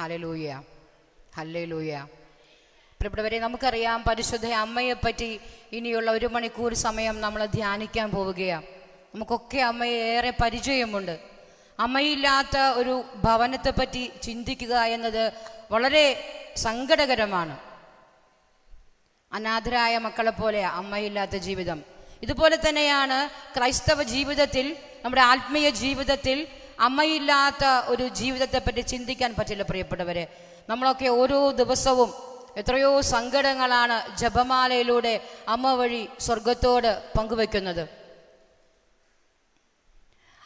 Hallelujah, hallelujah. പ്രിയപ്പെട്ടവരെ, നമുക്കറിയാം പരിശുദ്ധ അമ്മയെപ്പറ്റി ഇനിയുള്ള 1 മണിക്കൂർ സമയം നമ്മൾ ധ്യാനിക്കാൻ പോവുകയാണ്. നമുക്കൊക്കെ അമ്മയെ ഏറെ പരിചയമുണ്ട്. അമ്മയില്ലാത്ത ഒരു ഭവനത്തെപ്പറ്റി ചിന്തിക്കുക എന്നത് വളരെ സങ്കടകരമാണ്. അനാഥരായ മക്കളെ പോലെ അമ്മയില്ലാത്ത ജീവിതം. ഇതുപോലെ തന്നെയാണ് ക്രൈസ്തവ ജീവിതത്തിൽ, നമ്മുടെ ആത്മീയ ജീവിതത്തിൽ അമ്മയില്ലാത്ത ഒരു ജീവിതത്തെപ്പറ്റി ചിന്തിക്കാൻ പറ്റില്ല. പ്രിയപ്പെട്ടവരെ, നമ്മളൊക്കെ ഓരോ ദിവസവും എത്രയോ സങ്കടങ്ങളാണ് ജപമാലയിലൂടെ അമ്മ വഴി സ്വർഗത്തോട് പങ്കുവെക്കുന്നത്.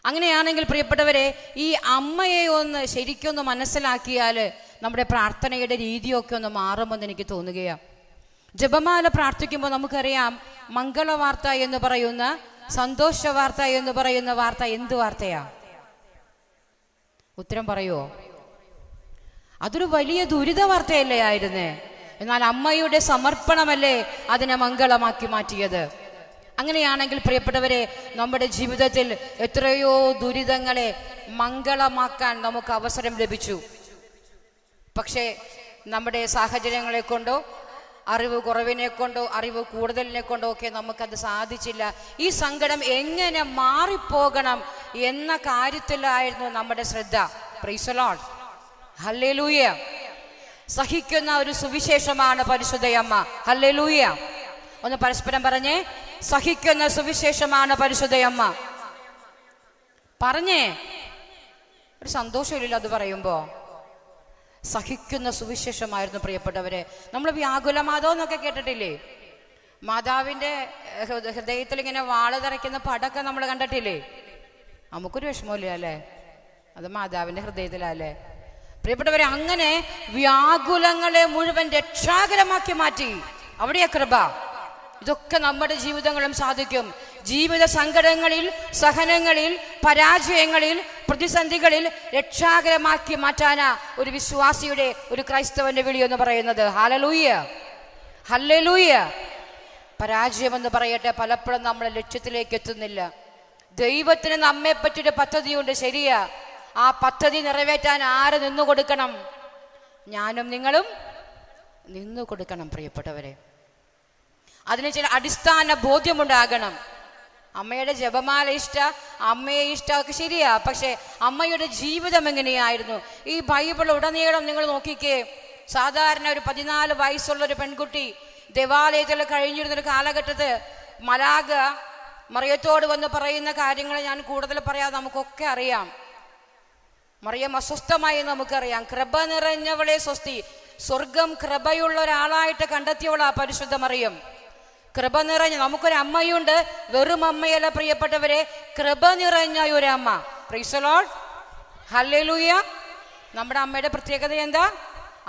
അങ്ങനെയാണെങ്കിൽ പ്രിയപ്പെട്ടവരെ, ഈ അമ്മയെ ഒന്ന് ശരിക്കൊന്ന് മനസ്സിലാക്കിയാൽ നമ്മുടെ പ്രാർത്ഥനയുടെ രീതിയൊക്കെ ഒന്ന് മാറുമെന്ന് എനിക്ക് തോന്നുകയാണ്. ജപമാല പ്രാർത്ഥിക്കുമ്പോൾ നമുക്കറിയാം, മംഗളവാർത്ത എന്ന് പറയുന്ന, സന്തോഷ വാർത്ത എന്ന് പറയുന്ന വാർത്ത എന്ത് വാർത്തയാ? ഉത്തരം പറയുമോ? അതൊരു വലിയ ദുരിത വാർത്തയല്ലേ ആയിരുന്നേ? എന്നാൽ അമ്മയുടെ സമർപ്പണമല്ലേ അതിനെ മംഗളമാക്കി മാറ്റിയത്. അങ്ങനെയാണെങ്കിൽ പ്രിയപ്പെട്ടവരെ, നമ്മുടെ ജീവിതത്തിൽ എത്രയോ ദുരിതങ്ങളെ മംഗളമാക്കാൻ നമുക്ക് അവസരം ലഭിച്ചു. പക്ഷേ നമ്മുടെ സാഹചര്യങ്ങളെ കൊണ്ടോ, അറിവ് കുറവിനെ കൊണ്ടോ, അറിവ് കൂടുതലിനെ കൊണ്ടോ ഒക്കെ നമുക്കത് സാധിച്ചില്ല. ഈ സങ്കടം എങ്ങനെ മാറിപ്പോകണം എന്ന കാര്യത്തിലായിരുന്നു നമ്മുടെ ശ്രദ്ധ. Praise the lord, hallelujah. സഹിക്കുന്ന ഒരു സുവിശേഷമാണ് പരിശുദ്ധയമ്മ. ഹല്ലേലൂയ. ഒന്ന് പരസ്പരം പറഞ്ഞേ, സഹിക്കുന്ന സുവിശേഷമാണ് പരിശുദ്ധയമ്മ. പറഞ്ഞേ, ഒരു സന്തോഷമില്ലല്ലോ അത് പറയുമ്പോ. സഹിക്കുന്ന സുവിശേഷമായിരുന്നു പ്രിയപ്പെട്ടവരെ. നമ്മൾ വ്യാകുല മാതാവ് എന്നൊക്കെ കേട്ടിട്ടില്ലേ? മാതാവിന്റെ ഹൃദയത്തിൽ ഇങ്ങനെ വാള് തറയ്ക്കുന്ന പടമൊക്കെ നമ്മൾ കണ്ടിട്ടില്ലേ? നമുക്കൊരു വിഷമമില്ല അല്ലേ? അത് മാതാവിന്റെ ഹൃദയത്തിലല്ലേ? പ്രിയപ്പെട്ടവരെ, അങ്ങനെ വ്യാകുലങ്ങളെ മുഴുവൻ രക്ഷാകരമാക്കി മാറ്റി. അവിടെയാ കൃപ. ഇതൊക്കെ നമ്മുടെ ജീവിതങ്ങളും സാധിക്കും. ജീവിത സങ്കടങ്ങളിൽ, സഹനങ്ങളിൽ, പരാജയങ്ങളിൽ, പ്രതിസന്ധികളിൽ രക്ഷാകരമാക്കി മാറ്റാനാ ഒരു വിശ്വാസിയുടെ, ഒരു ക്രൈസ്തവന്റെ വിളി എന്ന് പറയുന്നത്. Hallelujah, hallelujah. പരാജയമെന്ന് പറയട്ടെ, പലപ്പോഴും നമ്മൾ ലക്ഷ്യത്തിലേക്ക് എത്തുന്നില്ല. ദൈവത്തിന് നമ്മെ പറ്റിയൊരു പദ്ധതിയുണ്ട്, ശരിയാ. ആ പദ്ധതി നിറവേറ്റാൻ ആര് നിന്നു കൊടുക്കണം? ഞാനും നിങ്ങളും നിന്നു കൊടുക്കണം പ്രിയപ്പെട്ടവരെ. അതിന് ചില അടിസ്ഥാന ബോധ്യമുണ്ടാകണം. അമ്മയുടെ ജപമാല ഇഷ്ട, അമ്മയെ ഇഷ്ടമൊക്കെ ശരിയാ, പക്ഷെ അമ്മയുടെ ജീവിതം എങ്ങനെയായിരുന്നു? ഈ ബൈബിൾ ഉടനീളം നിങ്ങൾ നോക്കിക്കേ. സാധാരണ ഒരു 14 വയസ്സുള്ള ഒരു പെൺകുട്ടി ദേവാലയത്തിൽ കഴിഞ്ഞിരുന്നൊരു കാലഘട്ടത്ത് മലാഖ മറിയത്തോട് വന്ന് പറയുന്ന കാര്യങ്ങൾ ഞാൻ കൂടുതൽ പറയാതെ നമുക്കൊക്കെ അറിയാം. മറിയം അസ്വസ്ഥമായി നമുക്കറിയാം. കൃപ നിറഞ്ഞവളെ സ്വസ്തി. സ്വർഗം കൃപയുള്ള ഒരാളായിട്ട് കണ്ടെത്തിയവളാ പരിശുദ്ധ മറിയം. കൃപ നിറഞ്ഞ നമുക്കൊരു അമ്മയുണ്ട്. വെറും അമ്മയല്ല പ്രിയപ്പെട്ടവരെ, കൃപ നിറഞ്ഞ ഒരു അമ്മ. Price the lord, hallelujah. നമ്മുടെ അമ്മയുടെ പ്രത്യേകത എന്താ?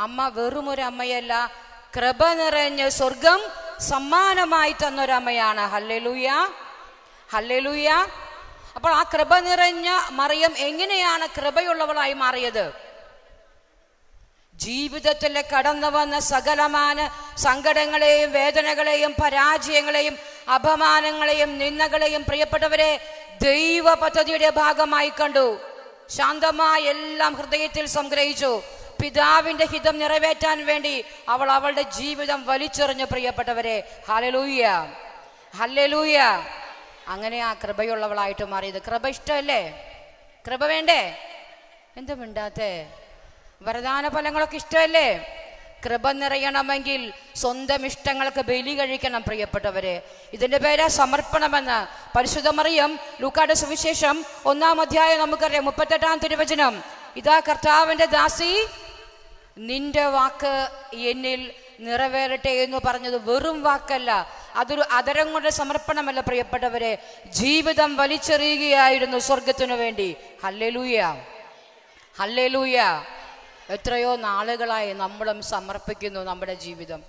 അമ്മ വെറും ഒരു അമ്മയല്ല, കൃപ നിറഞ്ഞ സ്വർഗം സമ്മാനമായി തന്നൊരമ്മയാണ്. Hallelujah, hallelujah. അപ്പോൾ ആ കൃപ നിറഞ്ഞ മറിയം എങ്ങനെയാണ് കൃപയുള്ളവളായി മാറിയത്? ജീവിതത്തിൽ കടന്നു വന്ന സകലമാന സങ്കടങ്ങളെയും വേദനകളെയും പരാജയങ്ങളെയും അപമാനങ്ങളെയും നിന്ദകളെയും പ്രിയപ്പെട്ടവരെ ദൈവ പദ്ധതിയുടെ ഭാഗമായി കണ്ടു. ശാന്തമായി എല്ലാം ഹൃദയത്തിൽ സംഗ്രഹിച്ചു. പിതാവിന്റെ ഹിതം നിറവേറ്റാൻ വേണ്ടി അവൾ അവളുടെ ജീവിതം വലിച്ചെറിഞ്ഞു പ്രിയപ്പെട്ടവരെ. Hallelujah, hallelujah. അങ്ങനെ ആ കൃപയുള്ളവളായിട്ട് മാറിയത്. കൃപ ഇഷ്ടമല്ലേ? കൃപ വേണ്ടേ? എന്ത് മിണ്ടാത്തേ? വരദാന ഫലങ്ങളൊക്കെ ഇഷ്ടമല്ലേ? കൃപ നിറയണമെങ്കിൽ സ്വന്തം ഇഷ്ടങ്ങൾക്ക് ബലി കഴിക്കണം പ്രിയപ്പെട്ടവരെ. ഇതിന്റെ പേരാ സമർപ്പണമെന്ന്. പരിശുദ്ധ മറിയം ലൂക്കായുടെ സുവിശേഷം 1-ാം അധ്യായം നമുക്കറിയാം, 38-ാം തിരുവചനം. ഇതാ കർത്താവിന്റെ ദാസി, നിന്റെ വാക്ക് എന്നിൽ നിറവേറട്ടെ എന്ന് പറഞ്ഞത് വെറും വാക്കല്ല, അതൊരു അതരം കൊണ്ട് സമർപ്പണമല്ല പ്രിയപ്പെട്ടവരെ. ജീവിതം വലിച്ചെറിയുകയായിരുന്നു സ്വർഗത്തിനു വേണ്ടി. Hallelujah, hallelujah. എത്രയോ നാളുകളായി നമ്മളും സമർപ്പിക്കുന്നു നമ്മുടെ ജീവിതം.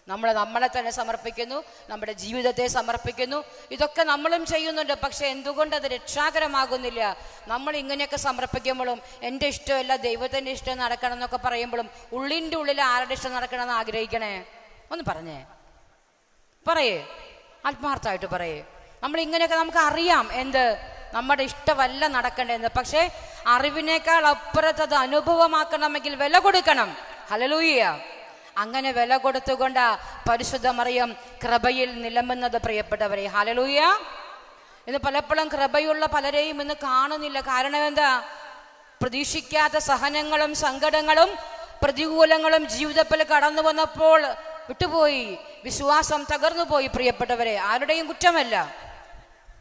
നമ്മളെ തന്നെ സമർപ്പിക്കുന്നു, നമ്മുടെ ജീവിതത്തെ സമർപ്പിക്കുന്നു. ഇതൊക്കെ നമ്മളും ചെയ്യുന്നുണ്ട്. പക്ഷെ എന്തുകൊണ്ട് അത് രക്ഷാകരമാകുന്നില്ല? നമ്മൾ ഇങ്ങനെയൊക്കെ സമർപ്പിക്കുമ്പോഴും എൻ്റെ ഇഷ്ടമല്ല ദൈവത്തിൻ്റെ ഇഷ്ടം നടക്കണം എന്നൊക്കെ പറയുമ്പോഴും ഉള്ളിൻ്റെ ഉള്ളിൽ ആരുടെ ഇഷ്ടം നടക്കണമെന്ന് ആഗ്രഹിക്കണേ? ഒന്ന് പറഞ്ഞേ, പറയേ, ആത്മാർത്ഥമായിട്ട് പറയേ. നമ്മൾ ഇങ്ങനെയൊക്കെ നമുക്ക് അറിയാം, എന്ത് നമ്മുടെ ഇഷ്ടമല്ല നടക്കേണ്ടത്. പക്ഷേ അറിവിനേക്കാൾ അപ്പുറത്തത് അനുഭവമാക്കണമെങ്കിൽ വില കൊടുക്കണം. ഹല്ലേലൂയ. അങ്ങനെ വില കൊടുത്തുകൊണ്ട് പരിശുദ്ധ മറിയം കൃപയിൽ നിലമ്പുന്നത് പ്രിയപ്പെട്ടവരെ. ഹല്ലേലൂയ. ഇന്ന് പലപ്പോഴും കൃപയുള്ള പലരെയും ഇന്ന് കാണുന്നില്ല. കാരണം എന്താ? പ്രതീക്ഷിക്കാത്ത സഹനങ്ങളും സങ്കടങ്ങളും പ്രതികൂലങ്ങളും ജീവിതത്തിൽ കടന്നു വന്നപ്പോൾ വിട്ടുപോയി, വിശ്വാസം തകർന്നു പോയി പ്രിയപ്പെട്ടവരെ. ആരുടെയും കുറ്റമല്ല.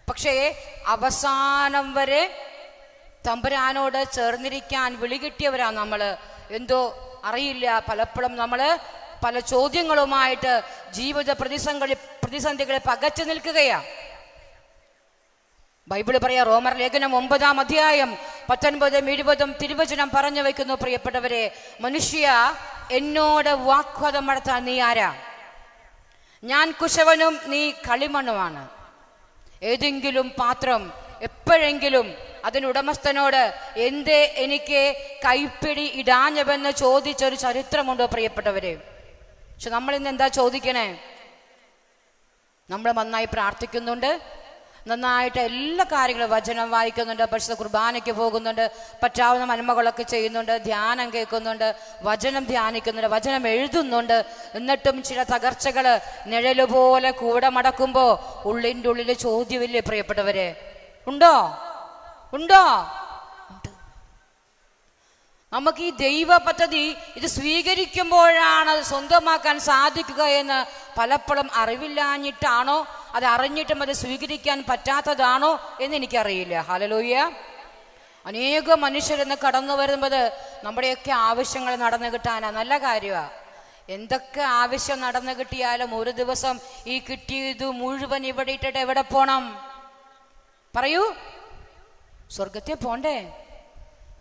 പക്ഷേ അവസാനം വരെ തമ്പുരാനോട് ചേർന്നിരിക്കാൻ വിളി കിട്ടിയവരാ നമ്മള്. എന്തോ അറിയില്ല, പലപ്പോഴും നമ്മള് പല ചോദ്യങ്ങളുമായിട്ട് ജീവിത പ്രതിസന്ധികളെ പകച്ചു നിൽക്കുകയാ. ബൈബിള് പറയാ, റോമർ ലേഖനം 9-ാം അധ്യായം 19-20 തിരുവചനം പറഞ്ഞു വെക്കുന്നു പ്രിയപ്പെട്ടവരെ, മനുഷ്യ എന്നോട് വാഗ്വാദം നടത്താൻ നീ ആരാ? ഞാൻ കുശവനും നീ കളിമണ്ണുമാണ്. ഏതെങ്കിലും പാത്രം എപ്പോഴെങ്കിലും അതിനുടമസ്ഥനോട് എന്തേ എനിക്ക് കൈപ്പിടി ഇടാഞ്ഞവെന്ന് ചോദിച്ചൊരു ചരിത്രമുണ്ടോ പ്രിയപ്പെട്ടവരെ? പക്ഷെ നമ്മൾ ഇന്ന് എന്താ ചോദിക്കണേ? നമ്മൾ നന്നായി പ്രാർത്ഥിക്കുന്നുണ്ട്, നന്നായിട്ട് എല്ലാ കാര്യങ്ങളും വചനം വായിക്കുന്നുണ്ട്, പരിശുദ്ധ കുർബാനയ്ക്ക് പോകുന്നുണ്ട്, പറ്റാവുന്ന നന്മകളൊക്കെ ചെയ്യുന്നുണ്ട്, ധ്യാനം കേൾക്കുന്നുണ്ട്, വചനം ധ്യാനിക്കുന്നുണ്ട്, വചനം എഴുതുന്നുണ്ട്. എന്നിട്ടും ചില തകർച്ചകൾ നിഴലുപോലെ കൂടെ മടക്കുമ്പോൾ ഉള്ളിൻ്റെ ഉള്ളിൽ ചോദ്യമില്ലേ പ്രിയപ്പെട്ടവരെ? ഉണ്ടോ? ഉണ്ടോ? നമുക്ക് ഈ ദൈവ പദ്ധതി ഇത് സ്വീകരിക്കുമ്പോഴാണ് അത് സ്വന്തമാക്കാൻ സാധിക്കുക എന്ന് പലപ്പോഴും അറിവില്ലാഞ്ഞിട്ടാണോ, അത് അറിഞ്ഞിട്ടും അത് സ്വീകരിക്കാൻ പറ്റാത്തതാണോ എന്ന് എനിക്കറിയില്ല. ഹല്ലേലൂയ. അനേകം മനുഷ്യരെന്ന് കടന്നു വരുന്നത് നമ്മുടെയൊക്കെ ആവശ്യങ്ങൾ നടന്നു കിട്ടാനാ. നല്ല കാര്യമാണ്. എന്തൊക്കെ ആവശ്യം നടന്നു കിട്ടിയാലും ഒരു ദിവസം ഈ കിട്ടിയത് മുഴുവൻ ഇവിടെ ഇട്ടിട്ട് എവിടെ പോണം? പറയൂ. സ്വർഗത്തെ പോണ്ടേ?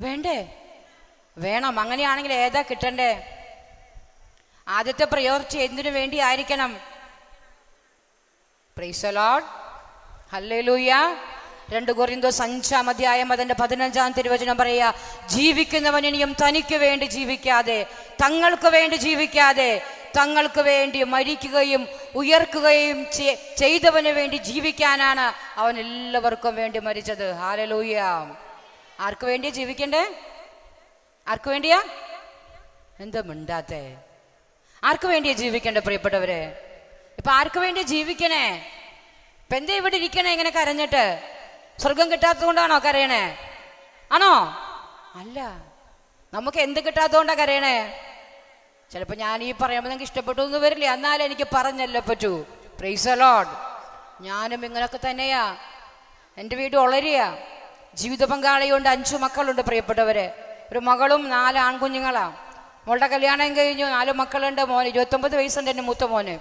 വേണ്ടേ? വേണം. അങ്ങനെയാണെങ്കിൽ ഏതാ കിട്ടണ്ടേ? ആദ്യത്തെ പ്രയോറിറ്റി എന്തിനു വേണ്ടി ആയിരിക്കണം? Price the lord. ഹല്ലേലൂയ. 2 കൊരിന്തോസ് 5-ാം അധ്യായം 15-ാം തിരുവചനം പറയാ, ജീവിക്കുന്നവൻ ഇനിയും തനിക്ക് വേണ്ടി ജീവിക്കാതെ, തങ്ങൾക്ക് വേണ്ടി ജീവിക്കാതെ, തങ്ങൾക്ക് വേണ്ടി മരിക്കുകയും ഉയർക്കുകയും ചെയ്തവന് വേണ്ടി ജീവിക്കാനാണ് അവൻ എല്ലാവർക്കും വേണ്ടി മരിച്ചത്. ഹല്ലേലൂയ. ആർക്ക് വേണ്ടിയാ ജീവിക്കണ്ടേ? ആർക്ക് വേണ്ടിയാ? എന്താ മിണ്ടാത്തെ? ആർക്ക് വേണ്ടിയാ ജീവിക്കണ്ടേ പ്രിയപ്പെട്ടവരെ? ഇപ്പൊ ആർക്ക് വേണ്ടി ജീവിക്കണേ? ഇപ്പൊ എന്താ ഇവിടെ ഇരിക്കണേ ഇങ്ങനെ കരഞ്ഞിട്ട്? സ്വർഗം കിട്ടാത്തത് കൊണ്ടാണോ കരയണേ? ആണോ? അല്ല. നമുക്ക് എന്ത് കിട്ടാത്തതുകൊണ്ടാ കരയണേ? ചിലപ്പോ ഞാൻ ഈ പറയുമ്പോൾ നിങ്ങൾക്ക് ഇഷ്ടപ്പെട്ടു എന്ന് വരില്ല, എന്നാലും എനിക്ക് പറഞ്ഞല്ലേ പറ്റൂ. Price the Lord. ഞാനും ഇങ്ങനൊക്കെ തന്നെയാ. എൻ്റെ വീട് ഒളരിയാ. ജീവിത പങ്കാളിയുണ്ട്, 5 മക്കളുണ്ട് പ്രിയപ്പെട്ടവരെ. ഒരു മകളും 4 ആൺകുഞ്ഞുങ്ങളാ. മോളുടെ കല്യാണം കഴിഞ്ഞു, 4 മക്കളുണ്ട്. മോന് 29 വയസ്സുണ്ട്, എൻ്റെ മൂത്ത മോന്.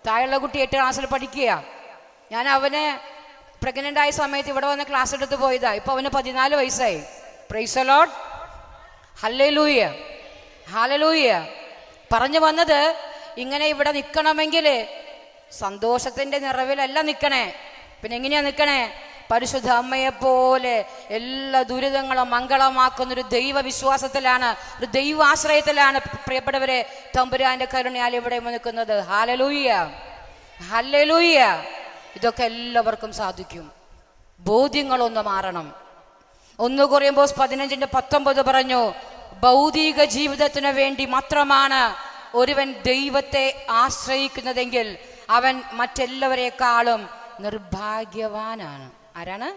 താഴെയുള്ള കുട്ടി 8 ക്ലാസ്സിൽ പഠിക്കുക. ഞാൻ അവനെ പ്രഗ്നൻ്റ് ആയ സമയത്ത് ഇവിടെ വന്ന് ക്ലാസ് എടുത്ത് പോയതാ. ഇപ്പൊ അവന് 14 വയസ്സായി. Price the lord. Hallelujah. Hallelujah. പറഞ്ഞു വന്നത്, ഇങ്ങനെ ഇവിടെ നിൽക്കണമെങ്കിൽ സന്തോഷത്തിന്റെ നിറവിലല്ല നിൽക്കണേ. പിന്നെ എങ്ങനെയാ നിൽക്കണേ? പരിശുദ്ധ അമ്മയെപ്പോലെ എല്ലാ ദുരിതങ്ങളും മംഗളമാക്കുന്നൊരു ദൈവവിശ്വാസത്തിലാണ്, ഒരു ദൈവാശ്രയത്തിലാണ് പ്രിയപ്പെട്ടവരെ തമ്പുരാന്റെ കരുണയാൽ ഇവിടെ നിൽക്കുന്നത്. ഹല്ലേലൂയ. ഹല്ലേലൂയ. ഇതൊക്കെ എല്ലാവർക്കും സാധിക്കും. ബോധ്യങ്ങളൊന്ന് മാറണം. 1 കൊരിന്തോസ് 15:19 പറഞ്ഞു, ഭൗതിക ജീവിതത്തിന് വേണ്ടി മാത്രമാണ് ഒരുവൻ ദൈവത്തെ ആശ്രയിക്കുന്നതെങ്കിൽ അവൻ മറ്റെല്ലാവരെക്കാളും നിർഭാഗ്യവാനാണ്. ആരാണ്?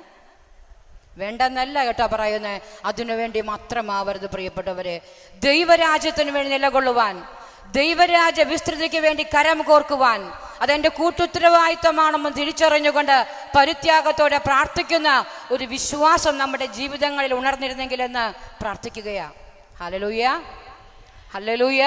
വേണ്ടെന്നല്ല കേട്ടോ പറയുന്നത്, അതിനുവേണ്ടി മാത്രമാവരുത് പ്രിയപ്പെട്ടവരെ. ദൈവരാജ്യത്തിന് വേണ്ടി നിലകൊള്ളുവാൻ, ദൈവരാജ്യ വിസ്തൃതിക്ക് വേണ്ടി കരം കോർക്കുവാൻ, അതെന്റെ കൂട്ടുത്തരവാദിത്തമാണെന്ന് തിരിച്ചറിഞ്ഞുകൊണ്ട് പരിത്യാഗത്തോടെ പ്രാർത്ഥിക്കുന്ന ഒരു വിശ്വാസം നമ്മുടെ ജീവിതങ്ങളിൽ ഉണർന്നിരുന്നെങ്കിലെന്ന് പ്രാർത്ഥിക്കുകയാ. ഹല്ലേലൂയ. ഹല്ലേലൂയ.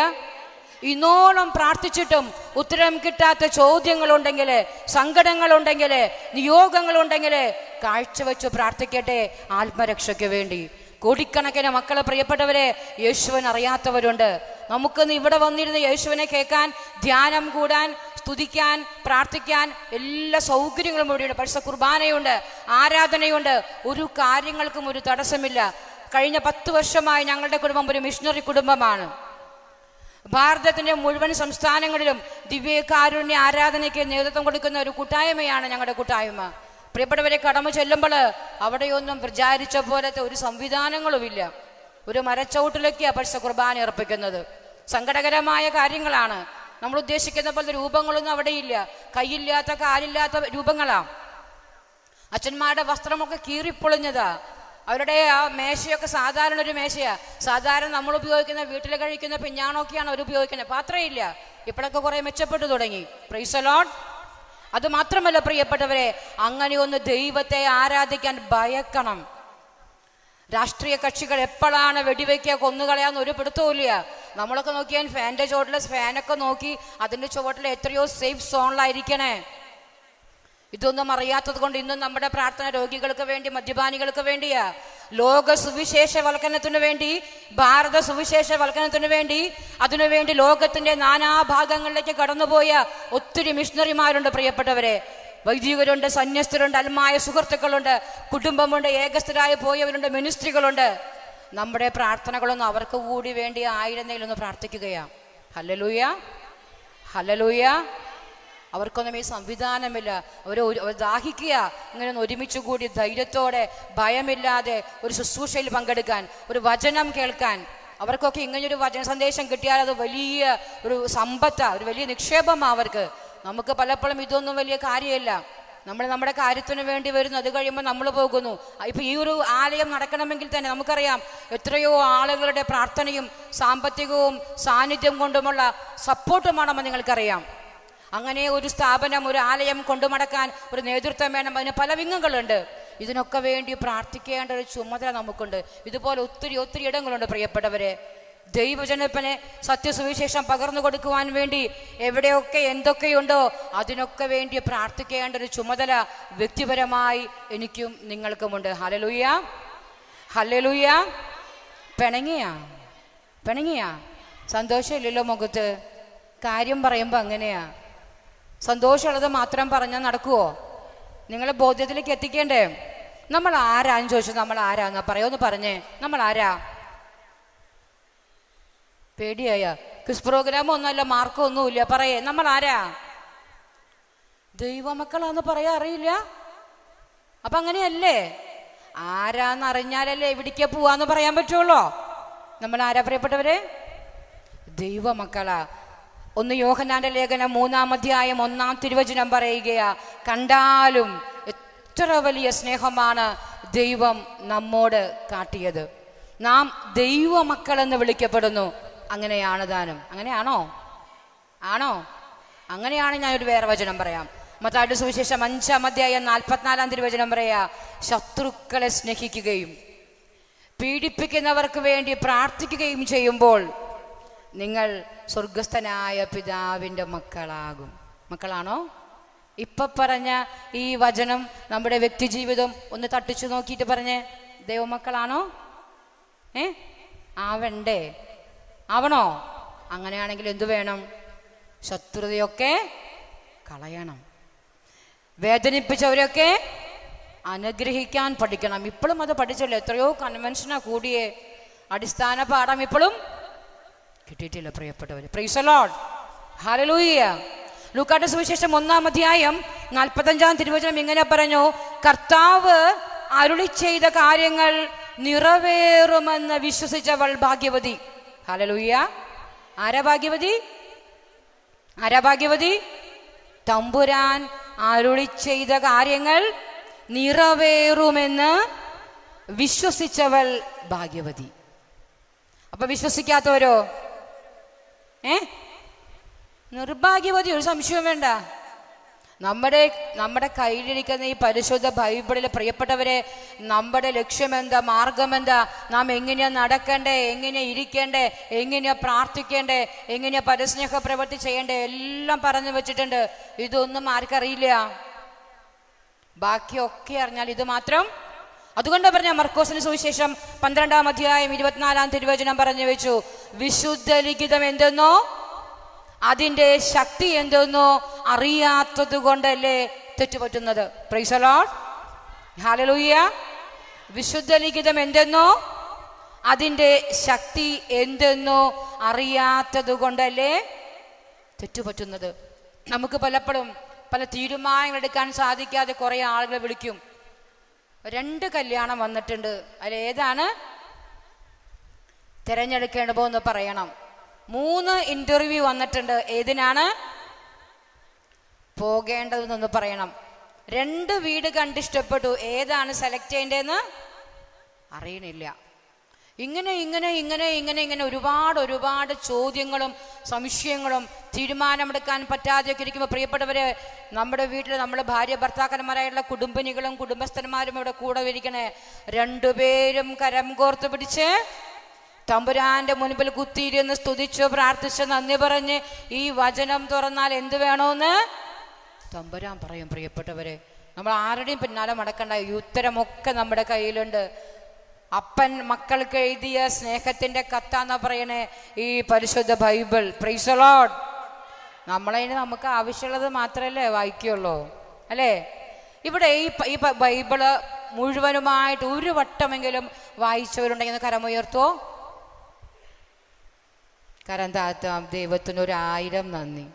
ഇന്നോളം പ്രാർത്ഥിച്ചിട്ടും ഉത്തരം കിട്ടാത്ത ചോദ്യങ്ങളുണ്ടെങ്കിൽ, സങ്കടങ്ങളുണ്ടെങ്കിൽ, നിയോഗങ്ങളുണ്ടെങ്കിൽ കാഴ്ചവെച്ച് പ്രാർത്ഥിക്കട്ടെ ആത്മരക്ഷയ്ക്ക് വേണ്ടി. കോടിക്കണക്കിന് മക്കളെ പ്രിയപ്പെട്ടവരെ യേശുവിനെ അറിയാത്തവരുണ്ട്. നമുക്കിന്ന് ഇവിടെ വന്നിരുന്ന് യേശുവിനെ കേൾക്കാൻ, ധ്യാനം കൂടാൻ, സ്തുതിക്കാൻ, പ്രാർത്ഥിക്കാൻ എല്ലാ സൗകര്യങ്ങളും ഇവിടെയുണ്ട്. പരിശുദ്ധ കുർബാനയുണ്ട്, ആരാധനയുണ്ട്. ഒരു കാര്യങ്ങൾക്കും ഒരു തടസ്സമില്ല. കഴിഞ്ഞ 10 വർഷമായി ഞങ്ങളുടെ കുടുംബം ഒരു മിഷണറി കുടുംബമാണ്. ഭാരതത്തിന്റെ മുഴുവൻ സംസ്ഥാനങ്ങളിലും ദിവ്യകാരുണ്യ ആരാധനയ്ക്ക് നേതൃത്വം കൊടുക്കുന്ന ഒരു കൂട്ടായ്മയാണ് ഞങ്ങളുടെ കൂട്ടായ്മ. പ്രിയപ്പെട്ടവരെ, കടമ ചെല്ലുമ്പോൾ അവിടെയൊന്നും വിചാരിച്ച പോലത്തെ ഒരു സംവിധാനങ്ങളുമില്ല. ഒരു മരച്ചവിട്ടിലൊക്കെയാണ് പരിശുദ്ധ കുർബാന അർപ്പിക്കുന്നത്. സങ്കടകരമായ കാര്യങ്ങളാണ്. നമ്മൾ ഉദ്ദേശിക്കുന്ന പോലത്തെ രൂപങ്ങളൊന്നും അവിടെയില്ല. കൈയില്ലാത്ത കാലില്ലാത്ത രൂപങ്ങളാണ്. അച്ഛന്മാരുടെ വസ്ത്രമൊക്കെ കീറിപ്പൊളിഞ്ഞതാ. അവരുടെ ആ മേശയൊക്കെ സാധാരണ ഒരു മേശയാ. സാധാരണ നമ്മൾ ഉപയോഗിക്കുന്ന വീട്ടിൽ കഴിക്കുന്ന പിഞ്ഞാണൊക്കെയാണ് അവർ ഉപയോഗിക്കുന്നത്. പാത്രമില്ല. ഇപ്പോഴൊക്കെ കുറെ മെച്ചപ്പെട്ടു തുടങ്ങി. Price the Lord. അത് മാത്രമല്ല പ്രിയപ്പെട്ടവരെ, അങ്ങനെ ഒന്ന് ദൈവത്തെ ആരാധിക്കാൻ ഭയക്കണം. രാഷ്ട്രീയ കക്ഷികൾ എപ്പോഴാണ് വെടിവെക്കുക കൊന്നുകളയാന്ന് ഒരു പിടുത്തവുമില്ല. നമ്മളൊക്കെ നോക്കിയാൽ ഫാൻ്റെ ചുവട്ടിൽ ഫാനൊക്കെ നോക്കി അതിൻ്റെ ചുവട്ടിൽ എത്രയോ സേഫ് സോണിലായിരിക്കണേ. ഇതൊന്നും അറിയാത്തത് കൊണ്ട് ഇന്നും നമ്മുടെ പ്രാർത്ഥന രോഗികൾക്ക് വേണ്ടി, മദ്യപാനികൾക്ക് വേണ്ടിയാ. ലോക സുവിശേഷവൽക്കരണത്തിനു വേണ്ടി, ഭാരത സുവിശേഷവൽക്കരണത്തിനു വേണ്ടി, അതിനുവേണ്ടി ലോകത്തിന്റെ നാനാഭാഗങ്ങളിലേക്ക് കടന്നുപോയ ഒത്തിരി മിഷണറിമാരുണ്ട് പ്രിയപ്പെട്ടവരെ. വൈദികരുണ്ട്, സന്യസ്തരുണ്ട്, അൽമായ സുഹൃത്തുക്കളുണ്ട്, കുടുംബമുണ്ട്, ഏകസ്ഥരായി പോയവരുണ്ട്, മിനിസ്ട്രികളുണ്ട്. നമ്മുടെ പ്രാർത്ഥനകളൊന്നും അവർക്ക് കൂടി വേണ്ടി ആയിരുന്നെങ്കിലൊന്ന് പ്രാർത്ഥിക്കുകയാ. Hallelujah, hallelujah. അവർക്കൊന്നും ഈ സംവിധാനമില്ല. അവർ ദാഹിക്കുക ഇങ്ങനെ ഒന്ന് ഒരുമിച്ച് കൂടി ധൈര്യത്തോടെ ഭയമില്ലാതെ ഒരു ശുശ്രൂഷയിൽ പങ്കെടുക്കാൻ, ഒരു വചനം കേൾക്കാൻ. അവർക്കൊക്കെ ഇങ്ങനൊരു വചന സന്ദേശം കിട്ടിയാൽ അത് വലിയ ഒരു സമ്പത്താ, ഒരു വലിയ നിക്ഷേപമാണ് അവർക്ക്. നമുക്ക് പലപ്പോഴും ഇതൊന്നും വലിയ കാര്യമല്ല. നമ്മൾ നമ്മുടെ കാര്യത്തിന് വേണ്ടി വരുന്നു, അത് കഴിയുമ്പോൾ നമ്മൾ പോകുന്നു. ഇപ്പം ഈ ഒരു ആലയം നടക്കണമെങ്കിൽ തന്നെ നമുക്കറിയാം എത്രയോ ആളുകളുടെ പ്രാർത്ഥനയും സാമ്പത്തികവും സാന്നിധ്യം കൊണ്ടുമുള്ള സപ്പോർട്ടുമാണെന്ന് നിങ്ങൾക്കറിയാം. അങ്ങനെ ഒരു സ്ഥാപനം, ഒരു ആലയം കൊണ്ടുമടക്കാൻ ഒരു നേതൃത്വം വേണം. അതിന് പല വിങ്ങുകളുണ്ട്. ഇതിനൊക്കെ വേണ്ടി പ്രാർത്ഥിക്കേണ്ട ഒരു ചുമതല നമുക്കുണ്ട്. ഇതുപോലെ ഒത്തിരി ഒത്തിരി ഇടങ്ങളുണ്ട് പ്രിയപ്പെട്ടവരെ. ദൈവജനപ്പനെ സത്യസുവിശേഷം പകർന്നു കൊടുക്കുവാൻ വേണ്ടി എവിടെയൊക്കെ എന്തൊക്കെയുണ്ടോ അതിനൊക്കെ വേണ്ടി പ്രാർത്ഥിക്കേണ്ട ഒരു ചുമതല വ്യക്തിപരമായി എനിക്കും നിങ്ങൾക്കുമുണ്ട്. Hallelujah, hallelujah. പിണങ്ങിയാ സന്തോഷമില്ലല്ലോ മുഖത്ത്. കാര്യം പറയുമ്പോൾ അങ്ങനെയാ. സന്തോഷമുള്ളത് മാത്രം പറഞ്ഞാൽ നടക്കുവോ? നിങ്ങളെ ബോധ്യത്തിലേക്ക് എത്തിക്കേണ്ടേ. നമ്മൾ ആരാന്ന് ചോദിച്ചു. നമ്മൾ ആരാന്നാ പറയോന്ന് പറഞ്ഞേ. നമ്മൾ ആരാ? പേടിയായ ക്വിസ് പ്രോഗ്രാം ഒന്നുമല്ല, മാർക്കും ഒന്നുമില്ല. പറയേ, നമ്മൾ ആരാ? ദൈവമക്കളാന്ന് പറയാ അറിയില്ല. അപ്പൊ അങ്ങനെയല്ലേ? ആരാന്നറിഞ്ഞാലല്ലേ എവിടേക്കാ പോവാന്ന് പറയാൻ പറ്റുള്ളൂ. നമ്മൾ ആരാ പ്രിയപ്പെട്ടവരെ? ദൈവമക്കളാ. 1 യോഹന്നാന്റെ ലേഖനം 3-ാം അധ്യായം 1-ാം തിരുവചനം പറയുകയാ, കണ്ടാലും എത്ര വലിയ സ്നേഹമാണ് ദൈവം നമ്മോട് കാട്ടിയത്. നാം ദൈവമക്കളെന്ന് വിളിക്കപ്പെടുന്നു. അങ്ങനെയാണ് താനും. അങ്ങനെയാണോ? ആണോ? അങ്ങനെയാണ്. ഞാനൊരു വേറെ വചനം പറയാം. മത്തായിയുടെ സുവിശേഷം 5-ാം അധ്യായം 44-ാം തിരുവചനം പറയാ, ശത്രുക്കളെ സ്നേഹിക്കുകയും പീഡിപ്പിക്കുന്നവർക്ക് വേണ്ടി പ്രാർത്ഥിക്കുകയും ചെയ്യുമ്പോൾ നിങ്ങൾ സ്വർഗസ്ഥനായ പിതാവിൻ്റെ മക്കളാകും. മക്കളാണോ? ഇപ്പൊ പറഞ്ഞ ഈ വചനം നമ്മുടെ വ്യക്തി ജീവിതം ഒന്ന് തട്ടിച്ചു നോക്കിയിട്ട് പറഞ്ഞേ, ദൈവമക്കളാണോ? ആവണ്ടേ? ആവണോ? അങ്ങനെയാണെങ്കിൽ എന്തു വേണം? ശത്രുതയൊക്കെ കളയണം. വേദനിപ്പിച്ചവരൊക്കെ അനുഗ്രഹിക്കാൻ പഠിക്കണം. ഇപ്പോഴും അത് പഠിച്ചല്ലോ. എത്രയോ കൺവെൻഷനാ കൂടിയേ, അടിസ്ഥാന പാഠം ഇപ്പോഴും കിട്ടിയിട്ടില്ല പ്രിയപ്പെട്ടവര്. Praise the lord, hallelujah. ലൂക്കായുടെ സുവിശേഷം 1-ാം അധ്യായം 45-ാം തിരുവചനം ഇങ്ങനെ പറഞ്ഞു, കർത്താവ് അരുളി ചെയ്ത കാര്യങ്ങൾ നിറവേറുമെന്ന് വിശ്വസിച്ചവൾ ഭാഗ്യവതി. ഹല്ലേലൂയ. ആരാ ഭാഗ്യവതി? ആരാ ഭാഗ്യവതി? തമ്പുരാൻ അരുളി ചെയ്ത കാര്യങ്ങൾ നിറവേറുമെന്ന് വിശ്വസിച്ചവൾ ഭാഗ്യവതി. അപ്പൊ വിശ്വസിക്കാത്തവരോ? നിർഭാഗ്യവതി. ഒരു സംശയവും വേണ്ട. നമ്മുടെ കയ്യിലിരിക്കുന്ന ഈ പരിശുദ്ധ ബൈബിളിലെ പ്രിയപ്പെട്ടവരെ, നമ്മുടെ ലക്ഷ്യമെന്താ, മാർഗമെന്താ, നാം എങ്ങനെയാ നടക്കണ്ടേ, എങ്ങനെയാ ഇരിക്കേണ്ടേ, എങ്ങനെയാ പ്രാർത്ഥിക്കേണ്ടേ, എങ്ങനെയാ പരസ്നേഹ പ്രവൃത്തി ചെയ്യേണ്ടേ, എല്ലാം പറഞ്ഞു വെച്ചിട്ടുണ്ട്. ഇതൊന്നും ആർക്കറിയില്ല. ബാക്കിയൊക്കെ അറിഞ്ഞാൽ ഇത് മാത്രം. അതുകൊണ്ട് പറഞ്ഞ മർക്കോസിന് സുവിശേഷം 12-ാം അധ്യായം 24-ാം തിരുവചനം പറഞ്ഞു വെച്ചു, വിശുദ്ധ ലിഖിതം എന്തെന്നോ അതിന്റെ ശക്തി എന്തെന്നോ അറിയാത്തത് കൊണ്ടല്ലേ തെറ്റുപറ്റുന്നത്. Praise the lord, hallelujah. വിശുദ്ധ ലിഖിതം എന്തെന്നോ അതിന്റെ ശക്തി എന്തെന്നോ അറിയാത്തത് കൊണ്ടല്ലേ തെറ്റുപറ്റുന്നത്. നമുക്ക് പലപ്പോഴും പല തീരുമാനങ്ങൾ എടുക്കാൻ സാധിക്കാതെ കുറേ ആളുകൾ വിളിക്കും. 2 കല്യാണം വന്നിട്ടുണ്ട്, അതിലേതാണ് തിരഞ്ഞെടുക്കേണ്ടതെന്ന് പറയണം. 3 ഇന്റർവ്യൂ വന്നിട്ടുണ്ട്, ഏതിനാണ് പോകേണ്ടതെന്നൊന്ന് പറയണം. 2 വീട് കണ്ടിഷ്ടപ്പെട്ടു, ഏതാണ് സെലക്ട് ചെയ്യേണ്ടതെന്ന് അറിയണില്ല. ഇങ്ങനെ ഒരുപാട് ചോദ്യങ്ങളും സംശയങ്ങളും തീരുമാനമെടുക്കാൻ പറ്റാതെയൊക്കെ ഇരിക്കുമ്പോൾ പ്രിയപ്പെട്ടവരെ, നമ്മുടെ വീട്ടിൽ നമ്മുടെ ഭാര്യ ഭർത്താക്കന്മാരായുള്ള കുടുംബിനികളും കുടുംബസ്ഥന്മാരും ഇവിടെ കൂടെ ഇരിക്കണേ. 2 പേരും കരം കോർത്ത് പിടിച്ച് തമ്പുരാന്റെ മുൻപിൽ കുത്തിയിരുന്ന് സ്തുതിച്ച് പ്രാർത്ഥിച്ച് നന്ദി പറഞ്ഞ് ഈ വചനം തുറന്നാൽ എന്ത് വേണോന്ന് തമ്പുരാൻ പറയും. പ്രിയപ്പെട്ടവരെ, നമ്മൾ ആരുടെയും പിന്നാലെ മടക്കണ്ട, ഈ ഉത്തരമൊക്കെ നമ്മുടെ കയ്യിലുണ്ട്. അപ്പൻ മക്കൾക്ക് എഴുതിയ സ്നേഹത്തിന്റെ കത്താന്നാ പറയണേ ഈ പരിശുദ്ധ ബൈബിൾ. Price the Lord. നമ്മളതിന് നമുക്ക് ആവശ്യമുള്ളത് മാത്രമല്ലേ വായിക്കുള്ളൂ, അല്ലേ? ഇവിടെ ഈ ബൈബിള് മുഴുവനുമായിട്ട് ഒരു വട്ടമെങ്കിലും വായിച്ചവരുണ്ടെങ്കിൽ കരമുയർത്തോ? കരം താത്താം. ദൈവത്തിന് 1000 നന്ദി.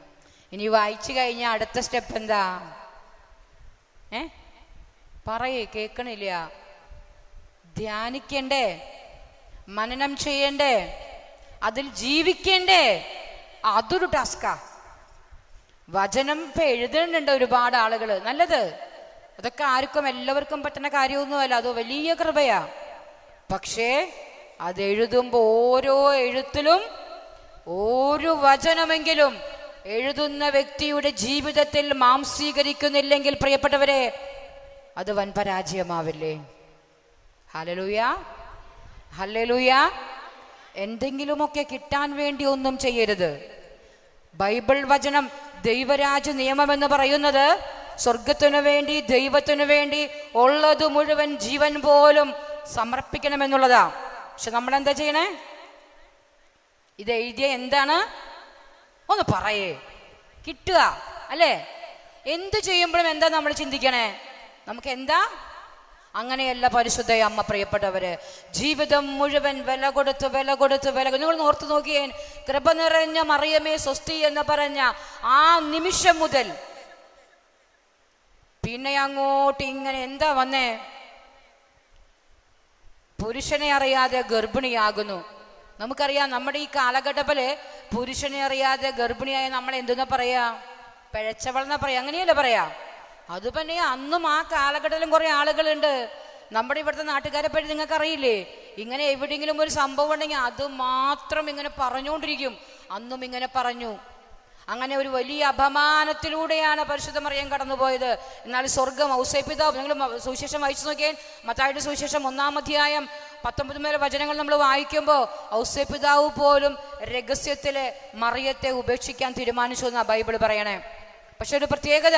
ഇനി വായിച്ചു കഴിഞ്ഞാൽ അടുത്ത സ്റ്റെപ്പ് എന്താ? പറയേ, കേൾക്കണില്ല. ധ്യാനിക്കണ്ടേ, മനനം ചെയ്യണ്ടേ, അതിൽ ജീവിക്കണ്ടേ? അതൊരു ടാസ്കാ. വചനം ഇപ്പൊ എഴുതുന്നുണ്ട് ഒരുപാട് ആളുകൾ, നല്ലത്. അതൊക്കെ ആർക്കും എല്ലാവർക്കും പറ്റുന്ന കാര്യമൊന്നുമല്ല, അത് വലിയ കൃപയാ. പക്ഷേ അത് എഴുതുമ്പോൾ ഓരോ എഴുത്തിലും ഒരു വചനമെങ്കിലും എഴുതുന്ന വ്യക്തിയുടെ ജീവിതത്തിൽ മാംസീകരിക്കുന്നില്ലെങ്കിൽ പ്രിയപ്പെട്ടവരെ, അത് വൻ പരാജയമാവില്ലേ? Hallelujah, hallelujah. എന്തെങ്കിലുമൊക്കെ കിട്ടാൻ വേണ്ടി ഒന്നും ചെയ്യരുത്. ബൈബിൾ വചനം, ദൈവരാജ നിയമം എന്ന് പറയുന്നത് സ്വർഗത്തിനു വേണ്ടി, ദൈവത്തിനു വേണ്ടി ഉള്ളത് മുഴുവൻ ജീവൻ പോലും സമർപ്പിക്കണമെന്നുള്ളതാ. പക്ഷെ നമ്മളെന്താ ചെയ്യണേ? ഇത് എഴുതിയ എന്താണ് ഒന്ന് പറയേ, കിട്ടുക അല്ലേ? എന്ത് ചെയ്യുമ്പോഴും എന്താ നമ്മൾ ചിന്തിക്കണേ? നമുക്ക് എന്താ? അങ്ങനെയല്ല പരിശുദ്ധ അമ്മ. പ്രിയപ്പെട്ടവര്, ജീവിതം മുഴുവൻ വില കൊടുത്ത് നിങ്ങൾ ഓർത്തു നോക്കിയേ. കൃപ നിറഞ്ഞ മറിയമേ സ്വസ്തി എന്ന് പറഞ്ഞ ആ നിമിഷം മുതൽ പിന്നെ അങ്ങോട്ട് ഇങ്ങനെ എന്താ വന്നേ? പുരുഷനെ അറിയാതെ ഗർഭിണിയാകുന്നു. നമുക്കറിയാം, നമ്മുടെ ഈ കാലഘട്ടത്തില് പുരുഷനെ അറിയാതെ ഗർഭിണിയായ നമ്മൾ എന്തെന്നാ പറയാ? പിഴച്ചവളെന്നാ പറയാ, അങ്ങനെയല്ലേ പറയാ? അത് തന്നെ അന്നും ആ കാലഘട്ടത്തിലും കുറെ ആളുകളുണ്ട്. നമ്മുടെ ഇവിടുത്തെ നാട്ടുകാരെ പറ്റി നിങ്ങൾക്ക് അറിയില്ലേ? ഇങ്ങനെ എവിടെയെങ്കിലും ഒരു സംഭവം ഉണ്ടെങ്കിൽ അത് മാത്രം ഇങ്ങനെ പറഞ്ഞുകൊണ്ടിരിക്കും. അന്നും ഇങ്ങനെ പറഞ്ഞു. അങ്ങനെ ഒരു വലിയ അപമാനത്തിലൂടെയാണ് പരിശുദ്ധ മറിയം കടന്നുപോയത്. എന്നാൽ സ്വർഗം ഔസേപ്പിതാവ്, നിങ്ങൾ സുവിശേഷം വായിച്ചു നോക്കിയാൽ മത്തായിയുടെ സുവിശേഷം 1-ാം അധ്യായം 19 മുതൽ വചനങ്ങൾ നമ്മൾ വായിക്കുമ്പോൾ ഔസേപ്പിതാവ് പോലും രഹസ്യത്തിലെ മറിയത്തെ ഉപേക്ഷിക്കാൻ തീരുമാനിച്ചു എന്നാ ബൈബിൾ പറയണേ. പക്ഷെ ഒരു പ്രത്യേകത,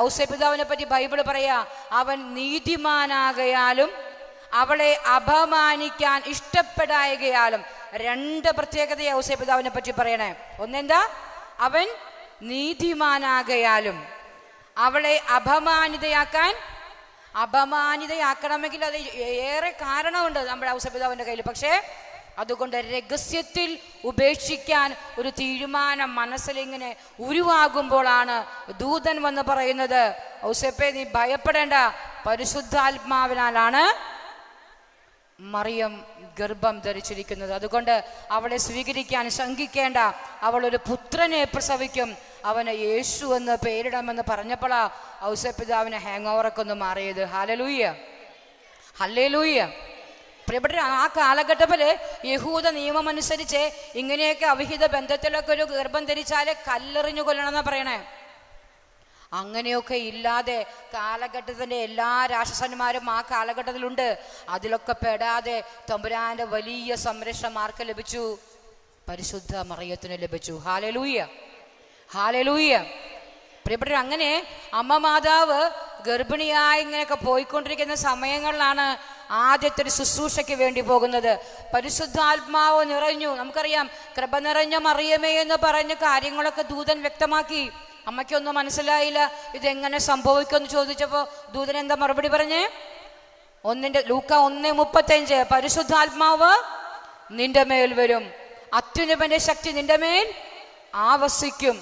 ഔസേപ്പിതാവിനെ പറ്റി ബൈബിൾ പറയാ, അവൻ നീതിമാനാകയാലും അവളെ അപമാനിക്കാൻ ഇഷ്ടപ്പെടായകയാലും. 2 പ്രത്യേകതയെ ഔസേപ്പിതാവിനെ പറ്റി പറയണേ. ഒന്നെന്താ? അവൻ നീതിമാനാകയാലും അവളെ അപമാനിതയാക്കണമെങ്കിൽ അത് ഏറെ കാരണമുണ്ട് നമ്മുടെ ഔസേപ്പിതാവിന്റെ കയ്യിൽ. പക്ഷേ അതുകൊണ്ട് രഹസ്യത്തിൽ ഉപേക്ഷിക്കാൻ ഒരു തീരുമാനം മനസ്സിലിങ്ങനെ ഉരുവാകുമ്പോഴാണ് ദൂതൻ വന്ന് പറയുന്നത്, ഔസേപ്പേ നീ ഭയപ്പെടേണ്ട, പരിശുദ്ധാത്മാവിനാലാണ് മറിയം ഗർഭം ധരിച്ചിരിക്കുന്നത്. അതുകൊണ്ട് അവളെ സ്വീകരിക്കാൻ ശങ്കിക്കേണ്ട, അവൾ ഒരു പുത്രനെ പ്രസവിക്കും, അവന് യേശു എന്ന് പേരിടാമെന്ന് പറഞ്ഞപ്പോഴാ ഔസേപ്പിതാവിന് ഹാങ് ഓവറൊക്കെ ഒന്ന് മാറിയത്. Hallelujah, hallelujah. പ്രിയപ്പെട്ട, ആ കാലഘട്ടത്തില് യഹൂദ നിയമം അനുസരിച്ച് ഇങ്ങനെയൊക്കെ അവിഹിത ബന്ധത്തിലൊക്കെ ഒരു ഗർഭം ധരിച്ചാല് കല്ലെറിഞ്ഞു കൊല്ലണമെന്നാ പറയണേ. അങ്ങനെയൊക്കെ ഇല്ലാതെ കാലഘട്ടത്തിന്റെ എല്ലാ രാക്ഷസന്മാരും ആ കാലഘട്ടത്തിലുണ്ട്. അതിലൊക്കെ പെടാതെ തമ്പുരാന്റെ വലിയ സംരക്ഷണം ആർക്ക് ലഭിച്ചു? പരിശുദ്ധ മറിയത്തിന് ലഭിച്ചു. Hallelujah, hallelujah. പ്രിയപ്പെട്ടവർ, അങ്ങനെ അമ്മ മാതാവ് ഗർഭിണിയായി ഇങ്ങനെയൊക്കെ പോയിക്കൊണ്ടിരിക്കുന്ന സമയങ്ങളിലാണ് ആദ്യത്തെ ഒരു ശുശ്രൂഷയ്ക്ക് വേണ്ടി പോകുന്നത്. പരിശുദ്ധാത്മാവ് നിറഞ്ഞു. നമുക്കറിയാം, കൃപ നിറഞ്ഞ മറിയമേ എന്ന് പറഞ്ഞ കാര്യങ്ങളൊക്കെ ദൂതൻ വ്യക്തമാക്കി. അമ്മയ്ക്കൊന്നും മനസ്സിലായില്ല ഇതെങ്ങനെ സംഭവിക്കുമെന്ന് ചോദിച്ചപ്പോ ദൂതൻ എന്താ മറുപടി പറഞ്ഞേ? ലൂക്ക 1:35, പരിശുദ്ധാത്മാവ് നിന്റെ മേൽ വരും, അത്യുന്നതന്റെ ശക്തി നിന്റെ മേൽ ആവസിക്കും.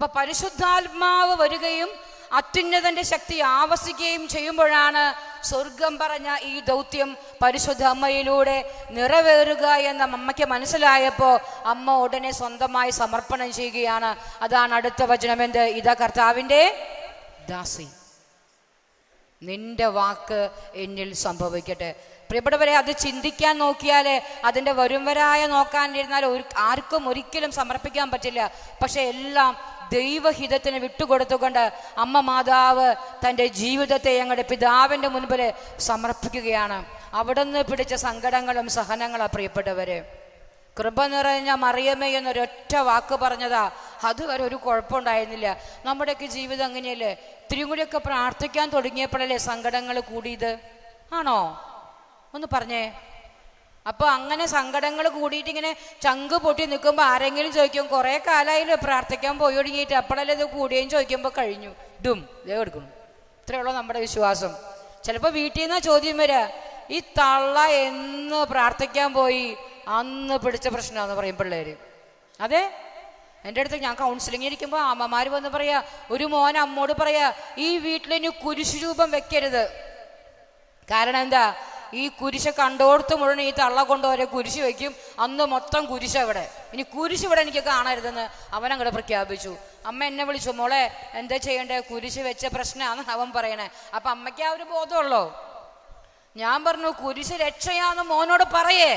അപ്പൊ പരിശുദ്ധാത്മാവ് വരികയും അത്യുന്നതന്റെ ശക്തി ആവസിക്കുകയും ചെയ്യുമ്പോഴാണ് സ്വർഗം പറഞ്ഞ ഈ ദൗത്യം പരിശുദ്ധ അമ്മയിലൂടെ നിറവേറുക എന്ന് അമ്മയ്ക്ക് മനസ്സിലായപ്പോൾ അമ്മ ഉടനെ സ്വന്തമായി സമർപ്പണം ചെയ്യുകയാണ്. അതാണ് അടുത്ത വചനം. എന്ത്? ഇതാ കർത്താവിൻ്റെ ദാസി, നിന്റെ വാക്ക് എന്നിൽ സംഭവിക്കട്ടെ. പ്രിയപ്പെട്ടവരെ, അത് ചിന്തിക്കാൻ നോക്കിയാൽ, അതിൻ്റെ വരുംവരായ നോക്കാനിരുന്നാൽ ആർക്കും ഒരിക്കലും സമർപ്പിക്കാൻ പറ്റില്ല. പക്ഷെ എല്ലാം ദൈവഹിതത്തിന് വിട്ടുകൊടുത്തുകൊണ്ട് അമ്മ മാതാവ് തൻ്റെ ജീവിതത്തെ ഞങ്ങളുടെ പിതാവിൻ്റെ മുൻപിൽ സമർപ്പിക്കുകയാണ്. അവിടുന്ന് പിടിച്ച സങ്കടങ്ങളും സഹനങ്ങളും പ്രിയപ്പെട്ടവരെ, കൃപ നിറഞ്ഞ മറിയമേ എന്നൊരൊറ്റ വാക്ക് പറഞ്ഞതാ, അതുവരെ ഒരു കുഴപ്പമുണ്ടായിരുന്നില്ല. നമ്മുടെയൊക്കെ ജീവിതം അങ്ങനെയല്ലേ? ഇത്തിരി കൂടിയൊക്കെ പ്രാർത്ഥിക്കാൻ തുടങ്ങിയപ്പോഴല്ലേ സങ്കടങ്ങൾ കൂടിയത്? ആണോ? ഒന്ന് പറഞ്ഞേ. അപ്പൊ അങ്ങനെ സങ്കടങ്ങൾ കൂടിയിട്ട് ഇങ്ങനെ ചങ്ക് പൊട്ടി നിൽക്കുമ്പോൾ ആരെങ്കിലും ചോദിക്കും, കുറെ കാലമായില്ലേ പ്രാർത്ഥിക്കാൻ പോയി തുടങ്ങിയിട്ട്, അപ്പോഴല്ലേ ഇത് കൂടിയും ചോദിക്കുമ്പോൾ കഴിഞ്ഞു ഡും ഇതേ എടുക്കണം. ഇത്രയുള്ളൂ നമ്മുടെ വിശ്വാസം. ചിലപ്പോൾ വീട്ടിൽ നിന്നാ ചോദ്യം വരാ, ഈ തള്ള എന്ന് പ്രാർത്ഥിക്കാൻ പോയി അന്ന് പിടിച്ച പ്രശ്നമാണെന്ന് പറയും പിള്ളേര്. അതെ, എൻ്റെ അടുത്ത് ഞാൻ കൗൺസിലിംഗ് ഇരിക്കുമ്പോൾ അമ്മമാർ വന്ന് പറയാ, ഒരു മോൻ അമ്മോട് പറയാ, ഈ വീട്ടിലിനി കുരിശ് രൂപം വെക്കരുത്. കാരണം എന്താ? ഈ കുരിശ് കണ്ടോടത്ത് മുഴുവൻ ഈ തള്ള കൊണ്ടുവരെ കുരിശ് വയ്ക്കും. അന്ന് മൊത്തം കുരിശ് അവിടെ, ഇനി കുരിശ് ഇവിടെ എനിക്ക് കാണരുതെന്ന് അവനങ്ങോട്ട് പ്രഖ്യാപിച്ചു. അമ്മ എന്നെ വിളിച്ചു, മോളെ എന്താ ചെയ്യണ്ടേ? കുരിശ് വെച്ച പ്രശ്നമാണെന്ന് അവൻ പറയണേ. അപ്പൊ അമ്മയ്ക്ക് ആ ഒരു ബോധമുള്ളോ? ഞാൻ പറഞ്ഞു, കുരിശ് രക്ഷയാന്ന് മോനോട് പറയേ,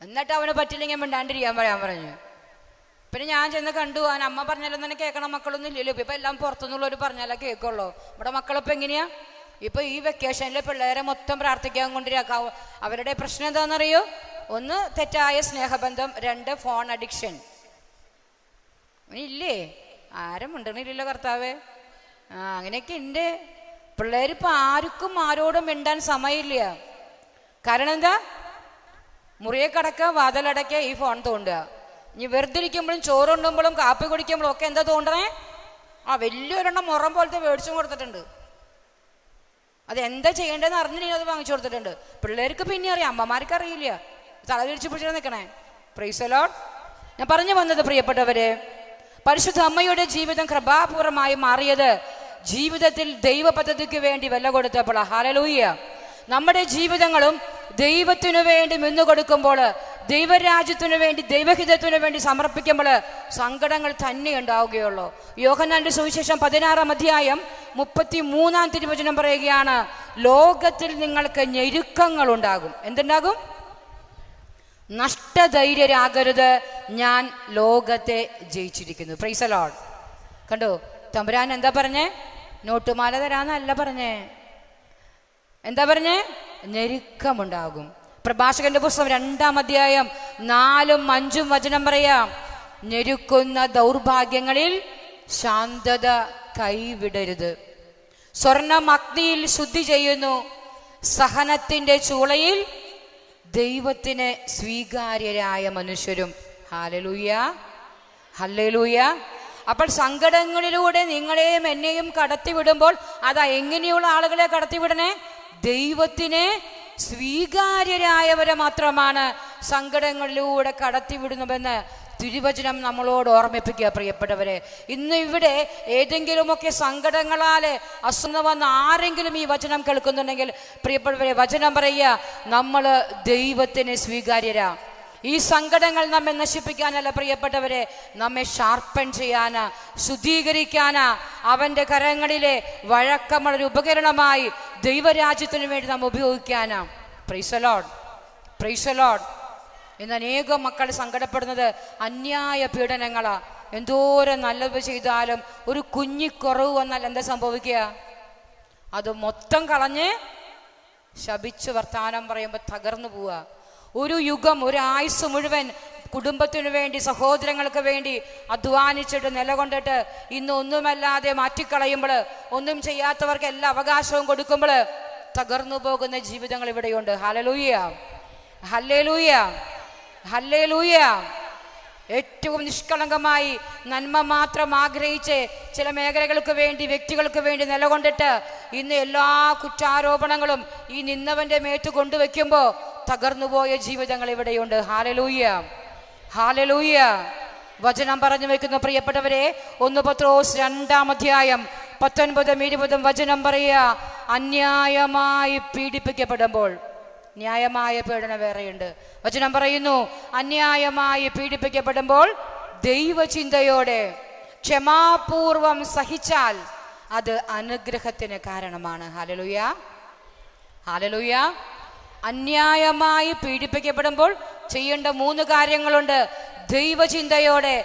എന്നിട്ട് അവന് പറ്റില്ലെങ്കിൽ മിണ്ടാണ്ടിരിക്കാൻ പറയാൻ പറഞ്ഞു. പിന്നെ ഞാൻ ചെന്ന് കണ്ടു, അവൻ അമ്മ പറഞ്ഞാലും തന്നെ കേൾക്കണം മക്കളൊന്നും ഇല്ലല്ലോ. ഇപ്പൊ എല്ലാം പുറത്തുനിന്നുള്ളവർ പറഞ്ഞാലേ കേൾക്കുള്ളൂ. ഇവിടെ മക്കളിപ്പോ എങ്ങനെയാ? ഇപ്പൊ ഈ വെക്കേഷനിലെ പിള്ളേരെ മൊത്തം പ്രാർത്ഥിക്കാൻ കൊണ്ടിരിക്കാം. അവരുടെ പ്രശ്നം എന്താണെന്നറിയോ? ഒന്ന് തെറ്റായ സ്നേഹബന്ധം, രണ്ട് ഫോൺ അഡിക്ഷൻ. ഇല്ലേ? ആരും മിണ്ടണില്ലല്ലോ കർത്താവേ. അങ്ങനെയൊക്കെ ഉണ്ട് പിള്ളേരിപ്പോ. ആർക്കും ആരോടും മിണ്ടാൻ സമയമില്ല. കാരണം എന്താ? മുറിയെ കടക്കുക, വാതിലടക്കുക, ഈ ഫോൺ തോണ്ടുക. ഇനി വെറുതെ ഇരിക്കുമ്പോഴും ചോറുണ്ടുമ്പോഴും കാപ്പി കുടിക്കുമ്പോഴും ഒക്കെ എന്താ തോണ്ടണേ? വലിയൊരെണ്ണം മുറം പോലത്തെ മേടിച്ചും കൊടുത്തിട്ടുണ്ട്. അത് എന്താ ചെയ്യേണ്ടതെന്ന് അറിഞ്ഞില്ലെങ്കിൽ അത് വാങ്ങിച്ചു കൊടുത്തിട്ടുണ്ട്. പിള്ളേർക്ക് പിന്നെ അറിയാം, അമ്മമാർക്ക് അറിയില്ല. തല തിരിച്ചു പിടിച്ചാൽ നിൽക്കണേ. Price the Lord. ഞാൻ പറഞ്ഞു വന്നത് പ്രിയപ്പെട്ടവരെ, പരിശുദ്ധ അമ്മയുടെ ജീവിതം കൃപാപൂർവമായി മാറിയത് ജീവിതത്തിൽ ദൈവ പദ്ധതിക്ക് വേണ്ടി വില കൊടുത്തപ്പോൾ. ഹല്ലേലൂയ. നമ്മുടെ ജീവിതങ്ങളും ദൈവത്തിനു വേണ്ടി മുന്നുകൊടുക്കുമ്പോൾ, ദൈവരാജ്യത്തിനു വേണ്ടി, ദൈവഹിതത്തിനു വേണ്ടി സമർപ്പിക്കുമ്പോൾ സങ്കടങ്ങൾ തന്നെ ഉണ്ടാവുകയുള്ളൂ. യോഹന്നാന്റെ സുവിശേഷം 16-ാം അധ്യായം 33-ാം തിരുവചനം പറയുകയാണ്, ലോകത്തിൽ നിങ്ങൾക്ക് ഞെരുക്കങ്ങൾ ഉണ്ടാകും. എന്തുണ്ടാകും? നഷ്ടധൈര്യരാകരുത്, ഞാൻ ലോകത്തെ ജയിച്ചിരിക്കുന്നു. Price the Lord. കണ്ടോ തമ്പുരാൻ എന്താ പറഞ്ഞേ? നോട്ടുമാല തരാന്നല്ല പറഞ്ഞേ. എന്താ പറഞ്ഞേ? ഞെരുക്കമുണ്ടാകും. പ്രഭാഷകന്റെ പുസ്തകം 2-ാം അധ്യായം 4-5 വചനം പറയാം, ഞെരുക്കുന്ന ദൗർഭാഗ്യങ്ങളിൽ ശാന്തത കൈവിടരുത്. സ്വർണം അഗ്നിയിൽ ശുദ്ധി ചെയ്യുന്നു, സഹനത്തിന്റെ ചൂളയിൽ ദൈവത്തിന് സ്വീകാര്യരായ മനുഷ്യരും. Hallelujah, hallelujah. അപ്പോൾ സങ്കടങ്ങളിലൂടെ നിങ്ങളെയും എന്നെയും കടത്തിവിടുമ്പോൾ അതാ എങ്ങനെയുള്ള ആളുകളെ കടത്തിവിടണേ? ദൈവത്തിന് സ്വീകാര്യരായവരെ മാത്രമാണ് സങ്കടങ്ങളിലൂടെ കടത്തിവിടുന്നുവെന്ന് തിരുവചനം നമ്മളോട് ഓർമ്മിപ്പിക്കുക. പ്രിയപ്പെട്ടവരെ, ഇന്ന് ഇവിടെ ഏതെങ്കിലുമൊക്കെ സങ്കടങ്ങളാല് അസുഖം വന്ന ആരെങ്കിലും ഈ വചനം കേൾക്കുന്നുണ്ടെങ്കിൽ പ്രിയപ്പെട്ടവരെ, വചനം പറയുക, നമ്മൾ ദൈവത്തിന് സ്വീകാര്യരാ. ഈ സങ്കടങ്ങൾ നമ്മെ നശിപ്പിക്കാനല്ല പ്രിയപ്പെട്ടവരെ, നമ്മെ ഷാർപ്പൻ ചെയ്യാനാ, ശുദ്ധീകരിക്കാനാ. അവന്റെ കരങ്ങളിലെ വഴക്കമുള്ളൊരു ഉപകരണമായി ദൈവരാജ്യത്തിന് വേണ്ടി നാം ഉപയോഗിക്കാനാ. Praise the lord, praise the lord. ഇന്ന് അനേകം മക്കൾ സങ്കടപ്പെടുന്നത് അന്യായ പീഡനങ്ങളാ. എന്തോരം നല്ലത് ചെയ്താലും ഒരു കുഞ്ഞിക്കുറവ് വന്നാൽ എന്താ സംഭവിക്കുക? അത് മൊത്തം കളഞ്ഞ് ശപിച്ച് വർത്താനം പറയുമ്പോൾ തകർന്നു പോവുക. ഒരു യുഗം, ഒരു ആയുസ് മുഴുവൻ കുടുംബത്തിനു വേണ്ടി, സഹോദരങ്ങൾക്ക് വേണ്ടി അധ്വാനിച്ചിട്ട് നിലകൊണ്ടിട്ട് ഇന്ന് ഒന്നുമല്ലാതെ മാറ്റിക്കളയുമ്പോൾ, ഒന്നും ചെയ്യാത്തവർക്ക് എല്ലാ അവകാശവും കൊടുക്കുമ്പോൾ തകർന്നു പോകുന്ന ജീവിതങ്ങൾ ഇവിടെയുണ്ട്. Hallelujah, hallelujah, hallelujah. ഏറ്റവും നിഷ്കളങ്കമായി നന്മ മാത്രം ആഗ്രഹിച്ച് ചില മേഖലകൾക്ക് വേണ്ടി, വ്യക്തികൾക്ക് വേണ്ടി നിലകൊണ്ടിട്ട് ഇന്ന് എല്ലാ കുറ്റാരോപണങ്ങളും ഈ നിന്നവന്റെ മേത്ത് കൊണ്ടുവയ്ക്കുമ്പോൾ തകർന്നുപോയ ജീവിതങ്ങൾ ഇവിടെയുണ്ട്. ഹല്ലേലൂയ, ഹല്ലേലൂയ, വചനം പറഞ്ഞു വെക്കുന്ന പ്രിയപ്പെട്ടവരെ, 1 പത്രോസ് 2-ാം അധ്യായം 19-20 വചനം പറയുക, അന്യായമായി പീഡിപ്പിക്കപ്പെടുമ്പോൾ, ന്യായമായ പീഡന വേറെയുണ്ട്. വചനം പറയുന്നു, അന്യായമായി പീഡിപ്പിക്കപ്പെടുമ്പോൾ ദൈവചിന്തയോടെ ക്ഷമാപൂർവം സഹിച്ചാൽ അത് അനുഗ്രഹത്തിന് കാരണമാണ്. Hallelujah, hallelujah. അന്യായമായി പീഡിപ്പിക്കപ്പെടുമ്പോൾ ചെയ്യേണ്ട 3 കാര്യങ്ങളുണ്ട്. ദൈവചിന്തയോടെ,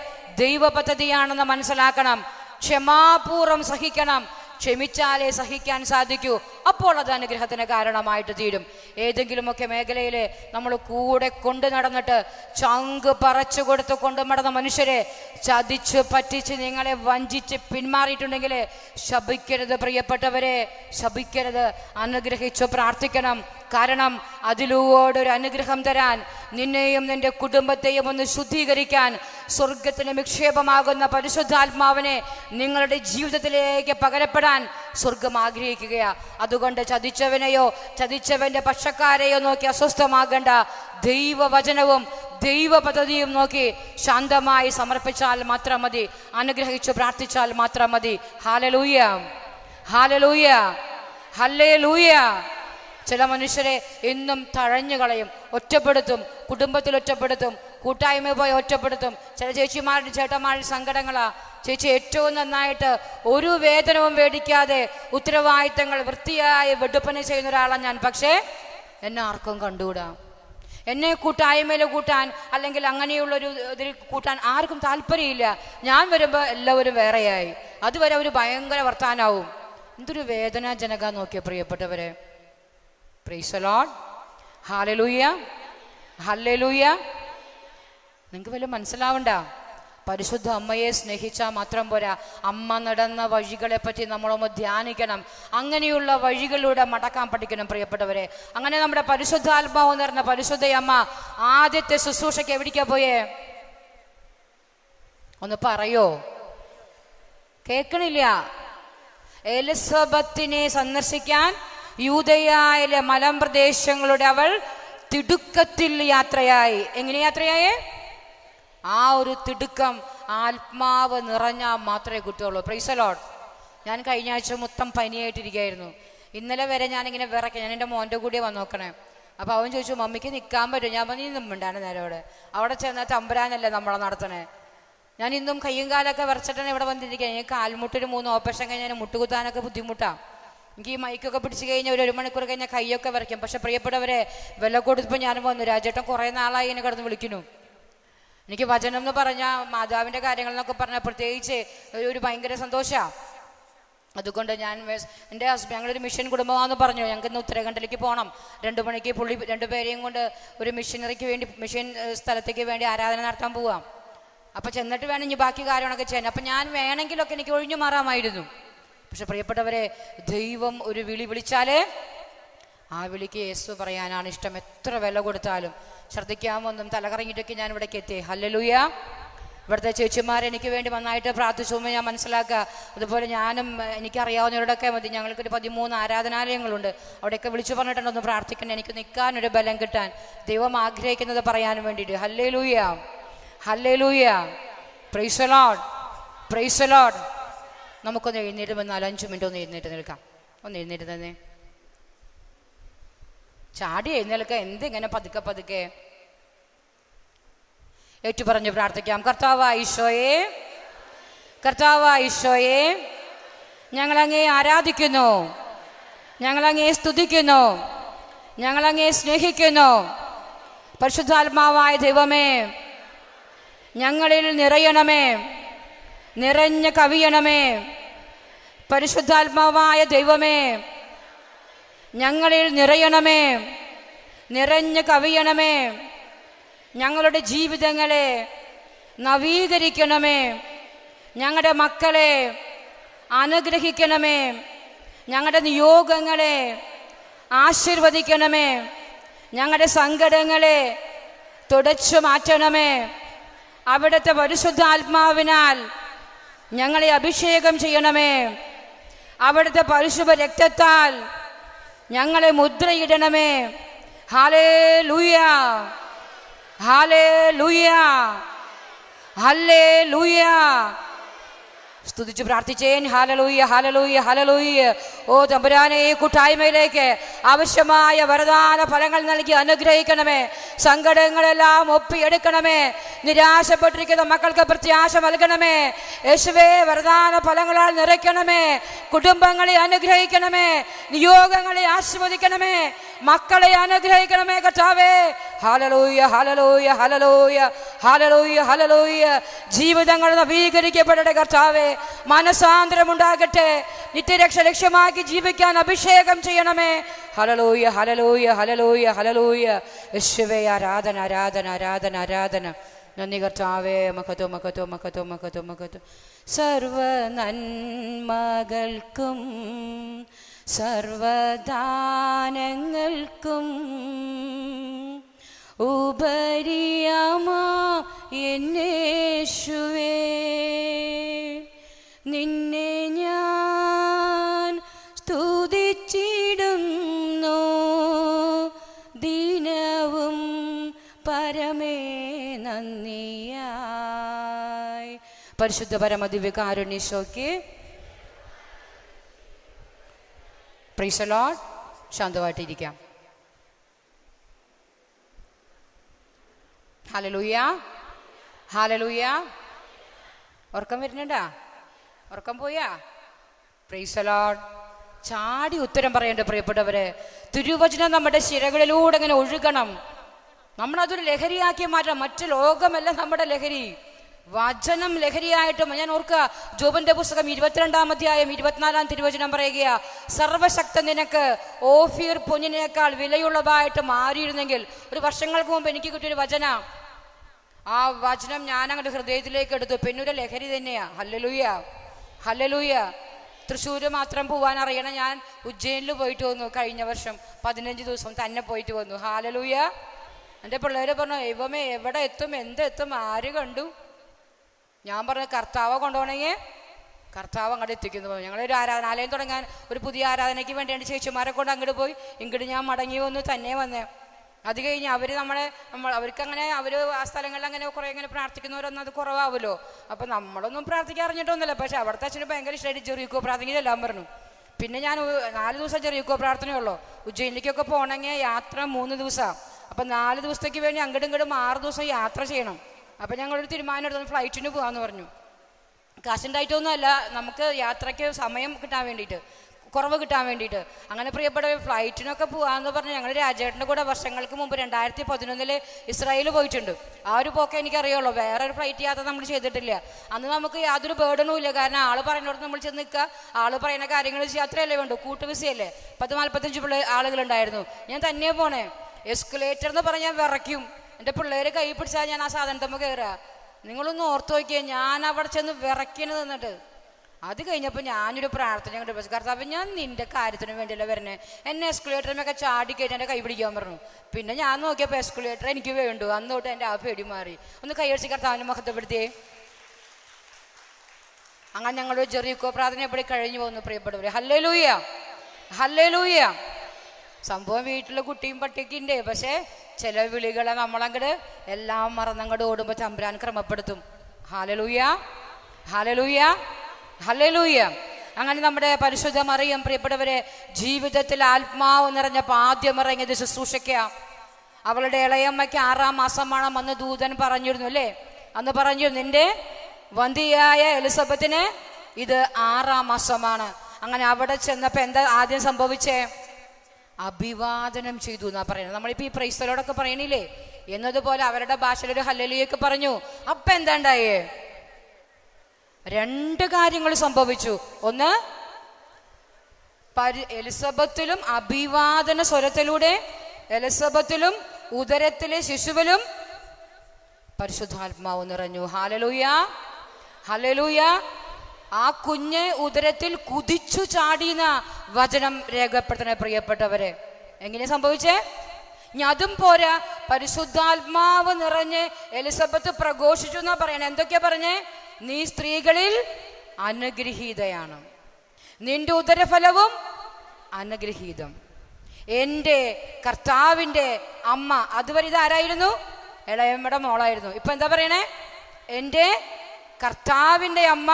ദൈവ പദ്ധതിയാണെന്ന് മനസ്സിലാക്കണം. ക്ഷമാപൂർവം സഹിക്കണം. ക്ഷമിച്ചാലേ സഹിക്കാൻ സാധിക്കൂ. അപ്പോൾ അത് അനുഗ്രഹത്തിന് കാരണമായിട്ട് തീരും. ഏതെങ്കിലുമൊക്കെ മേഖലയിൽ നമ്മൾ കൂടെ കൊണ്ടു നടന്നിട്ട് ചങ്ക് പറച്ചു കൊടുത്ത് കൊണ്ടു നടന്ന മനുഷ്യരെ ചതിച്ച് പറ്റിച്ച് നിങ്ങളെ വഞ്ചിച്ച് പിന്മാറിയിട്ടുണ്ടെങ്കിൽ ശപിക്കരുത് പ്രിയപ്പെട്ടവരെ, ശപിക്കരുത്. അനുഗ്രഹിച്ചു പ്രാർത്ഥിക്കണം. കാരണം അതിലൂടെ ഒരു അനുഗ്രഹം തരാൻ, നിന്നെയും നിന്റെ കുടുംബത്തെയും ഒന്ന് ശുദ്ധീകരിക്കാൻ സ്വർഗത്തിന് നിക്ഷേപമാകുന്ന പരിശുദ്ധാത്മാവിനെ നിങ്ങളുടെ ജീവിതത്തിലേക്ക് പകരപ്പെടാൻ സ്വർഗം ആഗ്രഹിക്കുകയാ. അതുകൊണ്ട് ചതിച്ചവനെയോ ചതിച്ചവന്റെ പക്ഷക്കാരെയോ നോക്കി അസ്വസ്ഥമാകണ്ട. ദൈവവചനവും ദൈവ പദ്ധതിയും നോക്കി ശാന്തമായി സമർപ്പിച്ചാൽ മാത്രം മതി. അനുഗ്രഹിച്ചു പ്രാർത്ഥിച്ചാൽ മാത്രം മതി. Hallelujah, hallelujah, hallelujah. ചില മനുഷ്യരെ എന്നും തഴഞ്ഞു കളയും, ഒറ്റപ്പെടുത്തും, കുടുംബത്തിൽ ഒറ്റപ്പെടുത്തും, കൂട്ടായ്മ പോയി ഒറ്റപ്പെടുത്തും. ചില ചേച്ചിമാരുടെ ചേട്ടന്മാരുടെ സങ്കടങ്ങളാ. ചേച്ചി ഏറ്റവും നന്നായിട്ട് ഒരു വേതനവും മേടിക്കാതെ ഉത്തരവാദിത്തങ്ങൾ വൃത്തിയായി വെടുപ്പന ചെയ്യുന്ന ഒരാളാണ് ഞാൻ. പക്ഷേ എന്നെ ആർക്കും കണ്ടുകൂടാ. എന്നെ കൂട്ടായ്മയിൽ കൂട്ടാൻ അല്ലെങ്കിൽ അങ്ങനെയുള്ളൊരു ഇതിൽ കൂട്ടാൻ ആർക്കും താല്പര്യമില്ല. ഞാൻ വരുമ്പോൾ എല്ലാവരും വേറെയായി. അതുവരെ ഒരു ഭയങ്കര വർത്താനാവും. എന്തൊരു വേദനാജനക നോക്കിയ പ്രിയപ്പെട്ടവരെ. Price the lord, hallelujah, hallelujah. നിങ്ങൾക്ക് വല്ല മനസ്സിലാവണ്ട. പരിശുദ്ധ അമ്മയെ സ്നേഹിച്ചാൽ മാത്രം പോരാ, അമ്മ നടന്ന വഴികളെ പറ്റി നമ്മളൊന്ന് ധ്യാനിക്കണം. അങ്ങനെയുള്ള വഴികളിലൂടെ മടക്കാൻ പഠിക്കണം പ്രിയപ്പെട്ടവരെ. അങ്ങനെ നമ്മുടെ പരിശുദ്ധാത്മാവ് എന്ന് പറഞ്ഞ പരിശുദ്ധ അമ്മ ആദ്യത്തെ ശുശ്രൂഷയ്ക്ക് എവിടേക്കാ പോയേ? ഒന്ന് പറയോ? കേൾക്കണില്ല. എലിസബത്തിനെ സന്ദർശിക്കാൻ യൂദയായിലെ മലമ്പ്രദേശങ്ങളുടെ അവൾ തിടുക്കത്തിൽ യാത്രയായി. എങ്ങനെ യാത്രയായേ? ആ ഒരു തിടുക്കം ആത്മാവ് നിറഞ്ഞാൽ മാത്രമേ കിട്ടുള്ളൂ. Price the Lord. ഞാൻ കഴിഞ്ഞ ആഴ്ച മൊത്തം പനിയായിട്ടിരിക്കുകയായിരുന്നു. ഇന്നലെ വരെ ഞാനിങ്ങനെ വിറയ്ക്കാം. ഞാൻ എൻ്റെ മോൻ്റെ കൂടെ വന്ന് നോക്കണേ. അപ്പോൾ അവൻ ചോദിച്ചു, മമ്മിക്ക് നിൽക്കാൻ പറ്റും? ഞാൻ പറഞ്ഞു, നിന്നുണ്ടാണ് നേരോടെ. അവിടെ ചെന്നാൽ തമ്പുരാനല്ലേ നമ്മളെ നടത്തണേ. ഞാൻ ഇന്നും കയ്യും കാലൊക്കെ വിറച്ചിട്ടാണ് ഇവിടെ വന്നിരിക്കുക. എനിക്ക് കാൽമുട്ടൊരു 3 ഓപ്പറേഷൻ കഴിഞ്ഞാൽ മുട്ടുകുത്താനൊക്കെ ബുദ്ധിമുട്ടാണ്. എനിക്ക് ഈ മൈക്കൊക്കെ പിടിച്ച് കഴിഞ്ഞാൽ ഒരു മണിക്കൂർ കഴിഞ്ഞാൽ കൈയൊക്കെ വരയ്ക്കും. പക്ഷെ പ്രിയപ്പെട്ടവരെ, വില കൊടുത്തപ്പോൾ ഞാൻ വന്നു. രാജേട്ടൻ കുറേ നാളായി എന്നെ കിടന്ന് വിളിക്കുന്നു. എനിക്ക് വചനം എന്ന് പറഞ്ഞാൽ മാതാവിൻ്റെ കാര്യങ്ങൾ എന്നൊക്കെ പറഞ്ഞാൽ പ്രത്യേകിച്ച് ഒരു ഭയങ്കര സന്തോഷമാണ്. അതുകൊണ്ട് ഞാൻ എൻ്റെ ഹസ്ബൻഡ്, ഞങ്ങളൊരു മിഷൻ കുടുംബമാണെന്ന് പറഞ്ഞു. ഞങ്ങൾക്ക് ഇന്ന് ഉത്തരാഖണ്ഡിലേക്ക് പോകണം. 2 മണിക്ക് പുള്ളി 2 പേരെയും കൊണ്ട് ഒരു മിഷനറിക്ക് വേണ്ടി, മിഷൻ സ്ഥലത്തേക്ക് വേണ്ടി ആരാധന നടത്താൻ പോവാം. അപ്പം ചെന്നിട്ട് വേണം ഇനി ബാക്കി കാര്യങ്ങളൊക്കെ ചെയ്യാൻ. അപ്പം ഞാൻ വേണമെങ്കിലൊക്കെ എനിക്ക് ഒഴിഞ്ഞു മാറാമായിരുന്നു. പക്ഷെ പ്രിയപ്പെട്ടവരെ, ദൈവം ഒരു വിളി വിളിച്ചാലേ ആ വിളിക്ക് യേശു പറയാനാണ് ഇഷ്ടം. എത്ര വില കൊടുത്താലും. ശ്രദ്ധിക്കാമൊന്നും തലകറങ്ങിയിട്ടൊക്കെ ഞാൻ ഇവിടേക്ക് എത്തി. ഹല്ലേലൂയ. ഇവിടുത്തെ ചേച്ചിമാർ എനിക്ക് വേണ്ടി നന്നായിട്ട് പ്രാർത്ഥിച്ചു എന്ന് ഞാൻ മനസ്സിലാക്കുക. അതുപോലെ ഞാനും എനിക്കറിയാവുന്നവരോടൊക്കെ മതി. ഞങ്ങൾക്കൊരു 13 ആരാധനാലയങ്ങളുണ്ട്. അവിടെയൊക്കെ വിളിച്ചു പറഞ്ഞിട്ടുണ്ടൊന്ന് പ്രാർത്ഥിക്കണം, എനിക്ക് നിൽക്കാനൊരു ബലം കിട്ടാൻ. ദൈവം ആഗ്രഹിക്കുന്നത് പറയാൻ വേണ്ടിയിട്ട്. Hallelujah, hallelujah. Price the lord, praise the Lord. നമുക്കൊന്ന് എഴുന്നേറ്റ് വന്നാൽ 5 മിനിറ്റ് ഒന്ന് എഴുന്നേറ്റ് നിൽക്കാം. ഒന്ന് എഴുന്നേറ്റ് തന്നെ. ചാടി എഴുന്നേൽക്കുക. എന്തിങ്ങനെ പതുക്കെ പതുക്കെ? ഏറ്റു പറഞ്ഞു പ്രാർത്ഥിക്കാം. കർത്താവായ ഈശോയെ, കർത്താവായ ഈശോയെ, ഞങ്ങളങ്ങേ ആരാധിക്കുന്നു, ഞങ്ങളങ്ങേ സ്തുതിക്കുന്നു, ഞങ്ങളങ്ങേ സ്നേഹിക്കുന്നു. പരിശുദ്ധാത്മാവായ ദൈവമേ, ഞങ്ങളിൽ നിറയണമേ, നിറഞ്ഞ കവിയണമേ. പരിശുദ്ധാത്മാവായ ദൈവമേ, ഞങ്ങളിൽ നിറയണമേ, നിറഞ്ഞ കവിയണമേ. ഞങ്ങളുടെ ജീവിതങ്ങളെ നവീകരിക്കണമേ. ഞങ്ങളുടെ മക്കളെ അനുഗ്രഹിക്കണമേ. ഞങ്ങളുടെ നിയോഗങ്ങളെ ആശീർവദിക്കണമേ. ഞങ്ങളുടെ സങ്കടങ്ങളെ തുടച്ചു മാറ്റണമേ. അവിടുത്തെ പരിശുദ്ധാത്മാവിനാൽ ഞങ്ങളെ അഭിഷേകം ചെയ്യണമേ. അവിടുത്തെ പരിശുദ്ധ രക്തത്താൽ ഞങ്ങളെ മുദ്രയിടണമേ. Hallelujah, hallelujah, hallelujah. സ്തുതിച്ച് പ്രാർത്ഥിച്ചേൻ. Hallelujah, hallelujah, hallelujah. ഓ തമ്പുരാനെ, ഈ കൂട്ടായ്മയിലേക്ക് ആവശ്യമായ വരദാന ഫലങ്ങൾ നൽകി അനുഗ്രഹിക്കണമേ. സങ്കടങ്ങളെല്ലാം ഒപ്പിയെടുക്കണമേ. നിരാശപ്പെട്ടിരിക്കുന്ന മക്കൾക്ക് പ്രത്യാശ നൽകണമേ. യേശുവേ, വരദാന ഫലങ്ങളാൽ നിറയ്ക്കണമേ. കുടുംബങ്ങളെ അനുഗ്രഹിക്കണമേ. നിയോഗങ്ങളെ ആശീർവദിക്കണമേ. മക്കളെ അനുഗ്രഹിക്കണമേ കർത്താവേ. Hallelujah, hallelujah, hallelujah, hallelujah, hallelujah. ജീവിതങ്ങൾ നവീകരിക്കപ്പെടട്ടെ കർത്താവേ. മനസാന്തരമുണ്ടാകട്ടെ. നിത്യരക്ഷ ലക്ഷ്യമാക്കി ജീവിക്കാൻ അഭിഷേകം ചെയ്യണമേ. Hallelujah, hallelujah, hallelujah, hallelujah. യേശുവേ, ആരാധന, ആരാധന, ആരാധന, ആരാധന. നന്ദി കർത്താവേ. മഹത്വം, മഹത്വം, മഹത്വം, മഹത്വം, മഹത്വം. സർവ നന്മകൾക്കും സർവദാനങ്ങൾക്കും ഉപരിയാമാ യേശുവേ, നിന്നെ ഞാൻ സ്തുതിച്ചിടുന്നു ദിനവും പരമേ നന്ദിയായി. പരിശുദ്ധ പരമദിവ്യകാരുണ്യശോക്ക് പ്രൈസ് ദി ലോർഡ്. ശാന്തമായിട്ടിരിക്കാം. Hallelujah, hallelujah. ഉറക്കം വരുന്നുണ്ടാ? ഉറക്കം പോയാ? Praise the lord. ചാടി ഉത്തരം പറയേണ്ട പ്രിയപ്പെട്ടവരെ. തിരുവചനം നമ്മുടെ ശിരകളിലൂടെ ഇങ്ങനെ ഒഴുകണം. നമ്മളതൊരു ലഹരിയാക്കി മാറ്റാം. മറ്റു ലോകമല്ല നമ്മുടെ ലഹരി, വചനം ലഹരിയായിട്ടും. ഞാൻ ഓർക്കുക, ജോബിന്റെ പുസ്തകം 22-ാം അധ്യായം 24-ാം തിരുവചനം പറയുകയാ, സർവശക്തൻ നിനക്ക് ഓഫീർ പൊന്നിനേക്കാൾ വിലയുള്ളതായിട്ട് മാറിയിരുന്നെങ്കിൽ. ഒരു വർഷങ്ങൾക്ക് മുമ്പ് എനിക്ക് കിട്ടിയൊരു വചന, ആ വചനം ഞാൻ അങ്ങോട്ട് ഹൃദയത്തിലേക്ക് എടുത്തു. പിന്നൊരു ലഹരി തന്നെയാ. Hallelujah, hallelujah. തൃശ്ശൂര് മാത്രം പോവാൻ അറിയണം. ഞാൻ ഉജ്ജയിനിൽ പോയിട്ട് വന്നു കഴിഞ്ഞ വർഷം. 15 ദിവസം തന്നെ പോയിട്ട് വന്നു. ഹല്ലേലൂയ. എൻ്റെ പിള്ളേര് പറഞ്ഞു, ദൈവമേ എവിടെ എത്തും, എന്തെത്തും, ആര് കണ്ടു? ഞാൻ പറഞ്ഞു, കർത്താവ് കൊണ്ടുപോകണമെങ്കിൽ കർത്താവ് അങ്ങോട്ട് എത്തിക്കുന്നു. ഞങ്ങളൊരു ആരാധനാലയം തുടങ്ങാൻ, ഒരു പുതിയ ആരാധനയ്ക്ക് വേണ്ടിയാണ് ചേച്ചിമാരെ കൊണ്ട് അങ്ങോട്ട് പോയി. ഇങ്ങോട്ട് ഞാൻ മടങ്ങി വന്നു, തന്നെ വന്നേ. അത് കഴിഞ്ഞ് അവർക്കങ്ങനെ അവർ ആ സ്ഥലങ്ങളിൽ അങ്ങനെ കുറേ ഇങ്ങനെ പ്രാർത്ഥിക്കുന്നവരൊന്നും അത് കുറവാവുമല്ലോ. അപ്പം നമ്മളൊന്നും പ്രാർത്ഥിക്കാൻ അറിഞ്ഞിട്ടൊന്നുമില്ല. പക്ഷെ അവിടുത്തെ അച്ഛന് ഭയങ്കര ഇഷ്ടമായിട്ട് ജെറിക്കോ പ്രാർത്ഥനയെല്ലാം പറഞ്ഞു. പിന്നെ ഞാൻ 4 ദിവസം ജെറിക്കോ പ്രാർത്ഥനയുള്ളൂ. ഉജ്ജയിനിലേക്കൊക്കെ പോകണമെങ്കിൽ യാത്ര 3 ദിവസമാണ്. അപ്പം 4 ദിവസത്തേക്ക് വേണ്ടി അങ്ങോട്ടും ഇങ്ങോട്ടും 6 ദിവസം യാത്ര ചെയ്യണം. അപ്പം ഞങ്ങളൊരു തീരുമാനം എടുത്തു, ഫ്ലൈറ്റിന് പോകാമെന്ന് പറഞ്ഞു. കാശുണ്ടായിട്ടൊന്നുമല്ല, നമുക്ക് യാത്രയ്ക്ക് സമയം കിട്ടാൻ വേണ്ടിയിട്ട്, കുറവ് കിട്ടാൻ വേണ്ടിയിട്ട്. അങ്ങനെ പ്രിയപ്പെട്ട ഫ്ലൈറ്റിനൊക്കെ പോകാമെന്ന് പറഞ്ഞ് ഞങ്ങൾ രാജേട്ടൻ്റെ കൂടെ വർഷങ്ങൾക്ക് മുമ്പ് 2011 ഇസ്രായേൽ പോയിട്ടുണ്ട്. ആ ഒരു പോക്കെ എനിക്കറിയുള്ളൂ. വേറെ ഒരു ഫ്ലൈറ്റ് യാത്ര നമ്മൾ ചെയ്തിട്ടില്ല. അന്ന് നമുക്ക് യാതൊരു ബേർഡനും ഇല്ല. കാരണം ആൾ പറയുന്നിടത്ത് നമ്മൾ ചെന്ന് നിൽക്കുക, ആൾ പറയുന്ന കാര്യങ്ങൾ യാത്രയല്ലേ വേണ്ടു, കൂട്ടുവിസയല്ലേ. 45 ആളുകളുണ്ടായിരുന്നു. ഞാൻ തന്നെ പോണേ. എസ്കലേറ്റർ എന്ന് പറഞ്ഞാൽ വിറയ്ക്കും. എൻ്റെ പിള്ളേർ കൈ പിടിച്ചാൽ ഞാൻ ആ സാധനത്തമ്മ കയറുക. നിങ്ങളൊന്ന് ഓർത്ത് നോക്കിയാൽ ഞാൻ അവിടെ ചെന്ന് വിറയ്ക്കണത് നിന്നിട്ട്. അത് കഴിഞ്ഞപ്പോൾ ഞാനൊരു പ്രാർത്ഥന കൊണ്ട് കർത്താവ്, ഞാൻ നിന്റെ കാര്യത്തിന് വേണ്ടിയല്ല വരണേ, എന്നെ എസ്കലേറ്ററിനൊക്കെ ചാടി കയറ്റി എൻ്റെ കൈ പിടിക്കാൻ പറഞ്ഞു. പിന്നെ ഞാൻ നോക്കിയപ്പോൾ എസ്കലേറ്റർ എനിക്ക് വേണ്ടു. അന്ന് തൊട്ട് എൻ്റെ ആ പേടി മാറി. ഒന്ന് കൈയടിച്ച് കർത്താവിനെ മഹത്വപ്പെടുത്തിയേ. അങ്ങനെ ഞങ്ങളൊരു ജെറിക്കോ പ്രാർത്ഥന എപ്പോഴും കഴിഞ്ഞു പോകുന്നു പ്രിയപ്പെട്ടവരെ. Hallelujah, hallelujah. സംഭവം വീട്ടിലെ കുട്ടിയും പട്ടിയൊക്കെ ഉണ്ട്. പക്ഷേ ചില വിളികളെ നമ്മളങ്ങട് എല്ലാം മറന്നങ്ങോട്ട് ഓടുമ്പോൾ തമ്പുരാൻ ക്രമപ്പെടുത്തും. Hallelujah, hallelujah, hallelujah. അങ്ങനെ നമ്മുടെ പരിശുദ്ധ മറിയം പ്രിയപ്പെട്ടവരെ ജീവിതത്തിൽ ആത്മാവ് നിറഞ്ഞപ്പോൾ ആദ്യം ഇറങ്ങിയത് ശുശ്രൂഷയ്ക്കാ. അവളുടെ ഇളയമ്മയ്ക്ക് 6-ാം മാസമാണ് അന്ന് ദൂതൻ പറഞ്ഞിരുന്നു അല്ലേ. അന്ന് പറഞ്ഞു, നിന്റെ വന്ധ്യയായ എലിസബത്തിന് ഇത് 6-ാം മാസമാണ്. അങ്ങനെ അവിടെ ചെന്നപ്പോൾ എന്താ ആദ്യം സംഭവിച്ചേ? അഭിവാദനം ചെയ്തു എന്നാ പറയുന്നത്. നമ്മളിപ്പോൾ ഈ പ്രൈസ്തലോടൊക്കെ പറയണില്ലേ എന്നതുപോലെ അവരുടെ ഭാഷയിലൊരു ഹല്ലേലൂയൊക്കെ പറഞ്ഞു. അപ്പം എന്താ ഉണ്ടായേ? 2 കാര്യങ്ങൾ സംഭവിച്ചു. ഒന്ന്, എലിസബത്തിലും അഭിവാദന സ്വരത്തിലൂടെ എലിസബത്തിലും ഉദരത്തിലെ ശിശുവിലും പരിശുദ്ധാത്മാവ് നിറഞ്ഞു. Hallelujah, hallelujah. ആ കുഞ്ഞ് ഉദരത്തിൽ കുതിച്ചു ചാടിയെന്ന വചനം രേഖപ്പെടുത്തണ പ്രിയപ്പെട്ടവരെ. എങ്ങനെ സംഭവിച്ചേ? അതും പോരാ, പരിശുദ്ധാത്മാവ് നിറഞ്ഞ് എലിസബത്ത് പ്രഘോഷിച്ചു എന്നാ പറയണേ. എന്തൊക്കെയാ പറഞ്ഞേ? നീ സ്ത്രീകളിൽ അനുഗ്രഹീതയാണ്, നിന്റെ ഉദരഫലവും അനുഗ്രഹീതം. എൻ്റെ കർത്താവിൻ്റെ അമ്മ, അതുവരെ ഇതാരായിരുന്നു? ഇളയമ്മയുടെ മോളായിരുന്നു. ഇപ്പൊ എന്താ പറയണേ? എൻ്റെ കർത്താവിൻ്റെ അമ്മ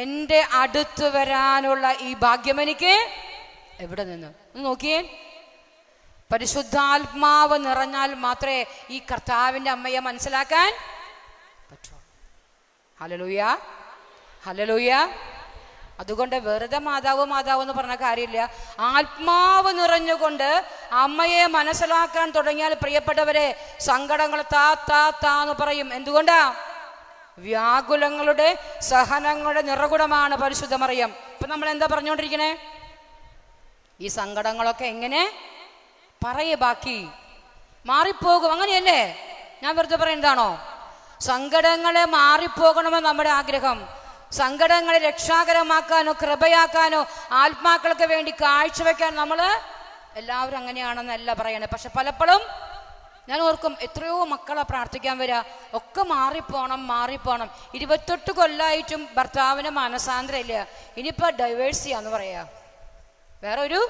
എൻ്റെ അടുത്ത് വരാനുള്ള ഈ ഭാഗ്യം എനിക്ക് എവിടെ നിന്ന്? നോക്കിയേ, പരിശുദ്ധാത്മാവ് നിറഞ്ഞാൽ മാത്രമേ ഈ കർത്താവിൻ്റെ അമ്മയെ മനസ്സിലാക്കാൻ പറ്റൂ. Hallelujah, hallelujah. അതുകൊണ്ട് വെറുതെ മാതാവ് മാതാവ് എന്ന് പറഞ്ഞ കാര്യമില്ല. ആത്മാവ് നിറഞ്ഞുകൊണ്ട് അമ്മയെ മനസ്സിലാക്കാൻ തുടങ്ങിയാൽ പ്രിയപ്പെട്ടവരെ, സങ്കടങ്ങൾ താ താ താ എന്ന് പറയും. എന്തുകൊണ്ടാ? വ്യാകുലങ്ങളുടെ സഹനങ്ങളുടെ നിറകുടമാണ് പരിശുദ്ധ മറിയം. ഇപ്പൊ നമ്മൾ എന്താ പറഞ്ഞുകൊണ്ടിരിക്കണേ? ഈ സങ്കടങ്ങളൊക്കെ എങ്ങനെ പറയേ, ബാക്കി മാറിപ്പോകും. അങ്ങനെയല്ലേ? ഞാൻ വെറുതെ പറയുന്നതാണോ? സങ്കടങ്ങളെ മാറിപ്പോകണമെന്ന് നമ്മുടെ ആഗ്രഹം. സങ്കടങ്ങളെ രക്ഷാകരമാക്കാനോ കൃപയാക്കാനോ ആത്മാക്കൾക്ക് വേണ്ടി കാഴ്ചവെക്കാൻ നമ്മൾ എല്ലാവരും അങ്ങനെയാണെന്നല്ല പറയണേ. പക്ഷെ പലപ്പോഴും ഞാൻ ഓർക്കും, എത്രയോ മക്കളെ പ്രാർത്ഥിക്കാൻ വരിക, ഒക്കെ മാറിപ്പോണം മാറിപ്പോണം. 28 കൊല്ലമായിട്ടും ഭർത്താവിന് മനസാന്തരമില്ല, ഇനിയിപ്പോൾ ഡൈവേഴ്സ് ചെയ്യാന്ന് പറയാ. വേറെ ഒരു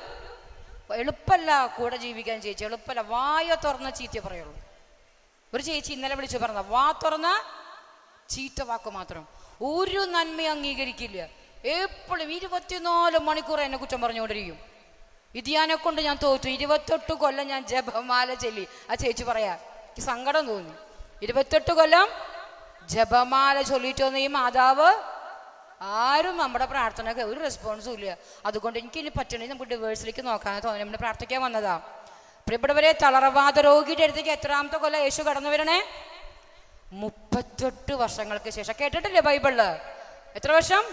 എളുപ്പമല്ല കൂടെ ജീവിക്കാൻ ചേച്ചി, എളുപ്പമല്ല. വായ തുറന്ന ചീത്ത പറയുള്ളൂ. ഒരു ചേച്ചി ഇന്നലെ വിളിച്ചു പറഞ്ഞ, വാ തുറന്ന ചീത്ത വാക്ക് മാത്രം, ഒരു നന്മ അംഗീകരിക്കില്ല. എപ്പോഴും 24 മണിക്കൂർ എന്നെ കുറ്റം പറഞ്ഞുകൊണ്ടിരിക്കും. ഇതിയാനെ കൊണ്ട് ഞാൻ തോറ്റു. 28 കൊല്ലം ഞാൻ ജപമാല ചൊല്ലി. ആ ചേച്ചി പറയാ, എനിക്ക് സങ്കടം തോന്നി. 28 കൊല്ലം ജപമാല ചൊല്ലിയിട്ടൊന്നും ഈ മാതാവ് ആരും നമ്മുടെ പ്രാർത്ഥനയ്ക്ക് ഒരു റെസ്പോൺസും ഇല്ല. അതുകൊണ്ട് എനിക്ക് ഇനി പറ്റണമെങ്കിൽ നമുക്ക് ഡിവേഴ്സിലേക്ക് നോക്കാൻ തോന്നി നമ്മൾ പ്രാർത്ഥിക്കാൻ വന്നതാ. പ്രിയപ്പെട്ടവരെ, തളർവാദ രോഗിയുടെ അടുത്തേക്ക് എത്രാമത്തെ കൊല്ലം യേശു കടന്നു വരണേ? 38 വർഷങ്ങൾക്ക് ശേഷം. കേട്ടിട്ടില്ലേ ബൈബിളില്? എത്ര വർഷം?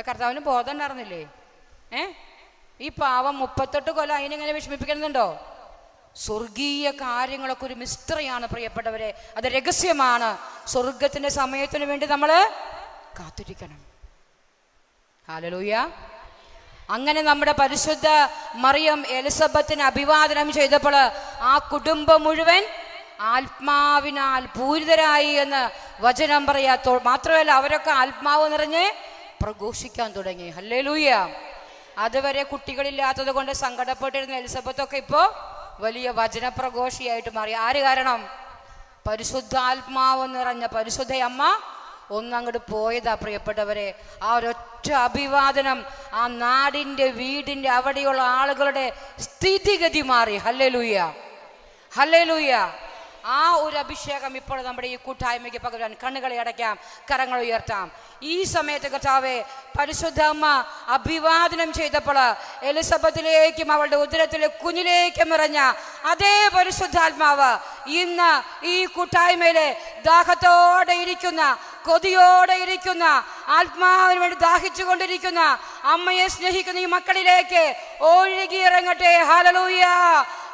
കർത്താവിന് ബോധം ഉണ്ടായിരുന്നില്ലേ? ഈ പാവം 38 കൊല്ലം അതിനെങ്ങനെ വിഷമിപ്പിക്കുന്നുണ്ടോ? സ്വർഗീയ കാര്യങ്ങളൊക്കെ ഒരു മിസ്റ്ററിയാണ് പ്രിയപ്പെട്ടവരെ, അത് രഹസ്യമാണ്. സ്വർഗത്തിന്റെ സമയത്തിന് വേണ്ടി നമ്മൾ കാത്തിരിക്കണം. ഹല്ലേലൂയ. അങ്ങനെ നമ്മുടെ പരിശുദ്ധ മറിയം എലിസബത്തിനെ അഭിവാദനം ചെയ്തപ്പോൾ ആ കുടുംബം മുഴുവൻ ആത്മാവിനാൽ പൂരിതരായി എന്ന് വചനം പറയാ. മാത്രമല്ല, അവരൊക്കെ ആത്മാവ് നിറഞ്ഞ് പ്രഘോഷിക്കാൻ തുടങ്ങി. ഹല്ലേലൂയ. അതുവരെ കുട്ടികളില്ലാത്തത് കൊണ്ട് സങ്കടപ്പെട്ടിരുന്ന എലിസബത്തൊക്കെ ഇപ്പോ വലിയ വചനപ്രഘോഷിയായിട്ട് മാറി. ആര് കാരണം? പരിശുദ്ധാത്മാവ് നിറഞ്ഞ പരിശുദ്ധ അമ്മ ഒന്നങ്ങോട്ട് പോയതാ പ്രിയപ്പെട്ടവരെ. ആ ഒരൊറ്റ അഭിവാദനം ആ നാടിന്റെ വീടിന്റെ അവിടെയുള്ള ആളുകളുടെ സ്ഥിതിഗതി മാറി. Hallelujah, hallelujah. ആ ഒരു അഭിഷേകം ഇപ്പോൾ നമ്മുടെ ഈ കൂട്ടായ്മയ്ക്ക് പകരാൻ കണ്ണുകളെ അടയ്ക്കാം, കരങ്ങൾ ഉയർത്താം. ഈ സമയത്ത് കർത്താവേ, പരിശുദ്ധ അമ്മ അഭിവാദനം ചെയ്തപ്പോൾ എലിസബത്തിലേക്കും അവളുടെ ഉദരത്തിലെ കുഞ്ഞിലേക്കും ഇറങ്ങ അതേ പരിശുദ്ധാത്മാവ് ഇന്ന് ഈ കൂട്ടായ്മയിലെ ദാഹത്തോടെ ഇരിക്കുന്ന, കൊതിയോടെ ഇരിക്കുന്ന, ആത്മാവിന് വേണ്ടി ദാഹിച്ചു കൊണ്ടിരിക്കുന്ന, അമ്മയെ സ്നേഹിക്കുന്ന ഈ മക്കളിലേക്ക് ഒഴുകി ഇറങ്ങട്ടെ. Hallelujah,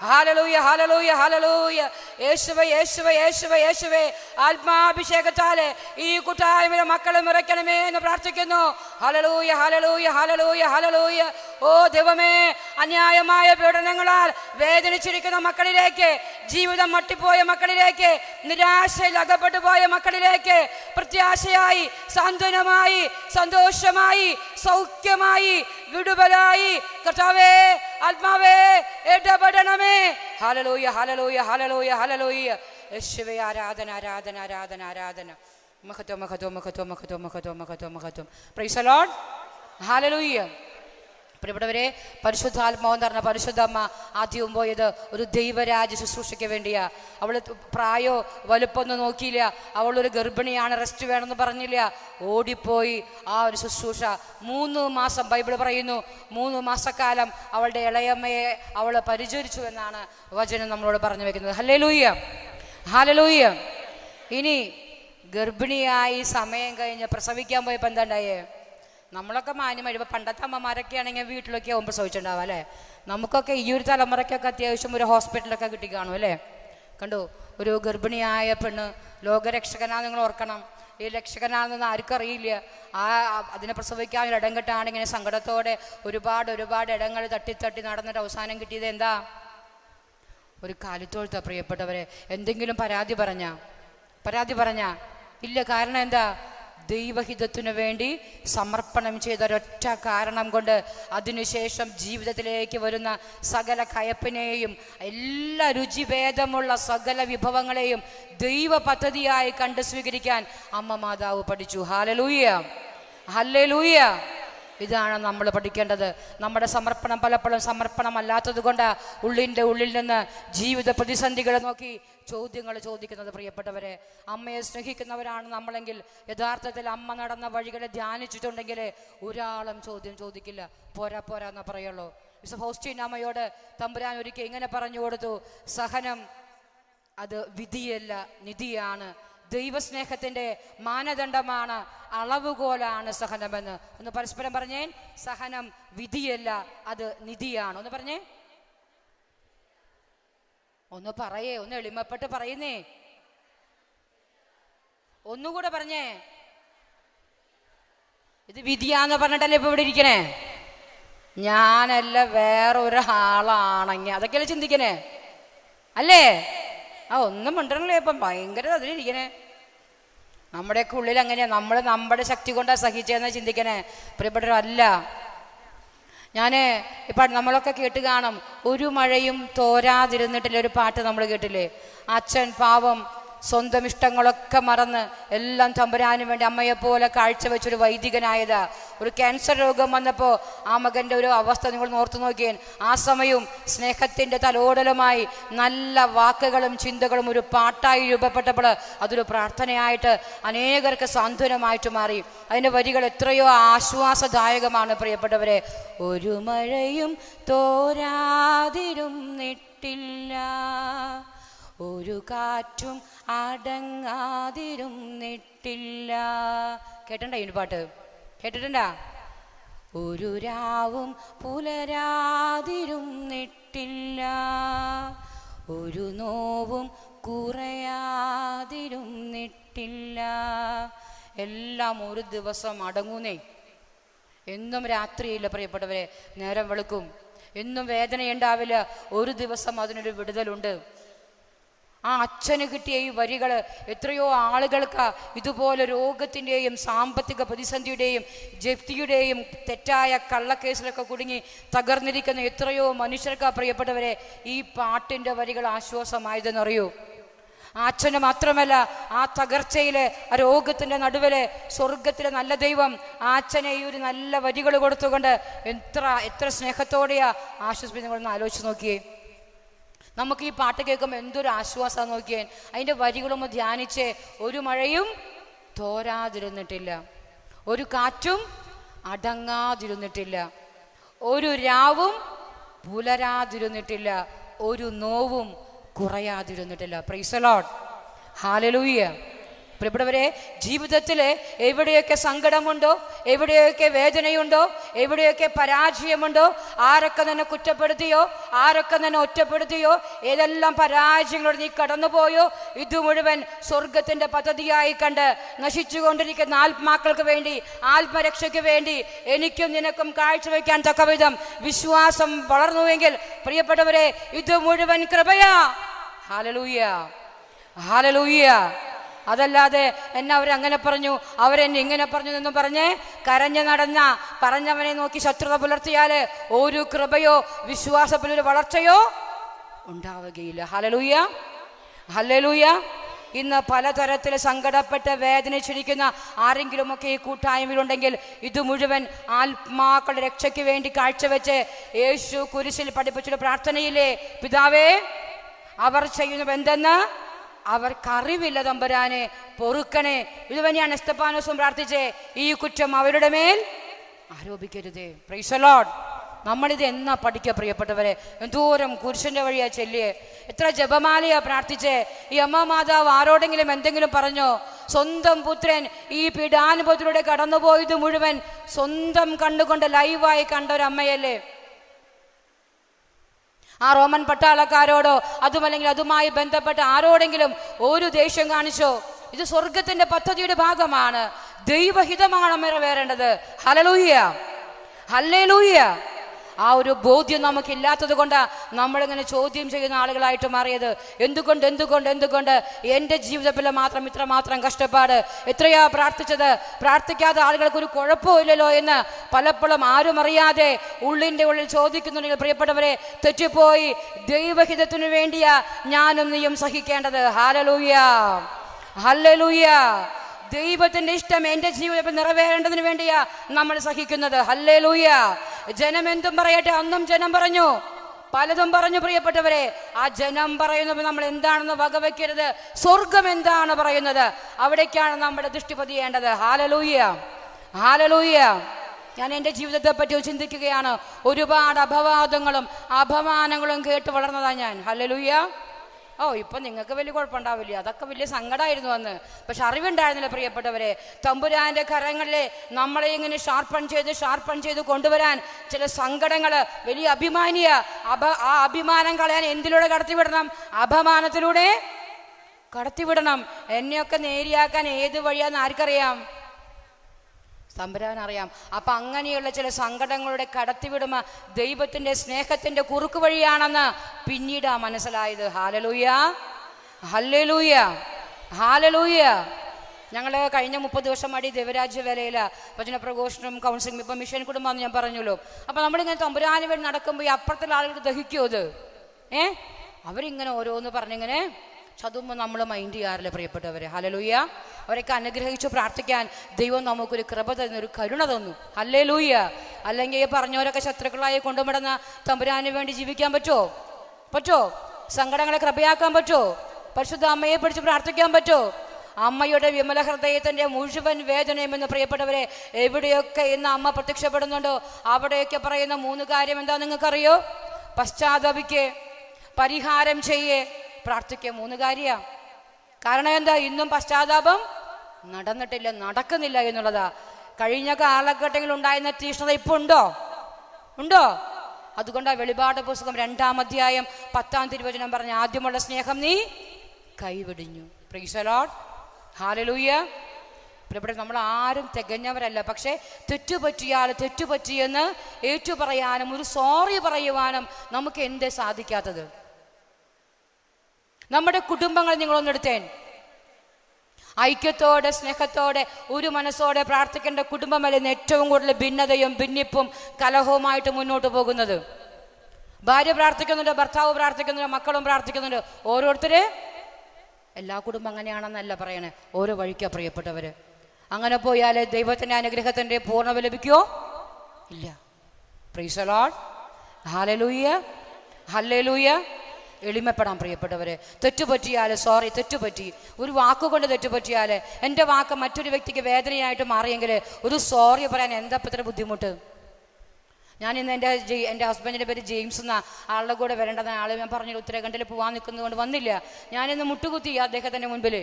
hallelujah, hallelujah, hallelujah. യേശുവേ, യേശുവേ, യേശുവേ, യേശുവേ, ആത്മാഭിഷേകത്താലെ ഈ കൂട്ടായ്മയിലെ മക്കളെ നിറയ്ക്കണമേ എന്ന് പ്രാർത്ഥിക്കുന്നു. Hallelujah, hallelujah, hallelujah, hallelujah. ഓ ദൈവമേ, അന്യായമായ പീഡനങ്ങളാൽ വേദനിച്ചിരിക്കുന്ന മക്കളിലേക്ക്, ജീവിതം മട്ടിപ്പോയ മക്കളിലേക്ക്, നിരാശയിൽ അകപ്പെട്ടു പോയ മക്കളിലേക്ക് പ്രത്യാശയായി, സാന്ത്വനമായി, സന്തോഷമായി, സൗഖ്യമായി, വിടുതലായി കർത്താവേ, ആത്മാവേ ഇടപെടണമേ. Hallelujah, hallelujah, hallelujah, hallelujah. യേശുവേ, ആരാധന, ആരാധന, ആരാധന, ആരാധന. മഹത്വം, മഹത്വം, മഹത്വം, മഹത്വം, മഹത്വം, മഹത്വം, മഹത്വം. Price the lord. ഹല്ലേലൂയ. പ്രിയപ്പെട്ടവരെ, പരിശുദ്ധാത്മാവ് എന്ന് പറഞ്ഞ പരിശുദ്ധ അമ്മ ആദ്യവും പോയത് ഒരു ദൈവരാജ്യ ശുശ്രൂഷയ്ക്ക് വേണ്ടിയാ. അവൾ പ്രായോ വലുപ്പമൊന്നും നോക്കിയില്ല. അവളൊരു ഗർഭിണിയാണ്, റെസ്റ്റ് വേണമെന്ന് പറഞ്ഞില്ല. ഓടിപ്പോയി ആ ഒരു ശുശ്രൂഷ 3 മാസം, ബൈബിൾ പറയുന്നു 3 മാസക്കാലം അവളുടെ ഇളയമ്മയെ അവൾ പരിചരിച്ചു എന്നാണ് വചനം നമ്മളോട് പറഞ്ഞു വെക്കുന്നത്. Hallelujah, hallelujah. ഇനി ഗർഭിണിയായി സമയം കഴിഞ്ഞ് പ്രസവിക്കാൻ പോയപ്പോൾ എന്താ ഉണ്ടായേ? നമ്മളൊക്കെ മാന്യമായി, ഇപ്പോൾ പണ്ടത്തെ അമ്മമാരൊക്കെ ആണെങ്കിൽ വീട്ടിലൊക്കെ ആകുമ്പോൾ പ്രസവിച്ചിട്ടുണ്ടാവും അല്ലേ. നമുക്കൊക്കെ ഈ ഒരു തലമുറയ്ക്കൊക്കെ അത്യാവശ്യം ഒരു ഹോസ്പിറ്റലൊക്കെ കിട്ടി കാണും അല്ലേ. കണ്ടു, ഒരു ഗർഭിണിയായ പെണ്ണ് ലോകരക്ഷകനാ, നിങ്ങൾ ഓർക്കണം. ഈ രക്ഷകനാണെന്ന് ആർക്കും അറിയില്ല. അതിനെ പ്രസവിക്കാൻ ഒരു ഇടം കിട്ടാണ് ഇങ്ങനെ സങ്കടത്തോടെ ഒരുപാട് ഒരുപാട് ഇടങ്ങൾ തട്ടി നടന്നിട്ട് അവസാനം കിട്ടിയത് എന്താ? ഒരു കാലിത്തോഴ്ത്ത. പ്രിയപ്പെട്ടവരെ, എന്തെങ്കിലും പരാതി പറഞ്ഞ ഇല്ല. കാരണം എന്താ? ദൈവഹിതത്തിനു വേണ്ടി സമർപ്പണം ചെയ്ത ഒരൊറ്റ കാരണം കൊണ്ട് അതിനുശേഷം ജീവിതത്തിലേക്ക് വരുന്ന സകല കയപ്പിനെയും എല്ലാ രുചിഭേദമുള്ള സകല വിഭവങ്ങളെയും ദൈവ പദ്ധതിയായി കണ്ട് സ്വീകരിക്കാൻ അമ്മ മാതാവ് പഠിച്ചു. Hallelujah, hallelujah. ഇതാണ് നമ്മൾ പഠിക്കേണ്ടത്. നമ്മുടെ സമർപ്പണം പലപ്പോഴും സമർപ്പണമല്ലാത്തത് കൊണ്ട് ഉള്ളിൻ്റെ ഉള്ളിൽ നിന്ന് ജീവിത പ്രതിസന്ധികളെ നോക്കി ചോദ്യങ്ങൾ ചോദിക്കുന്നത്. പ്രിയപ്പെട്ടവരെ, അമ്മയെ സ്നേഹിക്കുന്നവരാണ് നമ്മളെങ്കിൽ യഥാർത്ഥത്തിൽ അമ്മ നടന്ന വഴികളെ ധ്യാനിച്ചിട്ടുണ്ടെങ്കിൽ ഒരാളും ചോദ്യം ചോദിക്കില്ല. പോരാ പോരാ എന്ന് പറയുള്ളൂ. മിസ്റ്റർ ഫൗസ്റ്റീൻ അമ്മയോട് തമ്പുരാൻ ഒരിക്കൽ ഇങ്ങനെ പറഞ്ഞു കൊടുത്തു, സഹനം അത് വിധിയല്ല, നിധിയാണ്. ദൈവസ്നേഹത്തിന്റെ മാനദണ്ഡമാണ്, അളവുകോലാണ് സഹനമെന്ന്. ഒന്ന് പരസ്പരം പറഞ്ഞേ, സഹനം വിധിയല്ല, അത് നിധിയാണ്. ഒന്ന് പറഞ്ഞേ, ഒന്ന് പറയേ, ഒന്ന് എളിമപ്പെട്ട് പറയുന്നേ, ഒന്നുകൂടെ പറഞ്ഞേ. ഇത് വിധിയാന്ന് പറഞ്ഞിട്ടല്ലേ ഇപ്പൊ ഇവിടെ ഇരിക്കണേ? ഞാനല്ല വേറൊരാളാണെങ്കിൽ അതൊക്കെയല്ലേ ചിന്തിക്കണേ, അല്ലേ? ഒന്നും മിണ്ടണല്ലേ ഇപ്പം, ഭയങ്കര അതിലിരിക്കണേ. നമ്മുടെയൊക്കെ ഉള്ളിൽ അങ്ങനെയാ, നമ്മൾ നമ്മുടെ ശക്തി കൊണ്ടാ സഹിച്ചതെന്ന് ചിന്തിക്കണേ. പ്രിയപ്പെട്ടവരല്ല, ഞാൻ ഇപ്പം നമ്മളൊക്കെ കേട്ട് കാണും, ഒരു മഴയും തോരാതിരുന്നിട്ടില്ല ഒരു പാട്ട് നമ്മൾ കേട്ടില്ലേ? അച്ഛൻ പാവം സ്വന്തം ഇഷ്ടങ്ങളൊക്കെ മറന്ന് എല്ലാം തമ്പുരാനും വേണ്ടി അമ്മയെപ്പോലെ കാഴ്ചവെച്ചൊരു വൈദികനായതാ. ഒരു ക്യാൻസർ രോഗം വന്നപ്പോൾ ആ മകൻ്റെ ഒരു അവസ്ഥ നിങ്ങൾ ഓർത്തു നോക്കിയാൽ, ആ സമയവും സ്നേഹത്തിൻ്റെ തലോടലുമായി നല്ല വാക്കുകളും ചിന്തകളും ഒരു പാട്ടായി രൂപപ്പെട്ടപ്പോൾ അതൊരു പ്രാർത്ഥനയായിട്ട് അനേകർക്ക് സാന്ത്വനമായിട്ട് മാറി. അതിൻ്റെ വരികൾ എത്രയോ ആശ്വാസദായകമാണ് പ്രിയപ്പെട്ടവരെ. ഒരു മഴയും തോരാതിരുന്നിട്ടില്ല, ഒരു കാറ്റും അടങ്ങാതിരുന്നിട്ടില്ല. കേട്ടിട്ടുണ്ടോ ഈ പാട്ട്? കേട്ടിട്ടുണ്ടാ? ഒരു രാവും പുലരാതിരുന്നിട്ടില്ല, ഒരു നോവും കുറയാതിരുന്നിട്ടില്ല. എല്ലാം ഒരു ദിവസം അടങ്ങുന്നേ. എന്നും രാത്രിയില്ല പ്രിയപ്പെട്ടവരെ, നേരം വെളുക്കും. എന്നും വേദനയുണ്ടാവില്ല, ഒരു ദിവസം അതിനൊരു വിടുതലുണ്ട്. ആ അച്ഛന് കിട്ടിയ ഈ വരികൾ എത്രയോ ആളുകൾക്ക് ഇതുപോലെ രോഗത്തിൻ്റെയും സാമ്പത്തിക പ്രതിസന്ധിയുടെയും ജപ്തിയുടെയും തെറ്റായ കള്ളക്കേസിലൊക്കെ കുടുങ്ങി തകർന്നിരിക്കുന്ന എത്രയോ മനുഷ്യർക്ക് പ്രിയപ്പെട്ടവരെ ഈ പാട്ടിൻ്റെ വരികൾ ആശ്വാസമായതെന്നറിയൂ. ആ അച്ഛന് മാത്രമല്ല, ആ തകർച്ചയിലെ ആ രോഗത്തിൻ്റെ നടുവിലെ സ്വർഗത്തിലെ നല്ല ദൈവം ആ അച്ഛനെ ഈ ഒരു നല്ല വരികൾ കൊടുത്തുകൊണ്ട് എത്ര സ്നേഹത്തോടെയാ ആശ്വസിപ്പിക്കുന്നതെന്ന് ആലോചിച്ച് നോക്കിയേ. നമുക്ക് ഈ പാട്ട് കേൾക്കുമ്പോൾ എന്തൊരു ആശ്വാസം നോക്കിയേ. അതിൻ്റെ വരികളൊന്ന് ധ്യാനിച്ചേ. ഒരു മഴയും തോരാതിരുന്നിട്ടില്ല, ഒരു കാറ്റും അടങ്ങാതിരുന്നിട്ടില്ല, ഒരു രാവും പുലരാതിരുന്നിട്ടില്ല, ഒരു നോവും കുറയാതിരുന്നിട്ടില്ല. Praise the lord, hallelujah. പ്രിയപ്പെട്ടവരെ, ജീവിതത്തിൽ എവിടെയൊക്കെ സങ്കടമുണ്ടോ, എവിടെയൊക്കെ വേദനയുണ്ടോ, എവിടെയൊക്കെ പരാജയമുണ്ടോ, ആരൊക്കെ നിന്നെ കുറ്റപ്പെടുത്തിയോ, ആരൊക്കെ നിന്നെ ഒറ്റപ്പെടുത്തിയോ, ഏതെല്ലാം പരാജയങ്ങളോട് നീ കടന്നുപോയോ, ഇത് മുഴുവൻ സ്വർഗത്തിന്റെ പദ്ധതിയായി കണ്ട് നശിച്ചുകൊണ്ടിരിക്കുന്ന ആത്മാക്കൾക്ക് വേണ്ടി, ആത്മരക്ഷയ്ക്ക് വേണ്ടി എനിക്കും നിനക്കും കാഴ്ചവെക്കാൻ തക്കവിധം വിശ്വാസം വളർന്നുവെങ്കിൽ പ്രിയപ്പെട്ടവരെ, ഇത് മുഴുവൻ കൃപയാ. Hallelujah, hallelujah. അതല്ലാതെ എന്നെ അവരങ്ങനെ പറഞ്ഞു, അവരെന്നെ ഇങ്ങനെ പറഞ്ഞു എന്നും പറഞ്ഞ് കരഞ്ഞു നടന്ന പറഞ്ഞവനെ നോക്കി ശത്രുത പുലർത്തിയാല് ഒരു കൃപയോ വിശ്വാസത്തിലൊരു വളർച്ചയോ ഉണ്ടാവുകയില്ല. Hallelujah, hallelujah. ഇന്ന് പലതരത്തിൽ സങ്കടപ്പെട്ട് വേദനിച്ചിരിക്കുന്ന ആരെങ്കിലുമൊക്കെ ഈ കൂട്ടായ്മയിലുണ്ടെങ്കിൽ ഇത് മുഴുവൻ ആത്മാക്കളുടെ രക്ഷയ്ക്ക് വേണ്ടി കാഴ്ചവെച്ച് യേശു കുരിശിൽ പഠിപ്പിച്ചൊരു പ്രാർത്ഥനയില്ലേ, പിതാവേ അവർ ചെയ്യുന്നത് എന്തെന്ന് അവർക്കറിവില്ല, തമ്പുരാനെ പൊറുക്കണേ. ഇത് തന്നെയാണ് എസ്തപ്പാനോസും പ്രാർത്ഥിച്ചേ, ഈ കുറ്റം അവരുടെ മേൽ ആരോപിക്കരുതേ. Price the Lord. നമ്മളിത് എന്നാ പഠിക്കുക പ്രിയപ്പെട്ടവരെ? എന്തോരം കുരിശന്റെ വഴിയാ ചെല്ലിയേ, എത്ര ജപമാലയാ പ്രാർത്ഥിച്ചേ. ഈ അമ്മ മാതാവ് ആരോടെങ്കിലും എന്തെങ്കിലും പറഞ്ഞോ? സ്വന്തം പുത്രൻ ഈ പീഡാനുഭവത്തിലൂടെ കടന്നുപോയത് മുഴുവൻ സ്വന്തം കണ്ണുകൊണ്ട് ലൈവായി കണ്ട ഒരു അമ്മയല്ലേ? ആ റോമൻ പട്ടാളക്കാരോടോ അതുമല്ലെങ്കിൽ അതുമായി ബന്ധപ്പെട്ട ആരോടെങ്കിലും ഒരു ദേഷ്യം കാണിച്ചോ? ഇത് സ്വർഗത്തിന്റെ പദ്ധതിയുടെ ഭാഗമാണ്, ദൈവഹിതമാണ് നിറവേറേണ്ടത്. Hallelujah, hallelujah. ആ ഒരു ബോധ്യം നമുക്കില്ലാത്തത് കൊണ്ടാണ് നമ്മളിങ്ങനെ ചോദ്യം ചെയ്യുന്ന ആളുകളായിട്ട് മാറിയത്. എന്തുകൊണ്ട് എൻ്റെ ജീവിതത്തിൽ മാത്രം ഇത്രമാത്രം കഷ്ടപ്പാട്, എത്രയാ പ്രാർത്ഥിച്ചത്, പ്രാർത്ഥിക്കാത്ത ആളുകൾക്ക് ഒരു കുഴപ്പവും ഇല്ലല്ലോ എന്ന് പലപ്പോഴും ആരും അറിയാതെ ഉള്ളിൻ്റെ ഉള്ളിൽ ചോദിക്കുന്നുണ്ടെങ്കിൽ പ്രിയപ്പെട്ടവരെ, തെറ്റിപ്പോയി. ദൈവഹിതത്തിനു വേണ്ടിയാ ഞാനും നീയും സഹിക്കേണ്ടത്. Hallelujah, hallelujah. ദൈവത്തിന്റെ ഇഷ്ടം എൻ്റെ ജീവിതത്തിൽ നിറവേറേണ്ടതിന് വേണ്ടിയാ നമ്മൾ സഹിക്കുന്നത്. ഹല്ലേലൂയ. ജനം എന്തും പറയട്ടെ, അന്നും ജനം പറഞ്ഞു, പലതും പറഞ്ഞു. പ്രിയപ്പെട്ടവരെ, ആ ജനം പറയുന്നത് നമ്മൾ എന്താണെന്ന് വകവെക്കരുത്. സ്വർഗം എന്താണ് പറയുന്നത്, അവിടേക്കാണ് നമ്മുടെ ദൃഷ്ടി പതിയേണ്ടത്. Hallelujah, hallelujah. ഞാൻ എൻ്റെ ജീവിതത്തെ പറ്റി ചിന്തിക്കുകയാണ്. ഒരുപാട് അപവാദങ്ങളും അപമാനങ്ങളും കേട്ട് വളർന്നതാണ് ഞാൻ. ഹല്ലേലൂയ. ഇപ്പം നിങ്ങൾക്ക് വലിയ കുഴപ്പമുണ്ടാവില്ല, അതൊക്കെ വലിയ സങ്കടമായിരുന്നു അന്ന്. പക്ഷെ അറിവുണ്ടായിരുന്നില്ല പ്രിയപ്പെട്ടവരെ. തമ്പുരാന്റെ കരങ്ങളിലെ നമ്മളെ ഇങ്ങനെ ഷാർപ്പൺ ചെയ്ത് കൊണ്ടുവരാൻ ചില സങ്കടങ്ങൾ വലിയ അഭിമാനിയ. ആ അഭിമാനം കളയാൻ എന്തിലൂടെ കടത്തിവിടണം? അപമാനത്തിലൂടെ കടത്തിവിടണം. എന്നെയൊക്കെ നേരിയാക്കാൻ ഏത് വഴിയാന്ന് ആർക്കറിയാം? തമ്പുരാൻ അറിയാം. അപ്പൊ അങ്ങനെയുള്ള ചില സങ്കടങ്ങളുടെ കടത്തിവിടുമ ദൈവത്തിന്റെ സ്നേഹത്തിന്റെ കുറുക്ക് വഴിയാണെന്ന് പിന്നീടാ മനസ്സിലായത്. Hallelujah, hallelujah, hallelujah. ഞങ്ങള് കഴിഞ്ഞ 30 വർഷമായിട്ട് ദേവരാജ്യ വേലയില വചന പ്രഘോഷണം, കൗൺസിലിംഗ്, ഇപ്പൊ മിഷൻ കുടുംബം ഞാൻ പറഞ്ഞല്ലോ. അപ്പൊ നമ്മളിങ്ങനെ തമ്പുരാന് വേണ്ടി നടക്കുമ്പോൾ ഈ അപ്പുറത്തുള്ള ആളുകൾക്ക് ദഹിക്കുമോ അത്? അവരിങ്ങനെ ഓരോന്ന് പറഞ്ഞിങ്ങനെ അതൊന്നും നമ്മൾ മൈൻഡ് ചെയ്യാറില്ല പ്രിയപ്പെട്ടവരെ. ഹല്ലേലൂയ. അവരൊക്കെ അനുഗ്രഹിച്ചു പ്രാർത്ഥിക്കാൻ ദൈവം നമുക്കൊരു കൃപ തന്നു, ഒരു കരുണ തന്നു. ഹല്ലേലൂയ. അല്ലെങ്കിൽ ഈ പറഞ്ഞവരൊക്കെ ശത്രുക്കളായി കൊണ്ടുവിടുന്ന തമ്പുരാന് വേണ്ടി ജീവിക്കാൻ പറ്റോ? സങ്കടങ്ങളെ കൃപയാക്കാൻ പറ്റോ? പരിശുദ്ധ അമ്മയെ പിടിച്ച് പ്രാർത്ഥിക്കാൻ പറ്റോ? അമ്മയുടെ വിമല ഹൃദയത്തിന്റെ മുഴുവൻ വേദനയും എന്ന് പ്രിയപ്പെട്ടവരെ, എവിടെയൊക്കെ ഇന്ന് അമ്മ പ്രത്യക്ഷപ്പെടുന്നുണ്ടോ അവിടെയൊക്കെ പറയുന്ന 3 കാര്യം എന്താ നിങ്ങൾക്കറിയോ? പശ്ചാത്തപിക്ക്, പരിഹാരം ചെയ്യേ, പ്രാർത്ഥിക്കുക. 3 കാര്യമാണ്. കാരണം എന്താ? ഇന്നും പശ്ചാത്താപം നടന്നിട്ടില്ല, നടക്കുന്നില്ല എന്നുള്ളതാ. കഴിഞ്ഞ കാലഘട്ടങ്ങളിൽ ഉണ്ടായിരുന്ന തീഷ്ണത ഇപ്പൊ ഉണ്ടോ? അതുകൊണ്ടാ വെളിപാട് പുസ്തകം 2-ാം അധ്യായം 10-ാം തിരുവചനം പറഞ്ഞ ആദ്യമുള്ള സ്നേഹം നീ കൈവിടിഞ്ഞു. Praise the lord, hallelujah. ഇവിടെ നമ്മൾ ആരും തികഞ്ഞവരല്ല. പക്ഷെ തെറ്റുപറ്റിയെന്ന് ഏറ്റുപറയാനും ഒരു സോറി പറയുവാനും നമുക്ക് എന്തേ സാധിക്കാത്തത്? നമ്മുടെ കുടുംബങ്ങൾ നിങ്ങളൊന്നെടുത്തേൻ. ഐക്യത്തോടെ സ്നേഹത്തോടെ ഒരു മനസ്സോടെ പ്രാർത്ഥിക്കേണ്ട കുടുംബമല്ലെന്ന് ഏറ്റവും കൂടുതൽ ഭിന്നതയും ഭിന്നിപ്പും കലഹവുമായിട്ട് മുന്നോട്ട് പോകുന്നത്. ഭാര്യ പ്രാർത്ഥിക്കുന്നുണ്ട്, ഭർത്താവ് പ്രാർത്ഥിക്കുന്നുണ്ട്, മക്കളും പ്രാർത്ഥിക്കുന്നുണ്ട്. ഓരോരുത്തര്, എല്ലാ കുടുംബം അങ്ങനെയാണെന്നല്ല പറയണേ, ഓരോ വഴിക്കാ പ്രിയപ്പെട്ടവര്. അങ്ങനെ പോയാൽ ദൈവത്തിന്റെ അനുഗ്രഹത്തിന്റെ പൂർണ്ണത ലഭിക്കുമോ? ഇല്ല. Praise the lord, hallelujah, hallelujah. എളിമപ്പെടാൻ പ്രിയപ്പെട്ടവരെ. തെറ്റുപറ്റിയാല് സോറി, തെറ്റുപറ്റി, ഒരു വാക്കുകൊണ്ട് തെറ്റുപറ്റിയാല്, എൻ്റെ വാക്ക് മറ്റൊരു വ്യക്തിക്ക് വേദനയായിട്ട് മാറിയെങ്കിൽ ഒരു സോറി പറയാൻ എന്താ ഇത്ര ബുദ്ധിമുട്ട്? ഞാൻ ഇന്ന് എൻ്റെ ഹസ്ബൻഡിൻ്റെ പേര് ജെയിംസ് എന്ന ആളുടെ കൂടെ വരേണ്ടത് ആൾ ഞാൻ പറഞ്ഞു ഉത്തരാഖണ്ഡിൽ പോകാൻ നിൽക്കുന്നത് കൊണ്ട് വന്നില്ല. ഞാനിന്ന് മുട്ടുകുത്തി അദ്ദേഹത്തിൻ്റെ മുൻപിൽ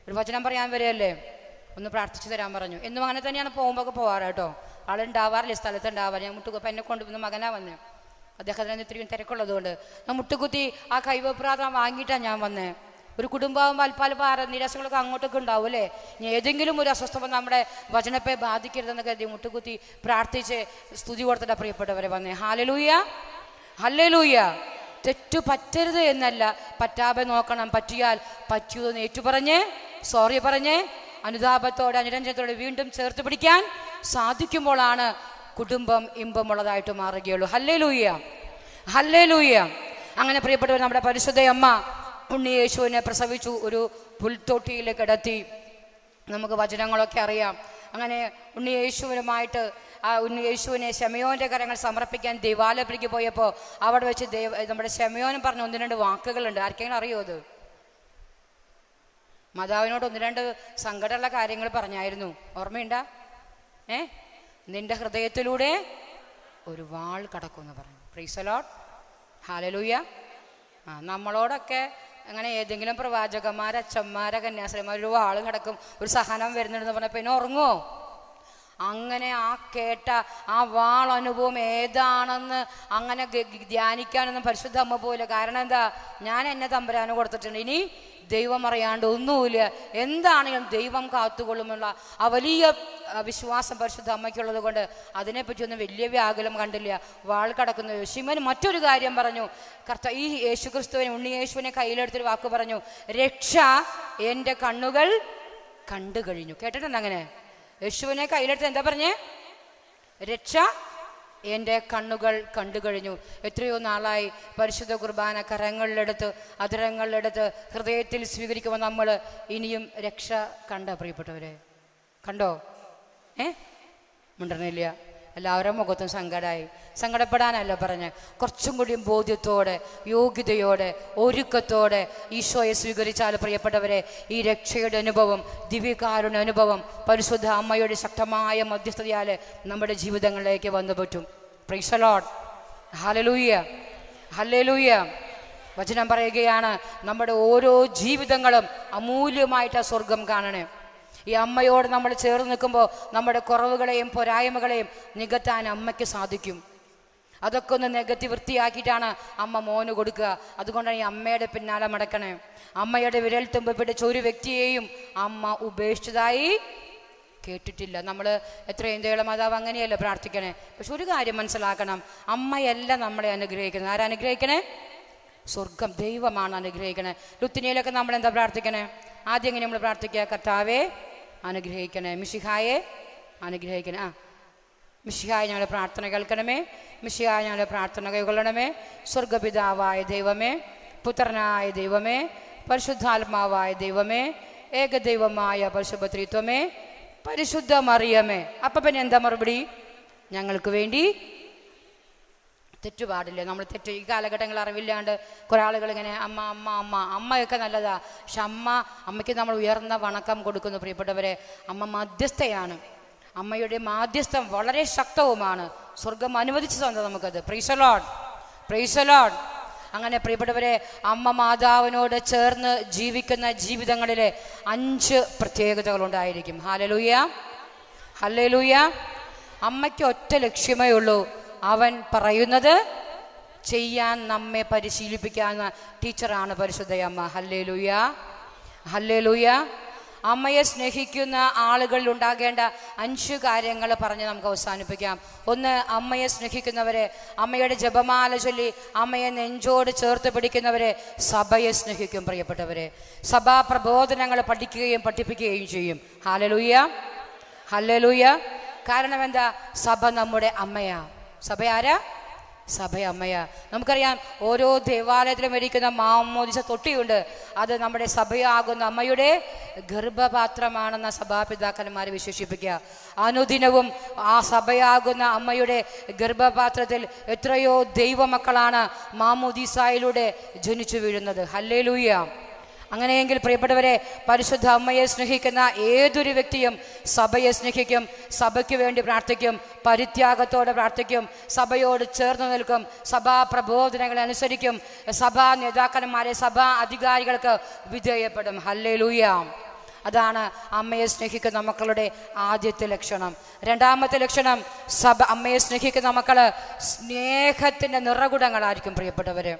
ഒരു വചനം പറയാൻ വരെയല്ലേ, ഒന്ന് പ്രാർത്ഥിച്ചു തരാൻ പറഞ്ഞു. എന്നും അങ്ങനെ തന്നെയാണ് പോകുമ്പോൾ പോവാറ് കേട്ടോ. ആളുണ്ടാവാറില്ല, സ്ഥലത്തുണ്ടാവാറ്. ഞാൻ മുട്ടുകുത്തി എന്നെ കൊണ്ടുവന്ന് മകനാ വന്നേ. അദ്ദേഹത്തിന് ഇത്രയും തിരക്കുള്ളതുകൊണ്ട് ഞാൻ മുട്ടുകുത്തി ആ കൈവപ്രാതം വാങ്ങിയിട്ടാണ് ഞാൻ വന്നേ. ഒരു കുടുംബവും പല നിരാശകളൊക്കെ അങ്ങോട്ടൊക്കെ ഉണ്ടാവും അല്ലേ. ഏതെങ്കിലും ഒരു അസ്വസ്ഥത നമ്മുടെ വചനത്തെ ബാധിക്കരുതെന്ന് കരുതി മുട്ടുകുത്തി പ്രാർത്ഥിച്ച് സ്തുതി കൊടുത്തിട്ടാ പ്രിയപ്പെട്ടവരെ വന്നേ. Hallelujah, hallelujah. തെറ്റു പറ്റരുത് എന്നല്ല, പറ്റാതെ നോക്കണം. പറ്റിയാൽ പറ്റിയതെന്ന് ഏറ്റുപറഞ്ഞ് സോറി പറഞ്ഞ് അനുതാപത്തോടെ അനുരഞ്ജനത്തോടെ വീണ്ടും ചേർത്ത് പിടിക്കാൻ സാധിക്കുമ്പോഴാണ് കുടുംബം ഇമ്പമുള്ളതായിട്ട് മാറുകയുള്ളൂ. Hallelujah, hallelujah. അങ്ങനെ പ്രിയപ്പെട്ടവർ, നമ്മുടെ പരിശുദ്ധ അമ്മ ഉണ്ണിയേശുവിനെ പ്രസവിച്ചു, ഒരു പുൽത്തൊട്ടിയിൽ കിടത്തി. നമുക്ക് വചനങ്ങളൊക്കെ അറിയാം. അങ്ങനെ ഉണ്ണിയേശുവിനുമായിട്ട് ആ ഉണ്ണിയേശുവിനെ ശമയോന്റെ കരങ്ങൾ സമർപ്പിക്കാൻ ദൈവാലയത്തിലേക്ക് പോയപ്പോൾ അവിടെ വെച്ച് നമ്മുടെ ശമയോനും പറഞ്ഞ 1-2 വാക്കുകളുണ്ട്. ആർക്കെങ്കിലും അറിയോ അത്? മാതാവിനോട് 1-2 സങ്കടമുള്ള കാര്യങ്ങൾ പറഞ്ഞായിരുന്നു. ഓർമ്മയുണ്ടാ? നിന്റെ ഹൃദയത്തിലൂടെ ഒരു വാൾ കടക്കുമെന്ന് പറഞ്ഞു. Praise the lord, hallelujah. നമ്മളോടൊക്കെ അങ്ങനെ ഏതെങ്കിലും പ്രവാചകന്മാർ, അച്ഛന്മാരെ, കന്യാസ്ത്രീമാർ ഒരു വാൾ കിടക്കും, ഒരു സഹനം വരുന്നുണ്ടെന്ന് പറഞ്ഞപ്പോൾ പിന്നെ ഉറങ്ങുമോ? അങ്ങനെ ആ കേട്ട ആ വാൾ അനുഭവം ഏതാണെന്ന് അങ്ങനെ ധ്യാനിക്കാനൊന്നും പരിശുദ്ധ അമ്മ പോലെ. കാരണം എന്താ, ഞാൻ എന്നെ തമ്പുരാന് കൊടുത്തിട്ടുണ്ട്. ഇനി ദൈവം അറിയാണ്ട് ഒന്നുമില്ല, എന്താണെങ്കിലും ദൈവം കാത്തുകൊള്ളുമുള്ള ആ വലിയ വിശ്വാസം പരിശുദ്ധ അമ്മയ്ക്കുള്ളത് കൊണ്ട് അതിനെപ്പറ്റി ഒന്നും വലിയ വ്യാകുലം കണ്ടില്ല. വാൾ കടക്കുന്നു. ശിമൻ മറ്റൊരു കാര്യം പറഞ്ഞു. ഈ യേശുക്രിസ്തുവിനെ, ഉണ്ണിയേശുവിനെ കയ്യിലെടുത്തൊരു വാക്ക് പറഞ്ഞു, രക്ഷ എൻ്റെ കണ്ണുകൾ കണ്ടു കഴിഞ്ഞു. കേട്ടിട്ടുണ്ട് അങ്ങനെ? യേശുവിനെ കയ്യിലെടുത്ത് എന്താ പറഞ്ഞേ? രക്ഷ എൻ്റെ കണ്ണുകൾ കണ്ടു കഴിഞ്ഞു. എത്രയോ നാളായി പരിശുദ്ധ കുർബാന കരങ്ങളിലെടുത്ത് അധരങ്ങളിലെടുത്ത് ഹൃദയത്തിൽ സ്വീകരിക്കുമ്പോൾ നമ്മൾ ഇനിയും രക്ഷ കണ്ട പ്രിയപ്പെട്ടവരെ? കണ്ടോ? മിണ്ടണില്ല. എല്ലാവരും മുഖത്തും സങ്കടമായി. സങ്കടപ്പെടാനല്ല പറഞ്ഞ്, കുറച്ചും കൂടിയും ബോധ്യത്തോടെ, യോഗ്യതയോടെ, ഒരുക്കത്തോടെ ഈശോയെ സ്വീകരിച്ചാൽ പ്രിയപ്പെട്ടവരെ, ഈ രക്ഷയുടെ അനുഭവം, ദിവ്യകാരുണ്യ അനുഭവം പരിശുദ്ധ അമ്മയുടെ ശക്തമായ മധ്യസ്ഥതയാൽ നമ്മുടെ ജീവിതങ്ങളിലേക്ക് വന്നു പറ്റും. Price the lord. Hallelujah, hallelujah. വചനം പറയുകയാണ്, നമ്മുടെ ഓരോ ജീവിതങ്ങളും അമൂല്യമായിട്ട് സ്വർഗം കാണണേ. ഈ അമ്മയോട് നമ്മൾ ചേർന്ന് നിൽക്കുമ്പോൾ നമ്മുടെ കുറവുകളെയും പോരായ്മകളെയും നികത്താൻ അമ്മയ്ക്ക് സാധിക്കും. അതൊക്കെ ഒന്ന് നികത്തി വൃത്തിയാക്കിയിട്ടാണ് അമ്മ മോന് കൊടുക്കുക. അതുകൊണ്ടാണ് ഈ അമ്മയുടെ പിന്നാലെ മടക്കണേ. അമ്മയുടെ വിരൽ തുമ്പ് പിടിച്ച ഒരു വ്യക്തിയെയും അമ്മ ഉപേക്ഷിച്ചതായി കേട്ടിട്ടില്ല. നമ്മൾ എത്രയും ദേളമാതാവ് അങ്ങനെയല്ല പ്രാർത്ഥിക്കണേ. പക്ഷെ ഒരു കാര്യം മനസ്സിലാക്കണം, അമ്മയല്ല നമ്മളെ അനുഗ്രഹിക്കുന്നത്. ആരനുഗ്രഹിക്കണേ? സ്വർഗം, ദൈവമാണ് അനുഗ്രഹിക്കണേ. ലുത്തിനിയിലൊക്കെ നമ്മൾ എന്താ പ്രാർത്ഥിക്കണേ? ആദ്യം എങ്ങനെ നമ്മൾ പ്രാർത്ഥിക്കുക? കർത്താവെ അനുഗ്രഹിക്കണേ, മിശിഹായെ അനുഗ്രഹിക്കണേ. മിശിഹായ ഞങ്ങളുടെ പ്രാർത്ഥന കേൾക്കണമേ, മിശിഹായ ഞങ്ങളുടെ പ്രാർത്ഥന കൈക്കൊള്ളണമേ. സ്വർഗപിതാവായ ദൈവമേ, പുത്രനായ ദൈവമേ, പരിശുദ്ധാത്മാവായ ദൈവമേ, ഏകദൈവമായ പരിശുദ്ധത്രിത്വമേ, പരിശുദ്ധ മറിയമേ. അപ്പം പിന്നെ എന്താ മറുപടി? ഞങ്ങൾക്ക് വേണ്ടി തെറ്റുപാടില്ല. നമ്മൾ തെറ്റ് ഈ കാലഘട്ടങ്ങൾ അറിവില്ലാണ്ട് കുറേ ആളുകൾ ഇങ്ങനെ അമ്മ അമ്മ അമ്മ അമ്മയൊക്കെ നല്ലതാ. പക്ഷെ അമ്മയ്ക്ക് നമ്മൾ ഉയർന്ന വണക്കം കൊടുക്കുന്നു പ്രിയപ്പെട്ടവരെ. അമ്മ മധ്യസ്ഥയാണ്. അമ്മയുടെ മാധ്യസ്ഥം വളരെ ശക്തവുമാണ്. സ്വർഗം അനുവദിച്ചു തന്നത് നമുക്കത്. Price the lord, praise the Lord. അങ്ങനെ പ്രിയപ്പെട്ടവരെ, അമ്മ മാതാവിനോട് ചേർന്ന് ജീവിക്കുന്ന ജീവിതങ്ങളിലെ 5 പ്രത്യേകതകളുണ്ടായിരിക്കും. Hallelujah, hallelujah. അമ്മയ്ക്ക് ഒറ്റ ലക്ഷ്യമേ ഉള്ളൂ, അവൻ പറയുന്നത് ചെയ്യാൻ നമ്മെ പരിശീലിപ്പിക്കാവുന്ന ടീച്ചറാണ് പരിശുദ്ധയമ്മ. Hallelujah, hallelujah. അമ്മയെ സ്നേഹിക്കുന്ന ആളുകളിൽ ഉണ്ടാകേണ്ട 5 കാര്യങ്ങൾ പറഞ്ഞ് നമുക്ക് അവസാനിപ്പിക്കാം. 1, അമ്മയെ സ്നേഹിക്കുന്നവരെ, അമ്മയുടെ ജപമാല ചൊല്ലി അമ്മയെ നെഞ്ചോട് ചേർത്ത് പിടിക്കുന്നവരെ സഭയെ സ്നേഹിക്കും പ്രിയപ്പെട്ടവരെ. സഭാ പ്രബോധനങ്ങൾ പഠിക്കുകയും പഠിപ്പിക്കുകയും ചെയ്യും. Hallelujah, hallelujah. കാരണം എന്താ? സഭ നമ്മുടെ അമ്മയാ. സഭ ആരാ? സഭ അമ്മയാ. നമുക്കറിയാം, ഓരോ ദേവാലയത്തിലും ഇരിക്കുന്ന മാമോദിസ തൊട്ടിയുണ്ട്. അത് നമ്മുടെ സഭയാകുന്ന അമ്മയുടെ ഗർഭപാത്രമാണെന്ന സഭാപിതാക്കന്മാരെ വിശേഷിപ്പിക്കുക. അനുദിനവും ആ സഭയാകുന്ന അമ്മയുടെ ഗർഭപാത്രത്തിൽ എത്രയോ ദൈവമക്കളാണ് മാമോദിസായിലൂടെ ജനിച്ചു വീഴുന്നത്. ഹല്ലേലൂയ. അങ്ങനെയെങ്കിൽ പ്രിയപ്പെട്ടവരെ, പരിശുദ്ധ അമ്മയെ സ്നേഹിക്കുന്ന ഏതൊരു വ്യക്തിയും സഭയെ സ്നേഹിക്കും, സഭയ്ക്ക് വേണ്ടി പ്രാർത്ഥിക്കും, പരിത്യാഗത്തോടെ പ്രാർത്ഥിക്കും, സഭയോട് ചേർന്ന് നിൽക്കും, സഭാ പ്രബോധനങ്ങളെ അനുസരിക്കും, സഭാ നേതാക്കന്മാരെ, സഭാ അധികാരികൾക്ക് വിധേയപ്പെടും. ഹല്ലേലൂയ. അതാണ് അമ്മയെ സ്നേഹിക്കുന്ന മക്കളുടെ ആദ്യത്തെ ലക്ഷണം. രണ്ടാമത്തെ ലക്ഷണം, അമ്മയെ സ്നേഹിക്കുന്ന മക്കള് സ്നേഹത്തിന്റെ നിറകുടങ്ങളായിരിക്കും പ്രിയപ്പെട്ടവര്.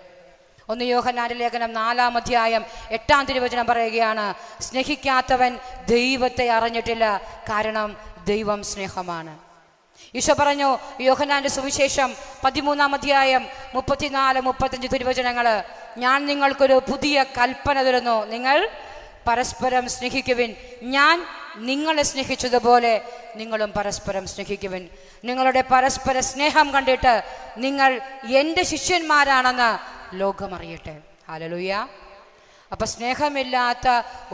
1 യോഹന്നാന്റെ ലേഖനം 4-ാം അധ്യായം 8-ാം തിരുവചനം പറയുകയാണ്, സ്നേഹിക്കാത്തവൻ ദൈവത്തെ അറിഞ്ഞിട്ടില്ല, കാരണം ദൈവം സ്നേഹമാണ്. ഈശോ പറഞ്ഞു, യോഹന്നാന്റെ സുവിശേഷം 13-ാം അധ്യായം 34-35 തിരുവചനങ്ങള്, ഞാൻ നിങ്ങൾക്കൊരു പുതിയ കൽപ്പന തരുന്നു, നിങ്ങൾ പരസ്പരം സ്നേഹിക്കുവിൻ. ഞാൻ നിങ്ങളെ സ്നേഹിച്ചതുപോലെ നിങ്ങളും പരസ്പരം സ്നേഹിക്കുവിൻ. നിങ്ങളുടെ പരസ്പര സ്നേഹം കണ്ടിട്ട് നിങ്ങൾ എൻ്റെ ശിഷ്യന്മാരാണെന്ന് ലോകമറിയട്ടെ. ഹല്ലേലൂയ. അപ്പൊ സ്നേഹമില്ലാത്ത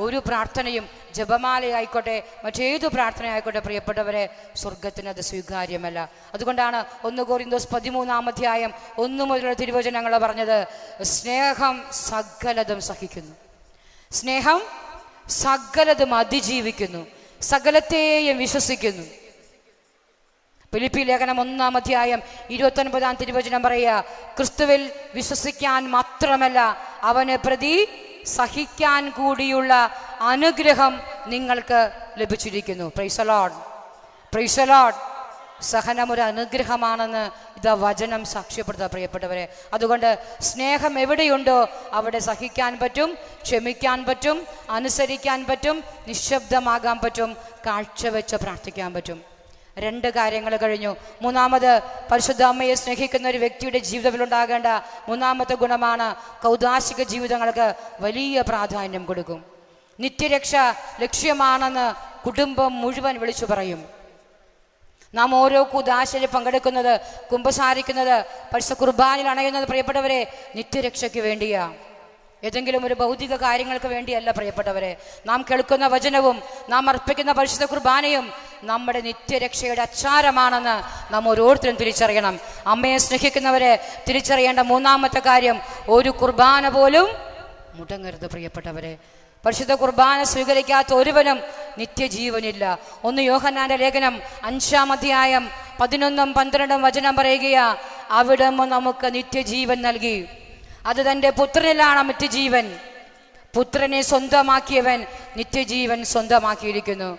ഒരു പ്രാർത്ഥനയും, ജപമാലയായിക്കോട്ടെ മറ്റേതു പ്രാർത്ഥനയായിക്കോട്ടെ പ്രിയപ്പെട്ടവരെ, സ്വർഗത്തിന് അത് സ്വീകാര്യമല്ല. അതുകൊണ്ടാണ് 1 കൊരിന്തോസ് 13-ാം അധ്യായം 1 മുതലുള്ള തിരുവചനങ്ങൾ പറഞ്ഞത്, സ്നേഹം സകലതും സഹിക്കുന്നു, സ്നേഹം സകലതും അതിജീവിക്കുന്നു, സകലത്തെയും വിശ്വസിക്കുന്നു. ഫിലിപ്പി ലേഖനം 1-ാം അധ്യായം 29-ാം തിരുവചനം പറയുക, ക്രിസ്തുവിൽ വിശ്വസിക്കാൻ മാത്രമല്ല അവനെ പ്രതി സഹിക്കാൻ കൂടിയുള്ള അനുഗ്രഹം നിങ്ങൾക്ക് ലഭിച്ചിരിക്കുന്നു. Price the lord, praise the Lord. സഹനം ഒരു അനുഗ്രഹമാണെന്ന് ഇതാ വചനം സാക്ഷ്യപ്പെടുത്തുക പ്രിയപ്പെട്ടവരെ. അതുകൊണ്ട് സ്നേഹം എവിടെയുണ്ടോ അവിടെ സഹിക്കാൻ പറ്റും, ക്ഷമിക്കാൻ പറ്റും, അനുസരിക്കാൻ പറ്റും, നിശബ്ദമാകാൻ പറ്റും, കാഴ്ചവെച്ച് പ്രാർത്ഥിക്കാൻ പറ്റും. 2 കാര്യങ്ങൾ കഴിഞ്ഞു. മൂന്നാമത്, പരിശുദ്ധ അമ്മയെ സ്നേഹിക്കുന്ന ഒരു വ്യക്തിയുടെ ജീവിതത്തിൽ ഉണ്ടാകേണ്ട മൂന്നാമത്തെ ഗുണമാണ് കൗദാശിക ജീവിതങ്ങൾക്ക് വലിയ പ്രാധാന്യം കൊടുക്കും. നിത്യരക്ഷ ലക്ഷ്യമാണെന്ന് കുടുംബം മുഴുവൻ വിളിച്ചു പറയും. നാം ഓരോ കൂദാശയിൽ പങ്കെടുക്കുന്നത്, കുമ്പസാരിക്കുന്നത്, പരിശുദ്ധ കുർബാനയിൽ അണയുന്നത് പ്രിയപ്പെട്ടവരെ നിത്യരക്ഷയ്ക്ക് വേണ്ടിയാ, ഏതെങ്കിലും ഒരു ഭൗതിക കാര്യങ്ങൾക്ക് വേണ്ടിയല്ല പ്രിയപ്പെട്ടവരെ. നാം കേൾക്കുന്ന വചനവും നാം അർപ്പിക്കുന്ന പരിശുദ്ധ കുർബാനയും നമ്മുടെ നിത്യരക്ഷയുടെ അച്ചാരമാണെന്ന് നാം ഓരോരുത്തരും തിരിച്ചറിയണം. അമ്മയെ സ്നേഹിക്കുന്നവരെ തിരിച്ചറിയേണ്ട മൂന്നാമത്തെ കാര്യം, ഒരു കുർബാന പോലും മുടങ്ങരുത് പ്രിയപ്പെട്ടവരെ. പരിശുദ്ധ കുർബാന സ്വീകരിക്കാത്ത ഒരുവനും നിത്യജീവനില്ല. 1 യോഹന്നാന്റെ ലേഖനം 5-ാം അധ്യായം 11-12 വചനം പറയുകയാ, അവിടുന്ന് നമുക്ക് നിത്യജീവൻ നൽകി. അത് തൻ്റെ പുത്രനിലാണ് നിത്യജീവൻ. പുത്രനെ സ്വന്തമാക്കിയവൻ നിത്യജീവൻ സ്വന്തമാക്കിയിരിക്കുന്നു.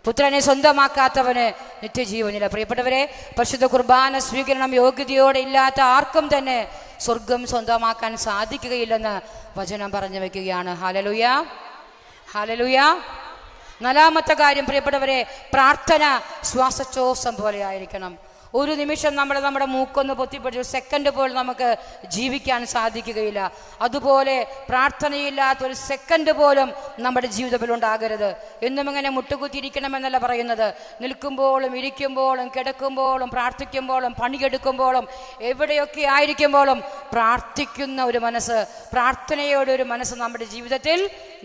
പുത്രനെ സ്വന്തമാക്കാത്തവന് നിത്യജീവനില്ല. പ്രിയപ്പെട്ടവരെ, പരിശുദ്ധ കുർബാന സ്വീകരണം യോഗ്യതയോടെ ഇല്ലാത്ത ആർക്കും തന്നെ സ്വർഗം സ്വന്തമാക്കാൻ സാധിക്കുകയില്ലെന്ന് വചനം പറഞ്ഞു വെക്കുകയാണ്. Hallelujah, hallelujah. 4-ാമത്തെ കാര്യം പ്രിയപ്പെട്ടവരെ, പ്രാർത്ഥന ശ്വാസോച്ഛ്വാസം പോലെ ആയിരിക്കണം. ഒരു നിമിഷം നമ്മുടെ മൂക്കൊന്ന് പൊത്തിപ്പിടിച്ച് സെക്കൻഡ് പോലും നമുക്ക് ജീവിക്കാൻ സാധിക്കുകയില്ല. അതുപോലെ പ്രാർത്ഥനയില്ലാത്ത ഒരു സെക്കൻഡ് പോലും നമ്മുടെ ജീവിതത്തിൽ ഉണ്ടാകരുത്. എന്നും ഇങ്ങനെ മുട്ടുകുത്തിയിരിക്കണമെന്നല്ല പറയുന്നത്. നിൽക്കുമ്പോഴും ഇരിക്കുമ്പോഴും കിടക്കുമ്പോഴും പ്രാർത്ഥിക്കുമ്പോഴും പണിയെടുക്കുമ്പോഴും എവിടെയൊക്കെ ആയിരിക്കുമ്പോഴും പ്രാർത്ഥിക്കുന്ന ഒരു മനസ്സ്, പ്രാർത്ഥനയോടെ ഒരു മനസ്സ് നമ്മുടെ ജീവിതത്തിൽ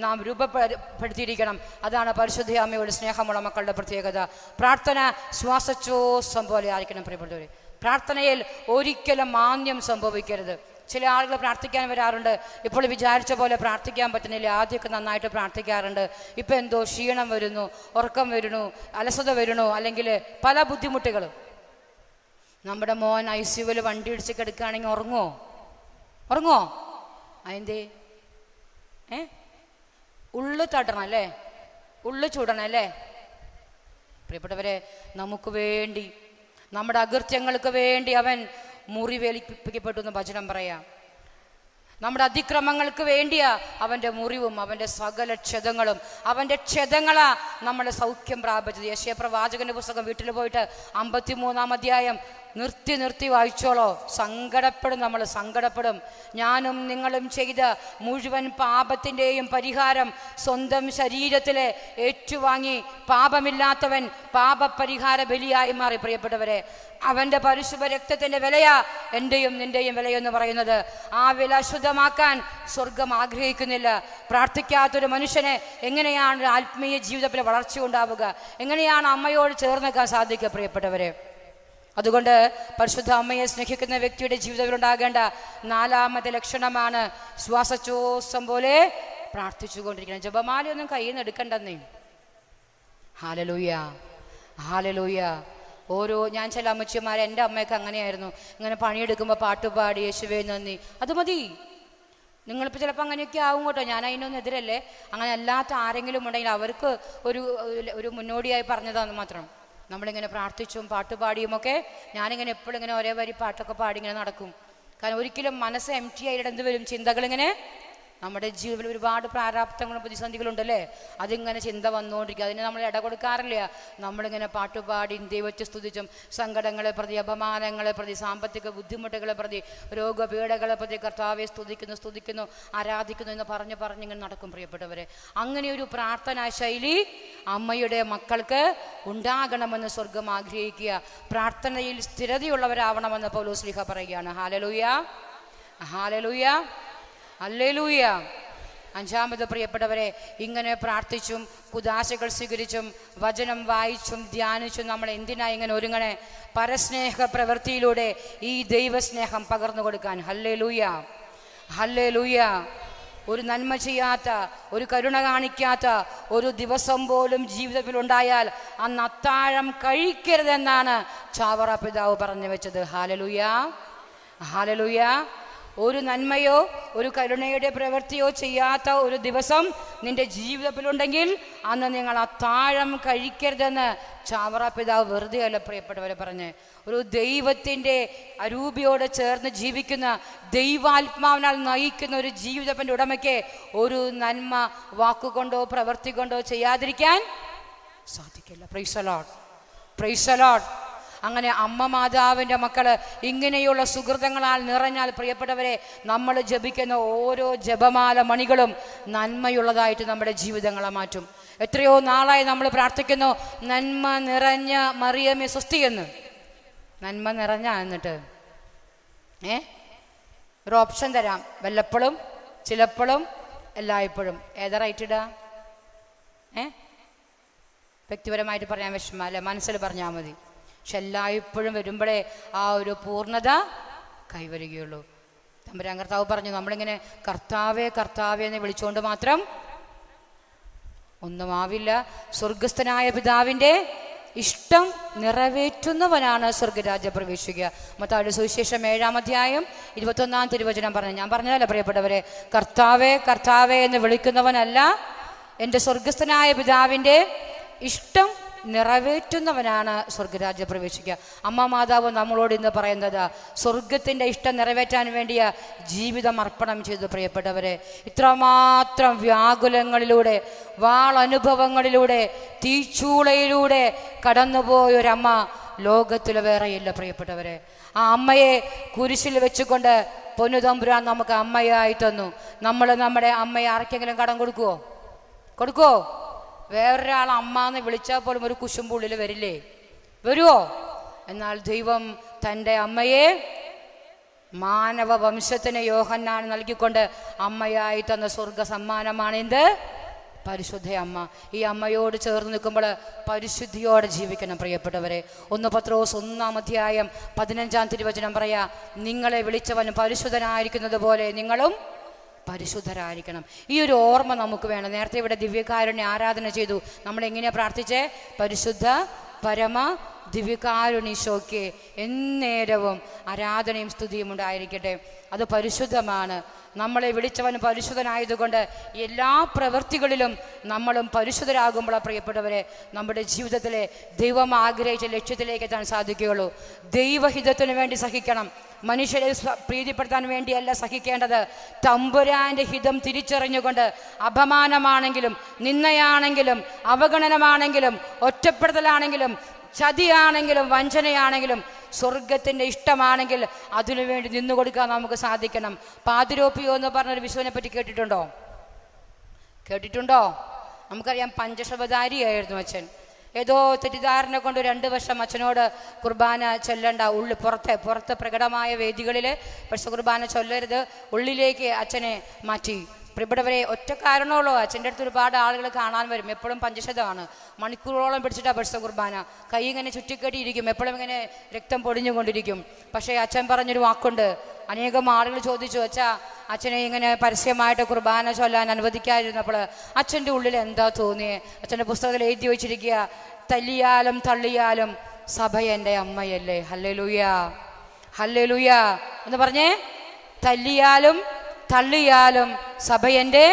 നാം രൂപപ്പെടുത്തിയിരിക്കണം. അതാണ് പരിശുദ്ധ അമ്മയോട് സ്നേഹമുള്ള മക്കളുടെ പ്രത്യേകത. പ്രാർത്ഥന ശ്വാസോച്ഛ്വാസം പോലെ ആയിരിക്കണം പ്രിയപ്പെട്ടവരെ. പ്രാർത്ഥനയിൽ ഒരിക്കലും മാന്യം സംഭവിക്കരുത്. ചില ആളുകൾ പ്രാർത്ഥിക്കാൻ വരാറുണ്ട്, ഇപ്പോൾ വിചാരിച്ച പോലെ പ്രാർത്ഥിക്കാൻ പറ്റുന്നില്ല. ആദ്യമൊക്കെ നന്നായിട്ട് പ്രാർത്ഥിക്കാറുണ്ട്, ഇപ്പം എന്തോ ക്ഷീണം വരുന്നു, ഉറക്കം വരുന്നു, അലസത വരുന്നു, അല്ലെങ്കിൽ പല ബുദ്ധിമുട്ടുകളും. നമ്മുടെ മോൻ ICUവിൽ വണ്ടി ഇടിച്ച് കിടക്കുകയാണെങ്കിൽ ഉറങ്ങുമോ? അതിൻ്റെ ഉള്ളു തടണം അല്ലേ, ഉള്ളു ചൂടണം അല്ലേ? പ്രിയപ്പെട്ടവരെ, നമുക്ക് വേണ്ടി, നമ്മുടെ അകൃത്യങ്ങൾക്ക് വേണ്ടി അവൻ മുറിവേൽപ്പിക്കപ്പെട്ടു എന്ന് വചനം പറയാം. നമ്മുടെ അതിക്രമങ്ങൾക്ക് വേണ്ടിയാ അവൻ്റെ മുറിവും അവൻ്റെ സകല ക്ഷതങ്ങളും. അവൻ്റെ ക്ഷതങ്ങളാ നമ്മളെ സൗഖ്യം പ്രാപിച്ചത്. യെശയ്യാ പ്രവാചകന്റെ പുസ്തകം വീട്ടിൽ പോയിട്ട് 53-ാം അധ്യായം നിർത്തി വായിച്ചോളോ. നമ്മൾ സങ്കടപ്പെടും. ഞാനും നിങ്ങളും ചെയ്ത മുഴുവൻ പാപത്തിൻ്റെയും പരിഹാരം സ്വന്തം ശരീരത്തിലെ ഏറ്റുവാങ്ങി പാപമില്ലാത്തവൻ പാപപരിഹാര ബലിയായി മാറി. പ്രിയപ്പെട്ടവരെ, അവൻ്റെ പരിശുദ്ധ രക്തത്തിൻ്റെ വിലയാ എൻ്റെയും നിൻ്റെയും വിലയെന്ന് പറയുന്നത്. ആ വില ശുദ്ധമാക്കാൻ സ്വർഗം ആഗ്രഹിക്കുന്നില്ല. പ്രാർത്ഥിക്കാത്തൊരു മനുഷ്യനെ എങ്ങനെയാണ് ആത്മീയ ജീവിതത്തിൽ വളർച്ച ഉണ്ടാവുക? എങ്ങനെയാണ് അമ്മയോട് ചേർന്ന് നിൽക്കാൻ സാധിക്കുക പ്രിയപ്പെട്ടവരെ? അതുകൊണ്ട് പരിശുദ്ധ അമ്മയെ സ്നേഹിക്കുന്ന വ്യക്തിയുടെ ജീവിതത്തിൽ ഉണ്ടാകേണ്ട 4-ാമത്തെ ലക്ഷണമാണ് ശ്വാസോച്ഛ്വാസം പോലെ പ്രാർത്ഥിച്ചുകൊണ്ടിരിക്കണം. ജപമാലയൊന്നും കയ്യിൽ നിന്ന് എടുക്കണ്ടെന്നേ. Hallelujah, hallelujah. ഞാൻ ചില അമ്മച്ചിമാരെ, എൻ്റെ അമ്മയൊക്കെ അങ്ങനെയായിരുന്നു, ഇങ്ങനെ പണിയെടുക്കുമ്പോൾ പാട്ടുപാടി യേശുവേ നന്ദി, അത് മതി. നിങ്ങളിപ്പോൾ ചിലപ്പോൾ അങ്ങനെയൊക്കെ ആവും കേട്ടോ, ഞാൻ അതിനൊന്നും എതിരല്ലേ. അങ്ങനെ അല്ലാത്ത ആരെങ്കിലും ഉണ്ടെങ്കിൽ അവർക്ക് ഒരു മുന്നോടിയായി പറഞ്ഞതാന്ന് മാത്രം. നമ്മളിങ്ങനെ പ്രാർത്ഥിച്ചും പാട്ടുപാടിയുമൊക്കെ ഞാനിങ്ങനെ എപ്പോഴും ഇങ്ങനെ ഒരേ വരി പാട്ടൊക്കെ പാടി ഇങ്ങനെ നടക്കും. കാരണം ഒരിക്കലും മനസ്സ് എംറ്റി ആയിട്ട് എന്ത് വരും, ചിന്തകളിങ്ങനെ. നമ്മുടെ ജീവിതത്തിൽ ഒരുപാട് പ്രാരാബ്ധങ്ങളും പ്രതിസന്ധികളുണ്ടല്ലേ, അതിങ്ങനെ ചിന്ത വന്നുകൊണ്ടിരിക്കുക. അതിന് നമ്മൾ ഇട കൊടുക്കാറില്ല. നമ്മളിങ്ങനെ പാട്ടുപാടി ദൈവത്തെ സ്തുതിച്ചും സങ്കടങ്ങളെ പ്രതി, അപമാനങ്ങളെ പ്രതി, സാമ്പത്തിക ബുദ്ധിമുട്ടുകളെ പ്രതി, രോഗപീഠകളെ പ്രതി കർത്താവെ സ്തുതിക്കുന്നു, ആരാധിക്കുന്നു എന്ന് പറഞ്ഞിങ്ങനെ നടക്കും. പ്രിയപ്പെട്ടവരെ, അങ്ങനെ ഒരു പ്രാർത്ഥനാ ശൈലി അമ്മയുടെ മക്കൾക്ക് ഉണ്ടാകണമെന്ന് സ്വർഗം ആഗ്രഹിക്കുക. പ്രാർത്ഥനയിൽ സ്ഥിരതയുള്ളവരാവണമെന്ന് പൗലോസ് ശ്ലീഹ പറയുകയാണ്. Hallelujah, hallelujah, hallelujah. 5-ാമത് പ്രിയപ്പെട്ടവരെ, ഇങ്ങനെ പ്രാർത്ഥിച്ചും കുദാശകൾ സ്വീകരിച്ചും വചനം വായിച്ചും ധ്യാനിച്ചും നമ്മൾ എന്തിനാ ഇങ്ങനെ ഒരുങ്ങണേ? പരസ്നേഹ പ്രവൃത്തിയിലൂടെ ഈ ദൈവസ്നേഹം പകർന്നു കൊടുക്കാൻ. Hallelujah, hallelujah. ഒരു നന്മ ചെയ്യാത്ത, ഒരു കരുണ കാണിക്കാത്ത ഒരു ദിവസം പോലും ജീവിതത്തിൽ ഉണ്ടായാൽ അന്ന് അത്താഴം കഴിക്കരുതെന്നാണ് ചാവറ പിതാവ് പറഞ്ഞു വെച്ചത്. Hallelujah, hallelujah. ഒരു നന്മയോ ഒരു കരുണയുടെ പ്രവൃത്തിയോ ചെയ്യാത്ത ഒരു ദിവസം നിന്റെ ജീവിതത്തിലുണ്ടെങ്കിൽ അന്ന് നിങ്ങൾ അത്താഴം കഴിക്കരുതെന്ന് ചാവറ പിതാവ് വെറുതെ അല്ല പ്രിയപ്പെട്ടവരെ പറഞ്ഞ്. ഒരു ദൈവത്തിൻ്റെ അരൂപിയോട് ചേർന്ന് ജീവിക്കുന്ന, ദൈവാത്മാവിനാൽ നയിക്കുന്ന ഒരു ജീവിതത്തിൻ്റെ ഉടമയ്ക്ക് ഒരു നന്മ വാക്കുകൊണ്ടോ പ്രവൃത്തി കൊണ്ടോ ചെയ്യാതിരിക്കാൻ സാധിക്കില്ല. Price the lord, praise the Lord. അങ്ങനെ അമ്മ മാതാവിൻ്റെ മക്കള് ഇങ്ങനെയുള്ള സുഹൃതങ്ങളാൽ നിറഞ്ഞാൽ പ്രിയപ്പെട്ടവരെ, നമ്മൾ ജപിക്കുന്ന ഓരോ ജപമാല മണികളും നന്മയുള്ളതായിട്ട് നമ്മുടെ ജീവിതങ്ങളെ മാറ്റും. എത്രയോ നാളായി നമ്മൾ പ്രാർത്ഥിക്കുന്നു, നന്മ നിറഞ്ഞ മറിയമേ സ്വസ്തി എന്ന്. നന്മ നിറഞ്ഞ എന്നിട്ട് ഒരു ഓപ്ഷൻ തരാം, വല്ലപ്പോഴും, ചിലപ്പോഴും, എല്ലായ്പ്പോഴും. ഏതാ റൈറ്റ് ഇടാ? വ്യക്തിപരമായിട്ട് പറയാൻ വിഷമം അല്ലെ, മനസ്സിൽ പറഞ്ഞാൽ മതി. പക്ഷെ എല്ലായ്പ്പോഴും വരുമ്പോഴേ ആ ഒരു പൂർണ്ണത കൈവരികയുള്ളൂ. തമ്പുരാൻ കർത്താവ് പറഞ്ഞു, നമ്മളിങ്ങനെ കർത്താവേ കർത്താവേ എന്ന് വിളിച്ചുകൊണ്ട് മാത്രം ഒന്നും ആവില്ല. സ്വർഗസ്ഥനായ പിതാവിൻ്റെ ഇഷ്ടം നിറവേറ്റുന്നവനാണ് സ്വർഗരാജ്യം പ്രവേശിക്കുക. മത്തായിയുടെ സുവിശേഷം 7-ാം അധ്യായം 21-ാം തിരുവചനം പറഞ്ഞു. ഞാൻ പറഞ്ഞതല്ല പ്രിയപ്പെട്ടവരെ, കർത്താവേ കർത്താവേ എന്ന് വിളിക്കുന്നവനല്ല, എൻ്റെ സ്വർഗസ്ഥനായ പിതാവിൻ്റെ ഇഷ്ടം നിറവേറ്റുന്നവനാണ് സ്വർഗരാജ്യം പ്രവേശിക്കുക. അമ്മ മാതാവ് നമ്മളോട് ഇന്ന് പറയുന്നത് സ്വർഗത്തിൻ്റെ ഇഷ്ടം നിറവേറ്റാൻ വേണ്ടിയ ജീവിതം അർപ്പണം ചെയ്തു. പ്രിയപ്പെട്ടവരെ, ഇത്രമാത്രം വ്യാകുലങ്ങളിലൂടെ, വാളനുഭവങ്ങളിലൂടെ, തീച്ചൂളയിലൂടെ കടന്നുപോയൊരമ്മ ലോകത്തിൽ വേറെയില്ല. പ്രിയപ്പെട്ടവരെ, ആ അമ്മയെ കുരിശിൽ വെച്ചുകൊണ്ട് പൊന്നുതമ്പുരാൻ നമുക്ക് അമ്മയായി തന്നു. നമ്മൾ നമ്മുടെ അമ്മയെ ആർക്കെങ്കിലും കടം കൊടുക്കുവോ? വേറൊരാൾ അമ്മ എന്ന് വിളിച്ചാൽ പോലും ഒരു കുശുമ്പുള്ളിൽ വരില്ലേ? വരുവോ? എന്നാൽ ദൈവം തൻ്റെ അമ്മയെ മാനവ വംശത്തിന് യോഹന്നാൻ നൽകിക്കൊണ്ട് അമ്മയായി തന്ന സ്വർഗ സമ്മാനമാണ് എന്ത്? പരിശുദ്ധ അമ്മ. ഈ അമ്മയോട് ചേർന്ന് നിൽക്കുമ്പോൾ പരിശുദ്ധിയോടെ ജീവിക്കണം പ്രിയപ്പെട്ടവരെ. 1 പത്രോസ് 1-ാം അധ്യായം 15-ാം തിരുവചനം പറയാ, നിങ്ങളെ വിളിച്ചവൻ പരിശുദ്ധനായിരിക്കുന്നത് പോലെ നിങ്ങളും പരിശുദ്ധരായിരിക്കണം. ഈ ഒരു ഓർമ്മ നമുക്ക് വേണം. നേരത്തെ ഇവിടെ ദിവ്യകാരുണ്യ ആരാധന ചെയ്തു. നമ്മൾ എങ്ങനെയാണ് പ്രാർത്ഥിച്ചേ? പരിശുദ്ധ പരമ ദിവ്യകാരുണ്യീശോയ്ക്ക് എന്നേരവും ആരാധനയും സ്തുതിയും ഉണ്ടായിരിക്കട്ടെ. അത് പരിശുദ്ധമാണ്. നമ്മളെ വിളിച്ചവൻ പരിശുദ്ധനായതുകൊണ്ട് എല്ലാ പ്രവൃത്തികളിലും നമ്മളും പരിശുദ്ധരാകുമ്പോൾ പ്രിയപ്പെട്ടവരെ, നമ്മുടെ ജീവിതത്തിലെ ദൈവം ആഗ്രഹിച്ച ലക്ഷ്യത്തിലേക്ക് എത്താൻ സാധിക്കുകയുള്ളൂ. ദൈവഹിതത്തിനു വേണ്ടി സഹിക്കണം. മനുഷ്യരെ പ്രീതിപ്പെടുത്താൻ വേണ്ടിയല്ല സഹിക്കേണ്ടത്. തമ്പുരാന്റെ ഹിതം തിരിച്ചറിഞ്ഞുകൊണ്ട് അപമാനമാണെങ്കിലും, നിന്ദയാണെങ്കിലും, അവഗണനമാണെങ്കിലും, ഒറ്റപ്പെടുത്തലാണെങ്കിലും, ചതിയാണെങ്കിലും, വഞ്ചനയാണെങ്കിലും, സ്വർഗത്തിൻ്റെ ഇഷ്ടമാണെങ്കിൽ അതിനുവേണ്ടി നിന്നുകൊടുക്കാൻ നമുക്ക് സാധിക്കണം. പാതിരോപ്പിയോ എന്ന് പറഞ്ഞൊരു വിശുവിനെ പറ്റി കേട്ടിട്ടുണ്ടോ? നമുക്കറിയാം, പഞ്ചശബദാരിയായിരുന്നു അച്ഛൻ. ഏതോ തെറ്റിദ്ധാരണ കൊണ്ട് 2 വർഷം അച്ഛനോട് കുർബാന ചൊല്ലണ്ട, പുറത്ത് പ്രകടമായ വേദികളിൽ പക്ഷെ കുർബാന ചൊല്ലരുത്, ഉള്ളിലേക്ക് അച്ഛനെ മാറ്റി. പ്രിയപ്പെട്ടവരെ, ഒറ്റ കാരണമുള്ളൂ. അച്ഛൻ്റെ അടുത്ത് ഒരുപാട് ആളുകൾ കാണാൻ വരും. എപ്പോഴും പഞ്ചശതമാണ്, മണിക്കൂറോളം പിടിച്ചിട്ടാണ് പരിശുദ്ധ കുർബാന. കൈ ഇങ്ങനെ ചുറ്റിക്കെട്ടിയിരിക്കും, എപ്പോഴും ഇങ്ങനെ രക്തം പൊടിഞ്ഞുകൊണ്ടിരിക്കും. പക്ഷേ അച്ഛൻ പറഞ്ഞൊരു വാക്കുണ്ട്. അനേകം ആളുകൾ ചോദിച്ചു, അച്ഛനെ ഇങ്ങനെ പരസ്യമായിട്ട് കുർബാന ചൊല്ലാൻ അനുവദിക്കാതിരുന്നപ്പോൾ അച്ഛൻ്റെ ഉള്ളിൽ എന്താ തോന്നിയേ? അച്ഛൻ്റെ പുസ്തകത്തിൽ എഴുതി വെച്ചിരിക്കുക, തല്ലിയാലും തള്ളിയാലും സഭ എൻ്റെ അമ്മയല്ലേ. ഹല്ലേലൂയ, ഹല്ലേലൂയ എന്ന് പറഞ്ഞേ. തല്ലിയാലും തള്ളിയാലും സഭ എൻ്റെ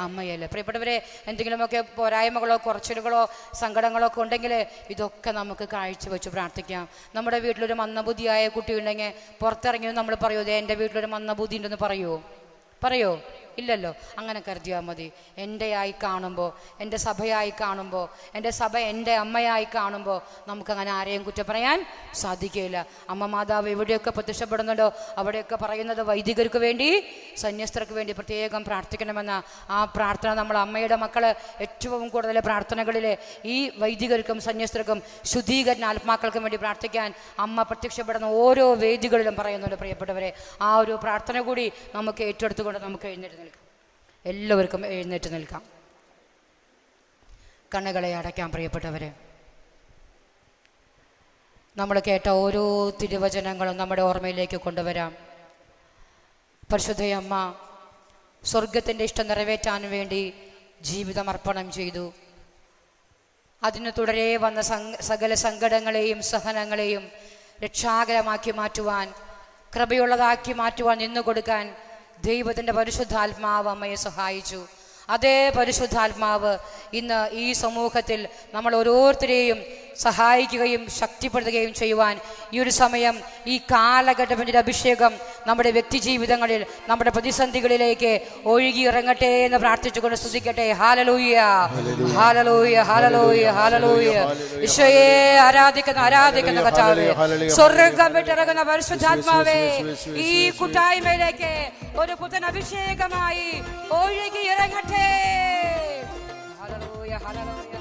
അമ്മയല്ലേ. പ്രിയപ്പെട്ടവരെ, എന്തെങ്കിലുമൊക്കെ പോരായ്മകളോ കുറച്ചിലുകളോ സങ്കടങ്ങളോ ഒക്കെ ഉണ്ടെങ്കിൽ ഇതൊക്കെ നമുക്ക് കാഴ്ചവെച്ച് പ്രാർത്ഥിക്കാം. നമ്മുടെ വീട്ടിലൊരു മന്ദബുദ്ധിയായ കുട്ടി ഉണ്ടെങ്കിൽ പുറത്തിറങ്ങി നമ്മൾ പറയൂ, എൻ്റെ വീട്ടിലൊരു മന്ദബുദ്ധി ഉണ്ടെന്ന് പറയോ? ഇല്ലല്ലോ. അങ്ങനെ കരുതിയാൽ മതി. എൻ്റെ ആയി കാണുമ്പോൾ, എൻ്റെ സഭയായി കാണുമ്പോൾ, എൻ്റെ സഭ എൻ്റെ അമ്മയായി കാണുമ്പോൾ നമുക്കങ്ങനെ ആരെയും കുറ്റം പറയാൻ സാധിക്കില്ല. അമ്മ മാതാവ് എവിടെയൊക്കെ പ്രത്യക്ഷപ്പെടുന്നുണ്ടോ അവിടെയൊക്കെ പറയുന്നത് വൈദികർക്ക് വേണ്ടി, സന്യസ്തർക്ക് വേണ്ടി പ്രത്യേകം പ്രാർത്ഥിക്കണമെന്ന ആ പ്രാർത്ഥന നമ്മൾ അമ്മയുടെ മക്കൾ ഏറ്റവും കൂടുതൽ പ്രാർത്ഥനകളിൽ ഈ വൈദികർക്കും സന്യസ്തർക്കും ശുദ്ധീകരണ ആത്മാക്കൾക്കും വേണ്ടി പ്രാർത്ഥിക്കാൻ അമ്മ പ്രത്യക്ഷപ്പെടുന്ന ഓരോ വേദികളിലും പറയുന്നുണ്ട്. പ്രിയപ്പെട്ടവരെ, ആ ഒരു പ്രാർത്ഥന കൂടി നമുക്ക് ഏറ്റെടുത്തുകൊണ്ട് നമുക്ക് എഴുന്നേറ്റ് നിൽക്കാം. എല്ലാവർക്കും എഴുന്നേറ്റ് നിൽക്കാം. കണ്ണുകളെ അടയ്ക്കാം. പ്രിയപ്പെട്ടവരെ, നമ്മൾ കേട്ട ഓരോ തിരുവചനങ്ങളും നമ്മുടെ ഓർമ്മയിലേക്ക് കൊണ്ടുവരാം. പരിശുദ്ധയമ്മ സ്വർഗത്തിൻ്റെ ഇഷ്ടം നിറവേറ്റാൻ വേണ്ടി ജീവിതം അർപ്പണം ചെയ്തു. അതിന് തുടരെ വന്ന സകല സങ്കടങ്ങളെയും സഹനങ്ങളെയും രക്ഷാകരമാക്കി മാറ്റുവാൻ കൃപയുള്ളതാക്കി മാറ്റുവാൻ നിന്നു കൊടുക്കാൻ ദൈവത്തിൻ്റെ പരിശുദ്ധാത്മാവ് അമ്മയെ സഹായിച്ചു. അതേ പരിശുദ്ധാത്മാവ് ഇന്ന് ഈ സമൂഹത്തിൽ നമ്മൾ ഓരോരുത്തരെയും സഹായിക്കുകയും ശക്തിപ്പെടുത്തുകയും ചെയ്യുവാൻ ഈ ഒരു സമയം, ഈ കാലഘട്ടത്തിൻ്റെ അഭിഷേകം നമ്മുടെ വ്യക്തി ജീവിതങ്ങളിൽ, നമ്മുടെ പ്രതിസന്ധികളിലേക്ക് ഒഴുകി ഇറങ്ങട്ടെ എന്ന് പ്രാർത്ഥിച്ചുകൊണ്ട് സ്തുതിക്കട്ടെ. Hallelujah, hallelujah, hallelujah, hallelujah. ഈശോയെ ആരാധിക്കുന്ന കർത്താവേ, സ്വർഗ്ഗം വിട്ടിറങ്ങുന്ന പരിശുദ്ധാത്മാവേ, ഈ കൂട്ടായ്മയിലേക്ക് ഒരു പുത്തൻ അഭിഷേകമായി ഒഴുകി ഇറങ്ങട്ടെ. Hallelujah, hallelujah.